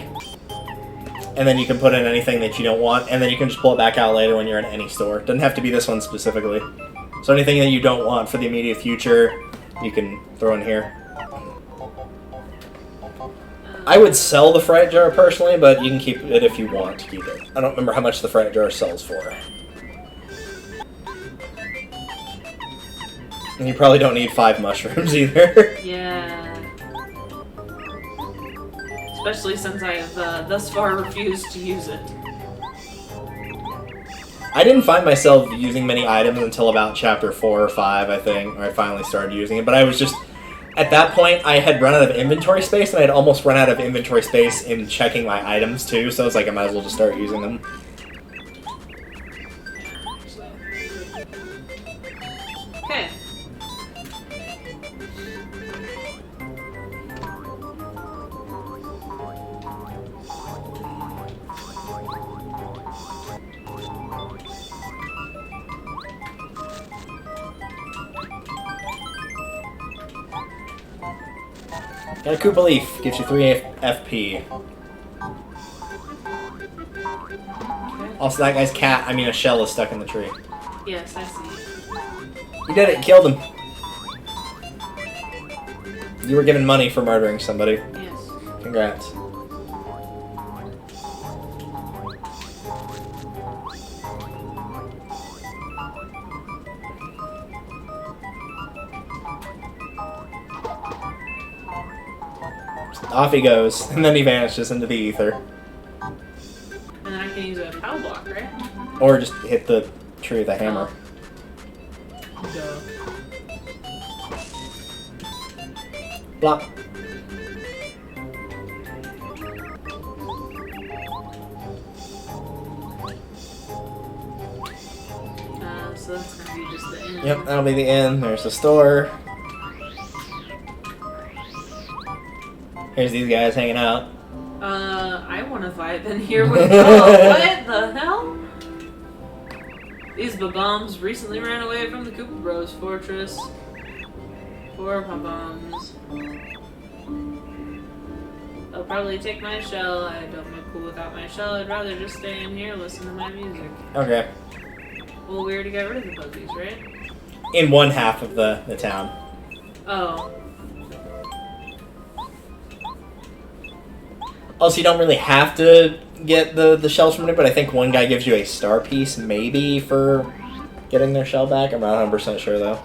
S1: and then you can put in anything that you don't want, and then you can just pull it back out later when you're in any store. Doesn't have to be this one specifically. So anything that you don't want for the immediate future, you can throw in here. I would sell the fright jar personally, but you can keep it if you want to keep it. I don't remember how much the fright jar sells for. And you probably don't need 5 mushrooms either.
S2: Yeah. Especially since I have thus far refused to use it.
S1: I didn't find myself using many items until about chapter 4 or 5, I think, where I finally started using it, but I was just... At that point, I had run out of inventory space, and I had almost run out of inventory space in checking my items, too, so I was like, I might as well just start using them.
S2: Okay.
S1: Got a Koopa Leaf. Gives you 3 FP.
S2: Okay.
S1: Also, that guy's a shell is stuck in the tree.
S2: Yes, I see.
S1: You did it. You killed him. You were given money for murdering somebody.
S2: Yes.
S1: Congrats. Off he goes, and then he vanishes into the ether.
S2: And then I can use a power block, right?
S1: Or just hit the tree with a hammer.
S2: Duh.
S1: Blop.
S2: So that's gonna be just the end.
S1: Yep, that'll be the end. There's the store. Here's these guys hanging out.
S2: I want to vibe in here with what the hell? These babums recently ran away from the Koopa Bros fortress. Poor babums. They'll probably take my shell. I don't feel cool without my shell. I'd rather just stay in here, listen to my music.
S1: Okay.
S2: Well, we already got rid of the puppies, right?
S1: In one half of the town.
S2: Oh.
S1: Also, you don't really have to get the shells from it, but I think one guy gives you a star piece, maybe, for getting their shell back. I'm not 100% sure, though.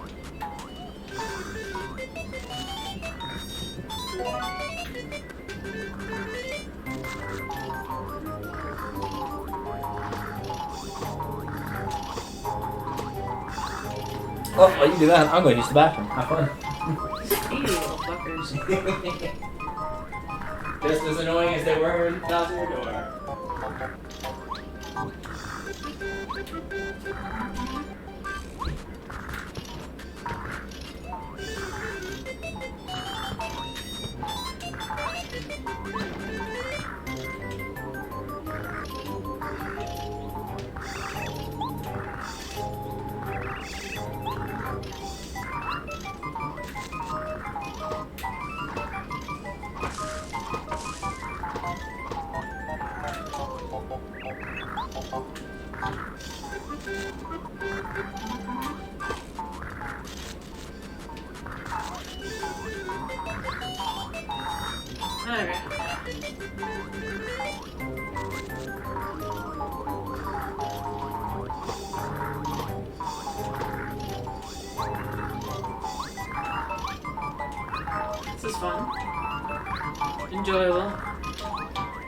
S1: Oh, while you do that, I'm going to use the bathroom. Have fun.
S2: You little fuckers.
S1: Just as annoying as they were when out your door.
S2: Alright. This is fun. Enjoyable.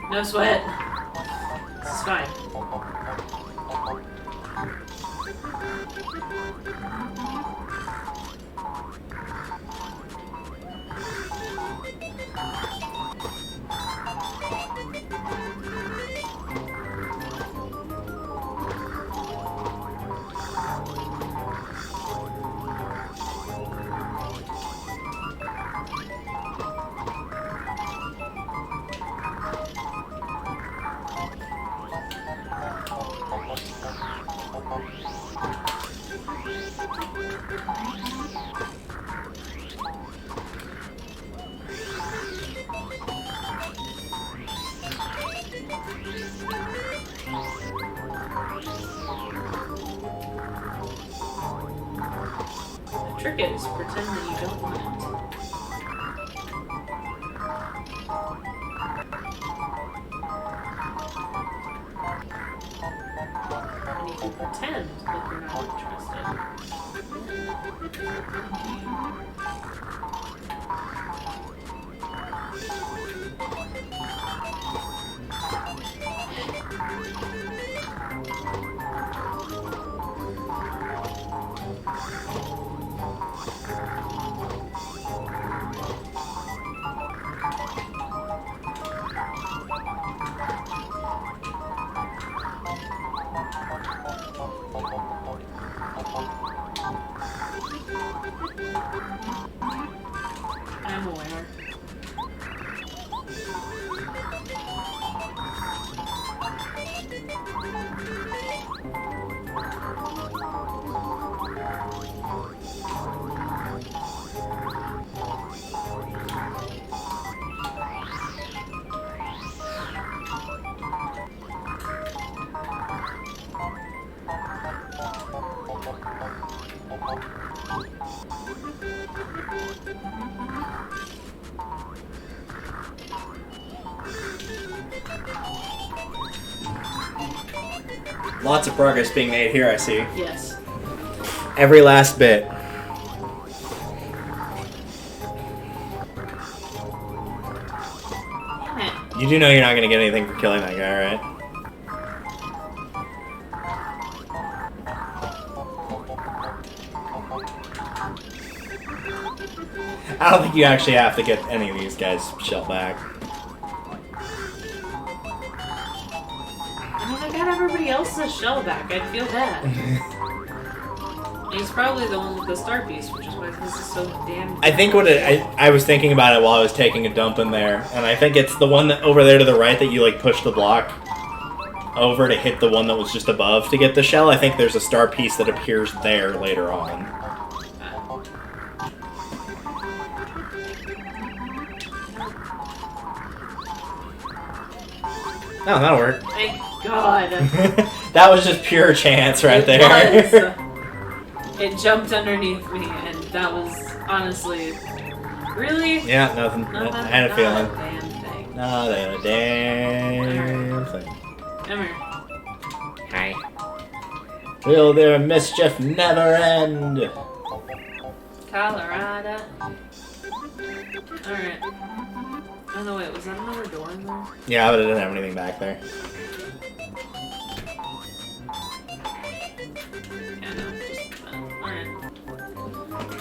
S2: No sweat. This is fine. The trick is pretend that you don't want it. And you can pretend that you're not interested.
S1: Lots of progress being made here, I see.
S2: Yes.
S1: Every last bit.
S2: Damn it.
S1: You do know you're not going to get anything for killing that guy, right? I don't think you actually have to get any of these guys' shell back.
S2: I mean, I got everybody else's shell back. I'd feel bad. He's probably the one with the star piece, which is why this is so damn.
S1: I think what I was thinking about it while I was taking a dump in there, and I think it's the one that over there to the right that you like push the block over to hit the one that was just above to get the shell. I think there's a star piece that appears there later on. Oh, that'll work.
S2: Thank God.
S1: That was just pure chance right there.
S2: It jumped underneath me, and that was honestly, really?
S1: Yeah, nothing. I had a feeling.
S2: Not a damn thing.
S1: Not a damn thing.
S2: Come here.
S1: Hi. Will their mischief never end?
S2: Colorado. Alright. Oh no, wait, was that another door in there?
S1: Yeah, but I didn't have anything back there.
S2: Yeah, no, just alright.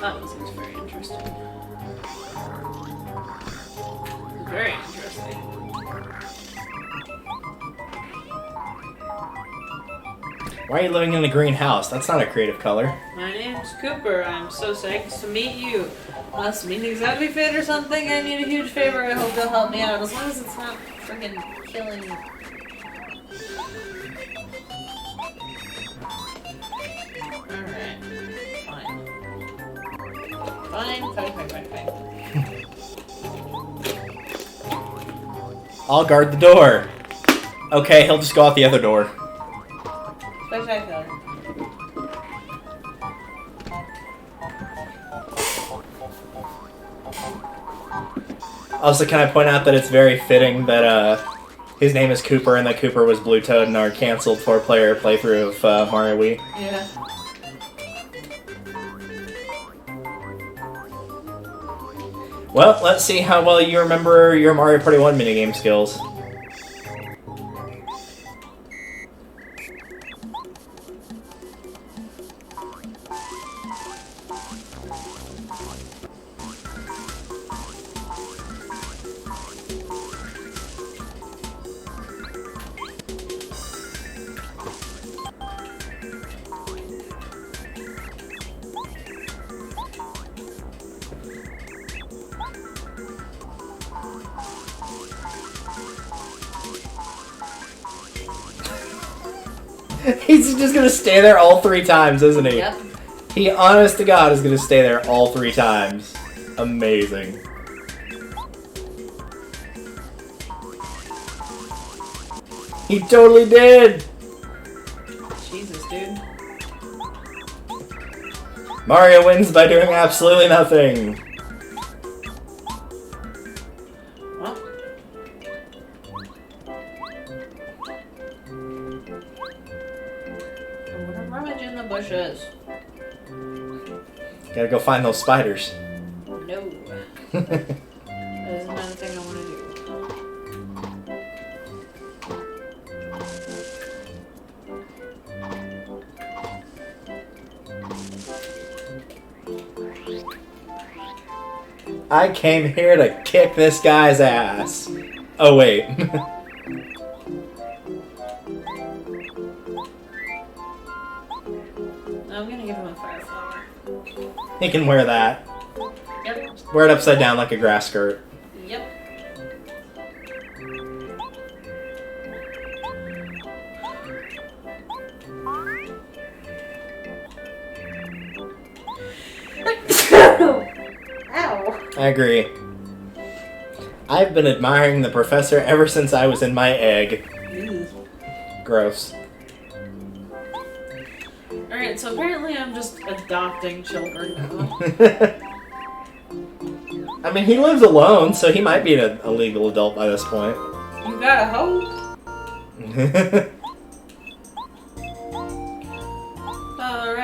S2: That was very interesting. Very interesting.
S1: Why are you living in the green house? That's not a creative color.
S2: My name's Cooper. I'm so psyched to meet you. Must mean exactly fit or something. I need a huge favor. I hope you'll help me out. As long as it's not friggin' killing. Alright. Fine.
S1: I'll guard the door. Okay, he'll just go out the other door.
S2: Spectacular.
S1: Also, can I point out that it's very fitting that his name is Cooper and that Cooper was Blue Toad in our canceled 4-player playthrough of Mario Wii?
S2: Yeah.
S1: Well, let's see how well you remember your Mario Party 1 minigame skills. He's just gonna stay there all 3 times, isn't he?
S2: Yep.
S1: He, honest to God, is gonna stay there all 3 times. Amazing. He totally did!
S2: Jesus, dude.
S1: Mario wins by doing absolutely nothing.
S2: Well. I'm gonna rummage in the bushes.
S1: Gotta go find those spiders.
S2: No. That is not a thing I want to do.
S1: I came here to kick this guy's ass. Oh, wait.
S2: I'm gonna give him a fire flower.
S1: He can wear that.
S2: Yep.
S1: Wear it upside down like a grass skirt.
S2: Yep. Ow.
S1: I agree. I've been admiring the professor ever since I was in my egg.
S2: Ew.
S1: Gross.
S2: Alright, so apparently I'm just adopting children now.
S1: I mean, he lives alone, so he might be a legal adult by this point.
S2: You gotta hope.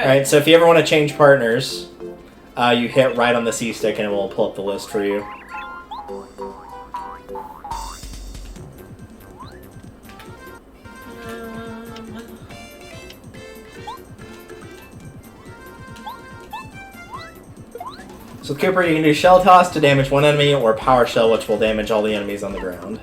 S1: Alright, so if you ever want to change partners, you hit right on the C stick and it will pull up the list for you. So with Cooper, you can do Shell Toss to damage one enemy, or Power Shell, which will damage all the enemies on the ground.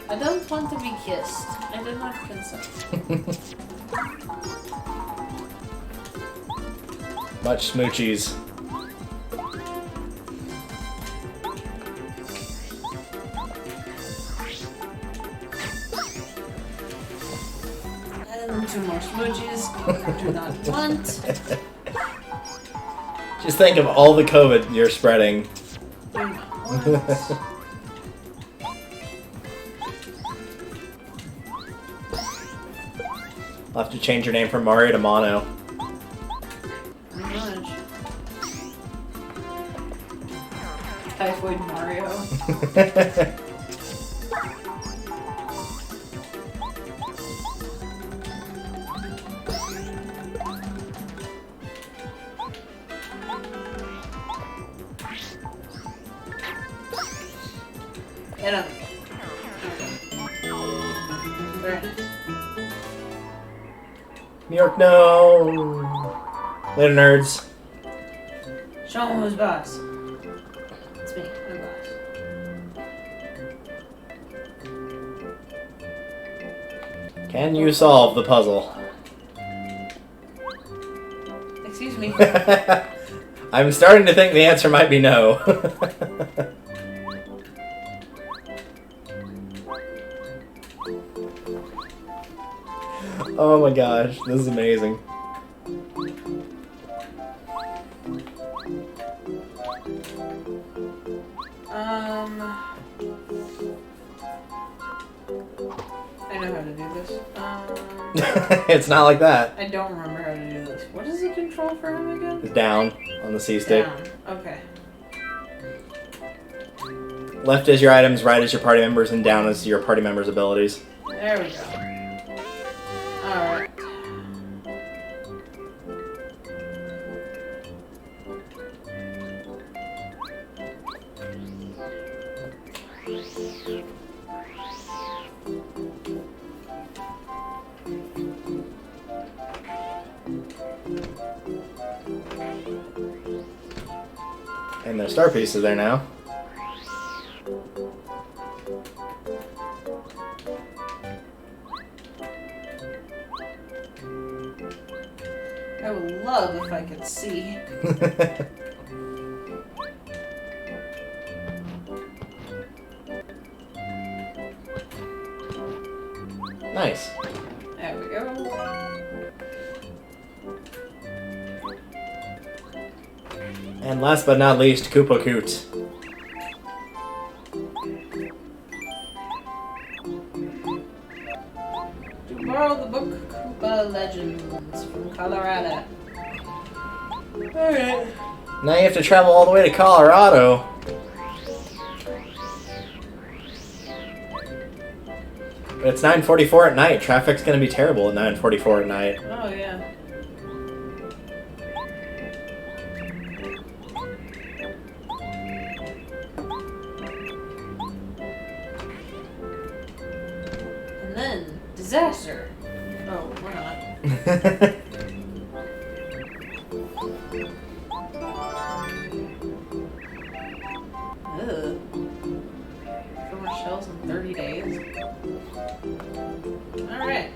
S2: I don't want to be kissed. I did not consent.
S1: Much smoochies.
S2: And 2 more smoochies. Do not want.
S1: Just think of all the COVID you're spreading.
S2: Do not want.
S1: I'll have to change your name from Mario to Mono.
S2: Pretty much. Typhoid Mario. Hit him. Very nice.
S1: New York, no! Later, nerds.
S2: Show him who's boss. It's me, I'm boss.
S1: Can you solve the puzzle?
S2: Excuse me.
S1: I'm starting to think the answer might be no. Oh my gosh, this is amazing.
S2: I know how to do this.
S1: It's not like that.
S2: I don't remember how to do this. What is the control for him again?
S1: It's down on the C stick.
S2: Down. Okay.
S1: Left is your items, right is your party members, and down is your party members' abilities.
S2: There we go. Alright.
S1: And the star piece is there now.
S2: I would love if I could see.
S1: Nice.
S2: There we go.
S1: And last but not least, Koopa Koot.
S2: To borrow the book Cuba Legends from Colorado.
S1: Alright. Now you have to travel all the way to Colorado. But it's 9:44 at night. Traffic's gonna be terrible at 9:44 at night.
S2: Oh, yeah. And then, disaster. Oh, we're not. Ugh. 4 more shells in 30 days. Alright.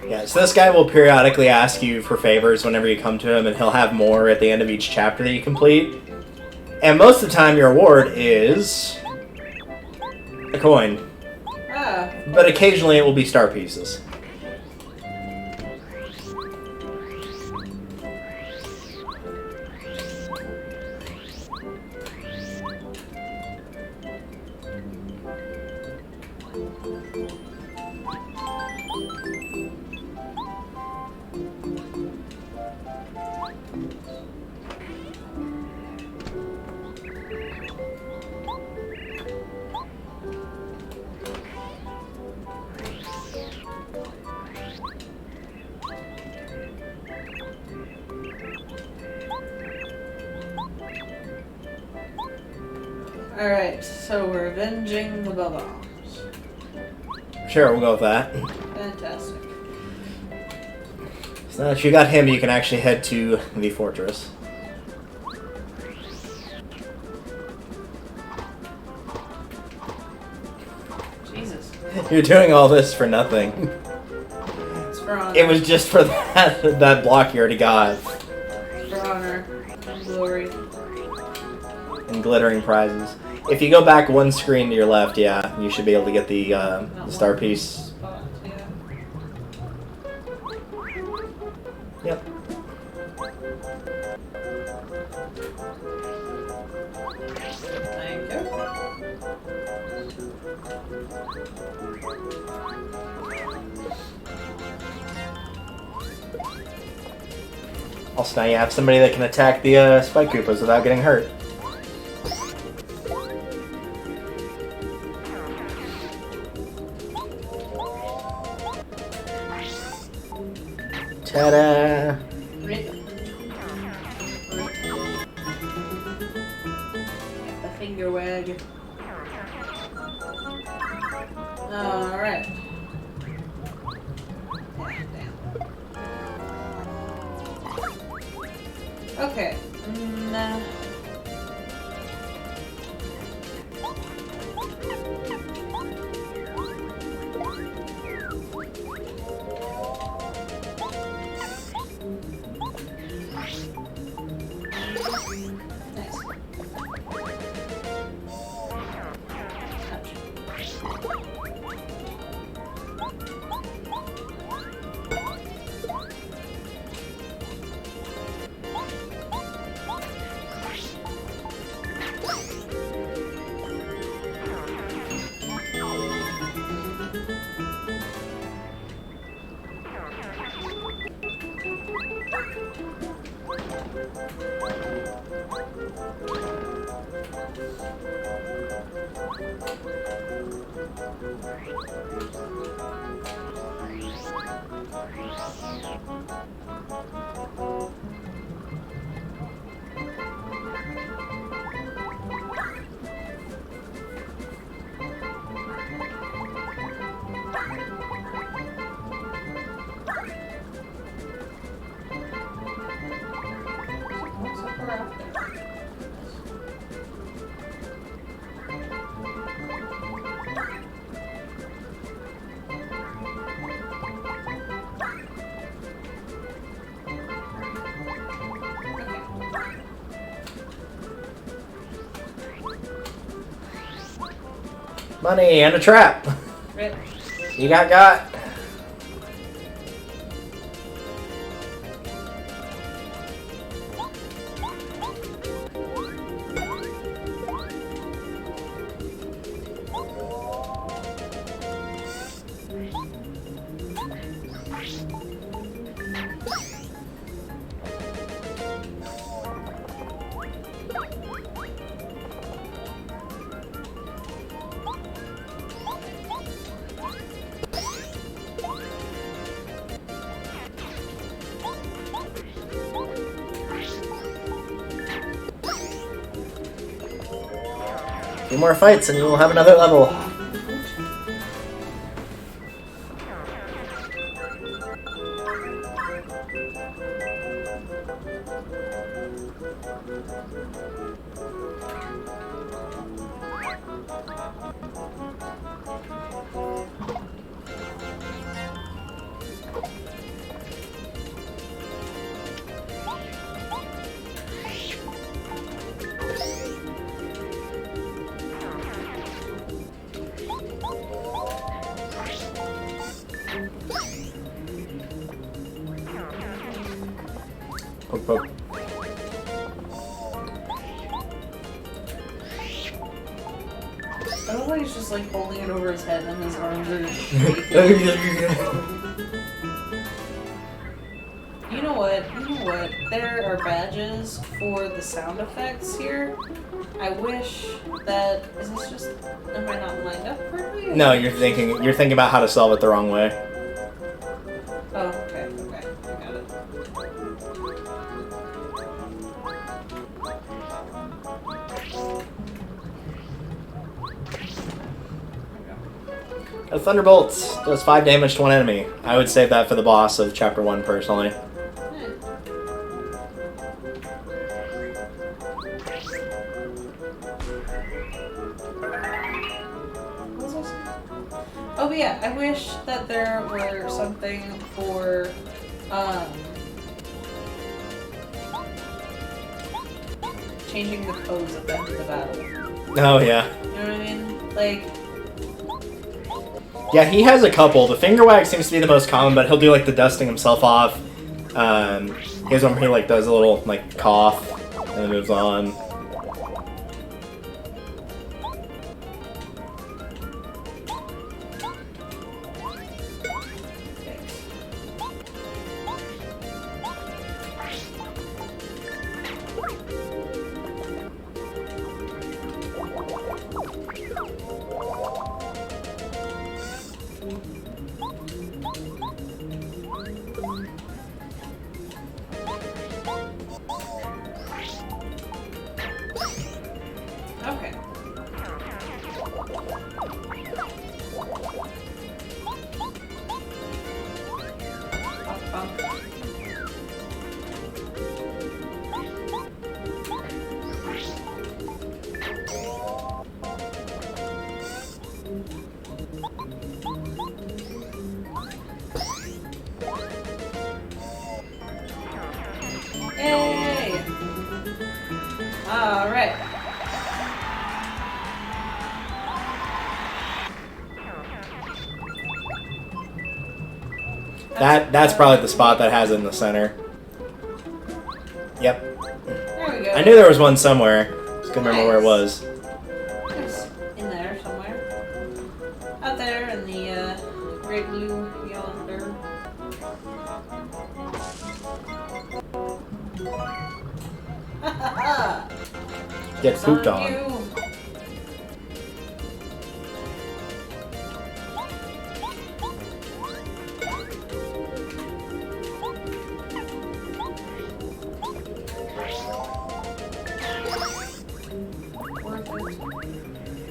S1: Yeah, so this guy will periodically ask you for favors whenever you come to him, and he'll have more at the end of each chapter that you complete. And most of the time, your reward is a coin.
S2: Ah.
S1: But occasionally it will be star pieces.
S2: Alright, so we're avenging the bombs.
S1: Sure, we'll go with that.
S2: Fantastic.
S1: So now that you got him, you can actually head to the fortress.
S2: Jesus.
S1: You're doing all this for nothing.
S2: It's for honor.
S1: It was just for that block you already got.
S2: For honor and glory.
S1: And glittering prizes. If you go back one screen to your left, yeah, you should be able to get the star piece.
S2: Spot, yeah.
S1: Yep.
S2: Thank you.
S1: Also, now you have somebody that can attack the Spike Koopas without getting hurt. Ta-da!
S2: Rip. The finger wag. Alright. Damn. Okay. Nah. Nice.
S1: Money and a trap.
S2: Rip.
S1: You got. A few more fights and you'll have another level. Poke, poke.
S2: I love how he's just like holding it over his head and his arms are just shaking. You know what? There are badges for the sound effects here. I wish that is this just am I not lined up correctly?
S1: No, you're thinking about how to solve it the wrong way.
S2: Oh, okay, I got it.
S1: A Thunderbolt does 5 damage to one enemy. I would save that for the boss of Chapter 1, personally.
S2: Oh, but yeah, I wish that there were something for, changing the pose at the end of the battle.
S1: Oh, yeah.
S2: You know what I mean? Like...
S1: Yeah, he has a couple. The finger wag seems to be the most common, but he'll do, like, the dusting himself off. He has one where he, like, does a little, like, cough, and then moves on.
S2: Okay. Yay! All right.
S1: That's probably the spot that has it in the center. Yep.
S2: There we go.
S1: I knew there was one somewhere. Just couldn't remember where it was.
S2: It's in there somewhere. Out there in the great blue yonder.
S1: Get pooped on.
S2: You.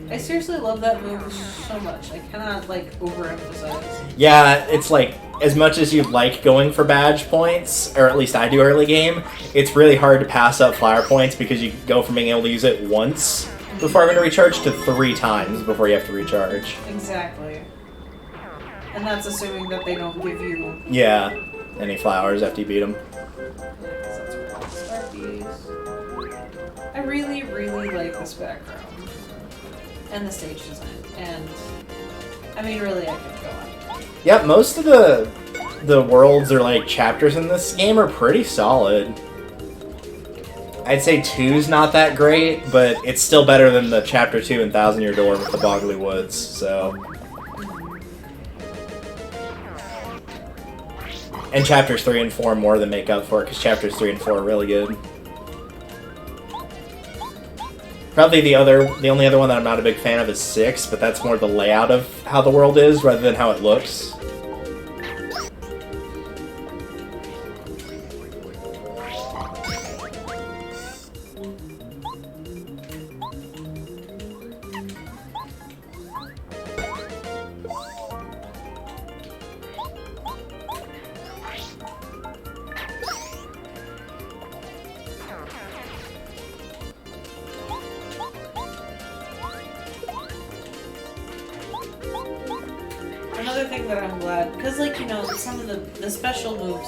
S2: I seriously love that move so much. I cannot, like, overemphasize.
S1: Yeah, it's like, as much as you like going for badge points, or at least I do early game, it's really hard to pass up flower points because you go from being able to use it once before having to recharge to 3 times before you have to recharge.
S2: Exactly. And that's assuming that they don't give you...
S1: Yeah, any flowers after you beat them.
S2: That's where I'll start these. I really, really like this background. And the stage design. And, I mean, really, I could go on.
S1: Yeah, most of the worlds or, like, chapters in this game are pretty solid. I'd say 2's not that great, but it's still better than the Chapter 2 in Thousand Year Door with the Boggly Woods, so... And Chapters 3 and 4 more than make up for it, because Chapters 3 and 4 are really good. Probably the only other one that I'm not a big fan of is 6, but that's more the layout of how the world is rather than how it looks.
S2: Another thing that I'm glad, because, like, you know, some of the special moves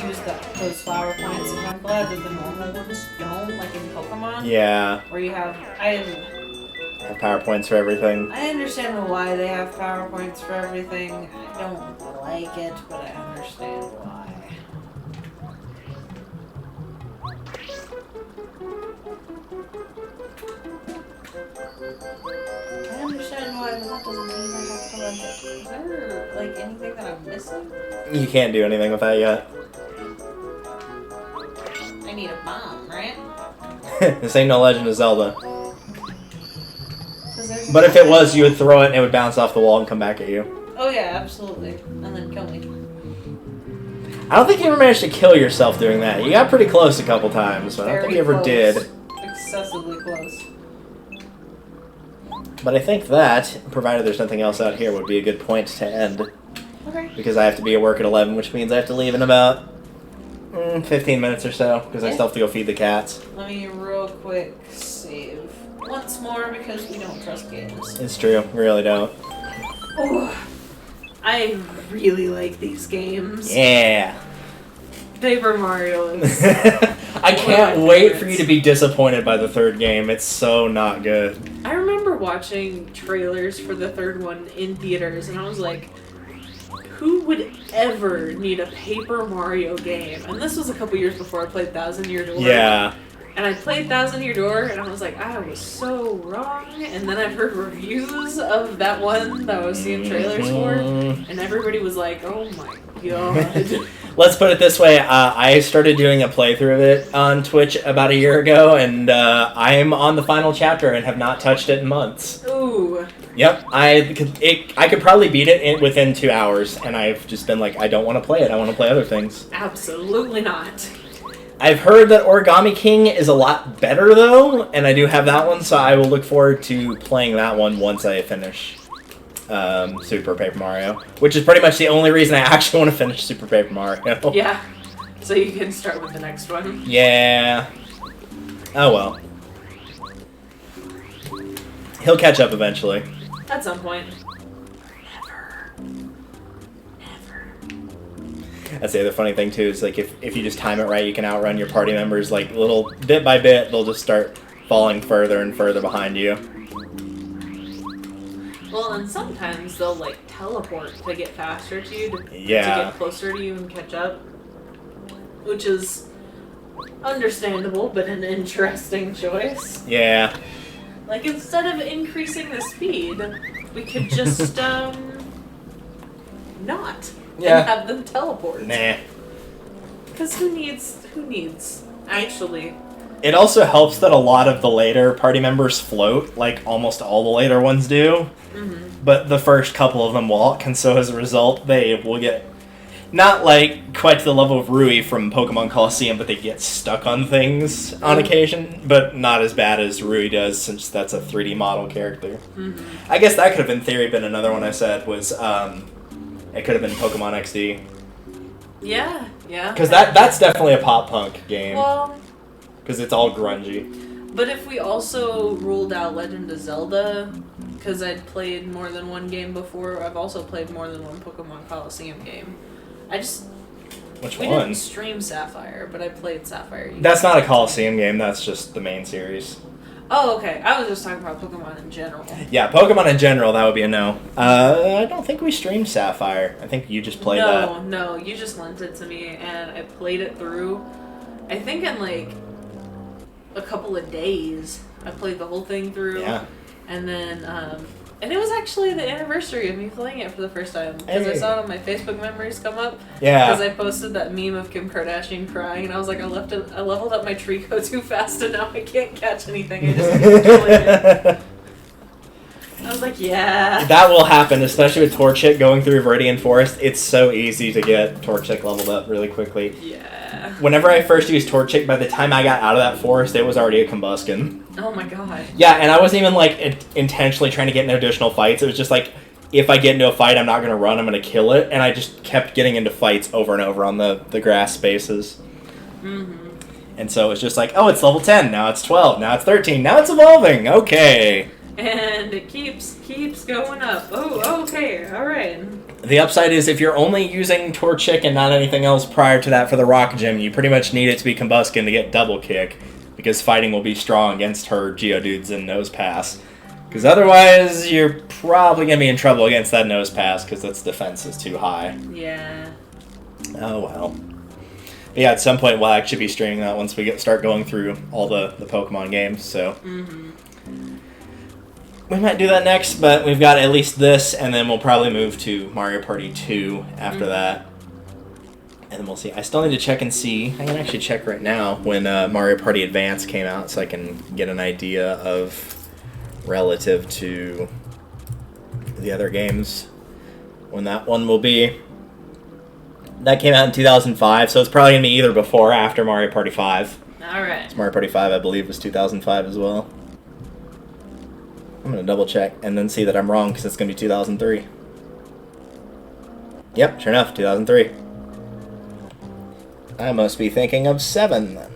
S2: use those flower points, and I'm glad that the normal ones don't, like in Pokemon.
S1: Yeah.
S2: Where you have,
S1: Have power points for everything.
S2: I understand why they have power points for everything. I don't like it, but I understand why. I understand why, but that doesn't mean I have to like it. Is there, like, anything that I'm missing?
S1: You can't do anything with that yet.
S2: I need a bomb, right?
S1: This ain't no Legend of Zelda.
S2: But
S1: if it was, you would throw it and it would bounce off the wall and come back at you.
S2: Oh yeah, absolutely. And then kill me.
S1: I don't think you ever managed to kill yourself doing that. You got pretty close a couple times, but I don't think you ever did.
S2: Excessively close.
S1: But I think that, provided there's nothing else out here, would be a good point to end.
S2: Okay.
S1: Because I have to be at work at 11, which means I have to leave in about 15 minutes or so, because I still have to go feed the cats.
S2: Let me real quick save once more because we don't trust games.
S1: It's true, we really don't.
S2: Oh, I really like these games.
S1: Yeah.
S2: Paper Mario is...
S1: I can't wait for you to be disappointed by the third game. It's so not good.
S2: I remember watching trailers for the third one in theaters, and I was like, who would ever need a Paper Mario game? And this was a couple years before I played Thousand Year Door.
S1: Yeah.
S2: And I played Thousand Year Door, and I was like, I was so wrong. And then I've heard reviews of that one that I was seeing trailers for, and everybody was like, oh my god.
S1: Let's put it this way, I started doing a playthrough of it on Twitch about a year ago, and I'm on the final chapter and have not touched it in months.
S2: Ooh.
S1: Yep, I could probably beat it within 2 hours, and I've just been like, I don't want to play it, I want to play other things.
S2: Absolutely not.
S1: I've heard that Origami King is a lot better, though, and I do have that one, so I will look forward to playing that one once I finish Super Paper Mario, which is pretty much the only reason I actually want to finish Super Paper Mario.
S2: Yeah, so you can start with the next one.
S1: Yeah. Oh well. He'll catch up eventually.
S2: At some point.
S1: That's the other funny thing too, is like if you just time it right, you can outrun your party members like little bit by bit, they'll just start falling further and further behind you.
S2: Well, and sometimes they'll like teleport to get faster to you, to
S1: Yeah.
S2: get closer to you and catch up. Which is understandable, but an interesting choice.
S1: Yeah.
S2: Like, instead of increasing the speed, we could just, not.
S1: Yeah.
S2: And have them teleport.
S1: Nah.
S2: Because who needs, actually.
S1: It also helps that a lot of the later party members float, like almost all the later ones do.
S2: Mm-hmm.
S1: But the first couple of them walk, and so as a result, they will get, not like quite to the level of Rui from Pokemon Coliseum, but they get stuck on things on occasion, but not as bad as Rui does, since that's a 3D model character.
S2: Mm-hmm.
S1: I guess that could have in theory been another one I said was, it could have been Pokemon XD.
S2: Yeah.
S1: Because that's definitely a pop-punk game.
S2: Well...
S1: Because it's all grungy.
S2: But if we also ruled out Legend of Zelda, because I'd played more than one game before, I've also played more than one Pokemon Coliseum game.
S1: Which
S2: we
S1: one?
S2: didn't stream Sapphire, but I played Sapphire.
S1: That's not a Coliseum game, that's just the main series.
S2: Oh, okay. I was just talking about Pokemon in general.
S1: Yeah, Pokemon in general, that would be a no. I don't think we streamed Sapphire. I think you just played that.
S2: No, you just lent it to me, and I played it through, I think in like a couple of days. I played the whole thing through.
S1: Yeah.
S2: And then, and it was actually the anniversary of me playing it for the first time. Because I saw it on my Facebook memories come up.
S1: Yeah.
S2: Because I posted that meme of Kim Kardashian crying, and I was like, I leveled up my Trico too fast, and now I can't catch anything. I just keep killing it. I was like, yeah.
S1: That will happen, especially with Torchic going through Viridian Forest. It's so easy to get Torchic leveled up really quickly.
S2: Yeah.
S1: Whenever I first used Torchic, by the time I got out of that forest, it was already a Combuskin.
S2: Oh my god.
S1: Yeah, and I wasn't even, like, intentionally trying to get into additional fights. It was just like, if I get into a fight, I'm not going to run, I'm going to kill it. And I just kept getting into fights over and over on the grass spaces.
S2: Mm-hmm.
S1: And so it was just like, oh, it's level 10, now it's 12, now it's 13, now it's evolving, okay.
S2: And it keeps going up. Oh, okay, alright.
S1: The upside is if you're only using Torchic and not anything else prior to that for the Rock Gym, you pretty much need it to be Combuskin to get Double Kick, because fighting will be strong against her Geodudes and Nose Pass. Because otherwise, you're probably going to be in trouble against that Nose Pass, because its defense is too high.
S2: Yeah.
S1: Oh well. But yeah, at some point we'll actually be streaming that once we start going through all the Pokemon games, so...
S2: Mm-hmm.
S1: We might do that next, but we've got at least this, and then we'll probably move to Mario Party 2 after that. And then we'll see. I still need to check and see. I can actually check right now when Mario Party Advance came out, so I can get an idea of relative to the other games when that one will be. That came out in 2005, so it's probably going to be either before or after Mario Party 5.
S2: Alright.
S1: Mario Party 5, I believe, was 2005 as well. I'm going to double check and then see that I'm wrong because it's going to be 2003. Yep, sure enough, 2003. I must be thinking of 7 then.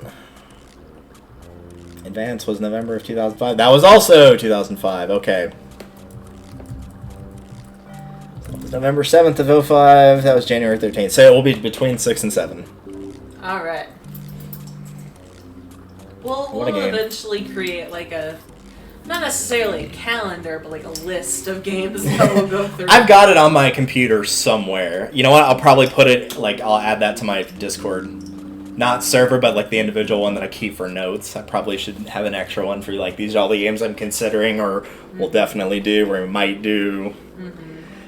S1: Advance was November of 2005. That was also 2005. Okay. So it was November 7th of 05. That was January 13th. So it will be between 6 and 7.
S2: All right. We'll eventually create like a, not necessarily a calendar, but like a list of games that we'll go through.
S1: I've got it on my computer somewhere. You know what? I'll probably put it, like, I'll add that to my Discord. Not server, but like the individual one that I keep for notes. I probably should have an extra one for like, these are all the games I'm considering or will definitely do or might do.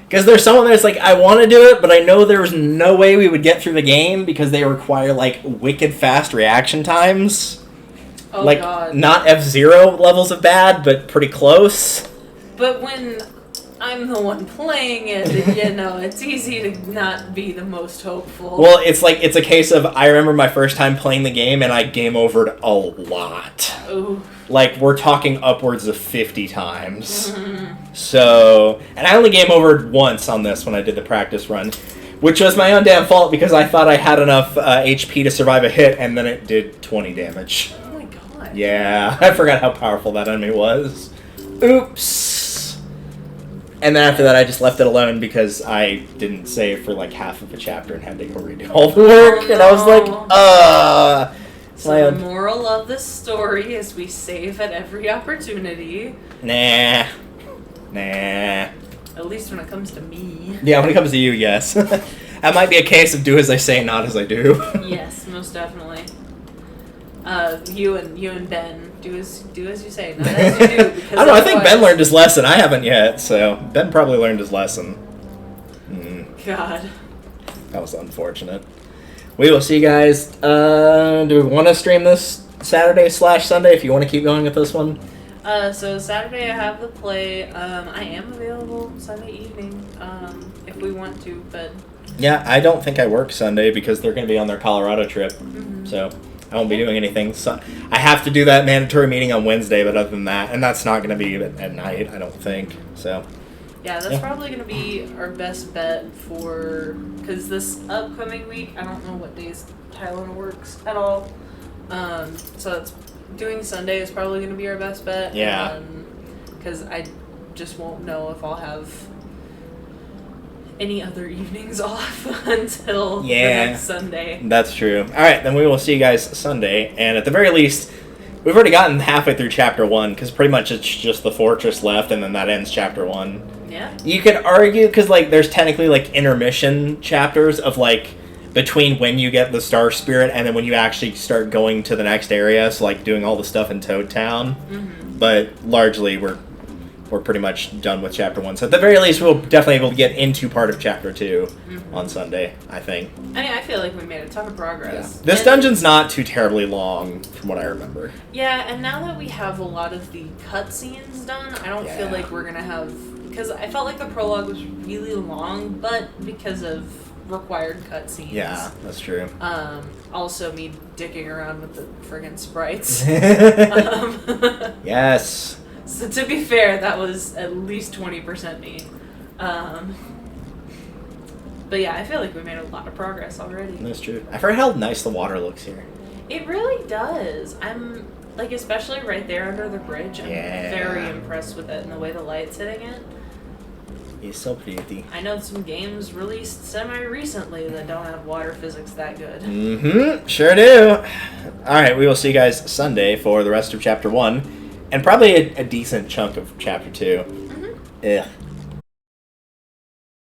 S1: Because there's someone that's like, I want to do it, but I know there's no way we would get through the game because they require like wicked fast reaction times.
S2: Oh,
S1: like,
S2: God.
S1: Not F-Zero levels of bad, but pretty close.
S2: But when I'm the one playing it, you know, it's easy to not be the most hopeful.
S1: Well, it's like, it's a case of, I remember my first time playing the game and I game overed a lot.
S2: Ooh.
S1: Like, we're talking upwards of 50 times. So, and I only game overed once on this when I did the practice run, which was my own damn fault because I thought I had enough HP to survive a hit and then it did 20 damage.
S2: Oh my god.
S1: Yeah, I forgot how powerful that enemy was. Oops. And then after that, I just left it alone because I didn't save for like half of a chapter and had to go redo all the work.
S2: Oh, no.
S1: And I was like,
S2: So the moral of this story is we save at every opportunity.
S1: Nah.
S2: At least when it comes to me.
S1: Yeah, when it comes to you, yes. That might be a case of do as I say, not as I do.
S2: Yes, most definitely. You and Ben, do as you say, not as you do. Because
S1: I don't know, I think Ben learned his lesson. I haven't yet, so Ben probably learned his lesson.
S2: God.
S1: That was unfortunate. We will see you guys. Do we want to stream this Saturday/Sunday if you want to keep going with this one?
S2: So Saturday I have the play. I am available Sunday evening if we want to, but...
S1: Yeah, I don't think I work Sunday because they're going to be on their Colorado trip, so I won't be doing anything. So I have to do that mandatory meeting on Wednesday, but other than that, and that's not going to be at night, I don't think. So
S2: yeah, that's probably going to be our best bet for... Because this upcoming week, I don't know what days Tyler works at all. So it's doing Sunday is probably going to be our best bet.
S1: Yeah.
S2: Because I just won't know if I'll have any other evenings off until the next Sunday.
S1: That's true. All right, then we will see you guys Sunday. And at the very least, we've already gotten halfway through Chapter 1, because pretty much it's just the fortress left, and then that ends Chapter 1.
S2: Yeah.
S1: You could argue, because like there's technically like intermission chapters of like between when you get the Star Spirit and then when you actually start going to the next area, so like doing all the stuff in Toad Town. But largely we're pretty much done with Chapter 1. So at the very least, we'll definitely be able to get into part of Chapter 2 on Sunday, I think.
S2: I mean, I feel like we made a ton of progress.
S1: Yeah. This dungeon's not too terribly long, from what I remember.
S2: Yeah, and now that we have a lot of the cutscenes done, I don't feel like we're going to have... Because I felt like the prologue was really long, but because of required cutscenes.
S1: Yeah, that's true.
S2: Also me dicking around with the friggin' sprites.
S1: Yes.
S2: So to be fair, that was at least 20% me. But yeah, I feel like we made a lot of progress already.
S1: That's true. I forgot how nice the water looks here.
S2: It really does. I'm, like, especially right there under the bridge, I'm very impressed with it and the way the light's hitting it.
S1: It's so pretty.
S2: I know some games released semi-recently that don't have water physics that good.
S1: Sure do. Alright, we will see you guys Sunday for the rest of Chapter 1. And probably a decent chunk of Chapter 2. Ugh.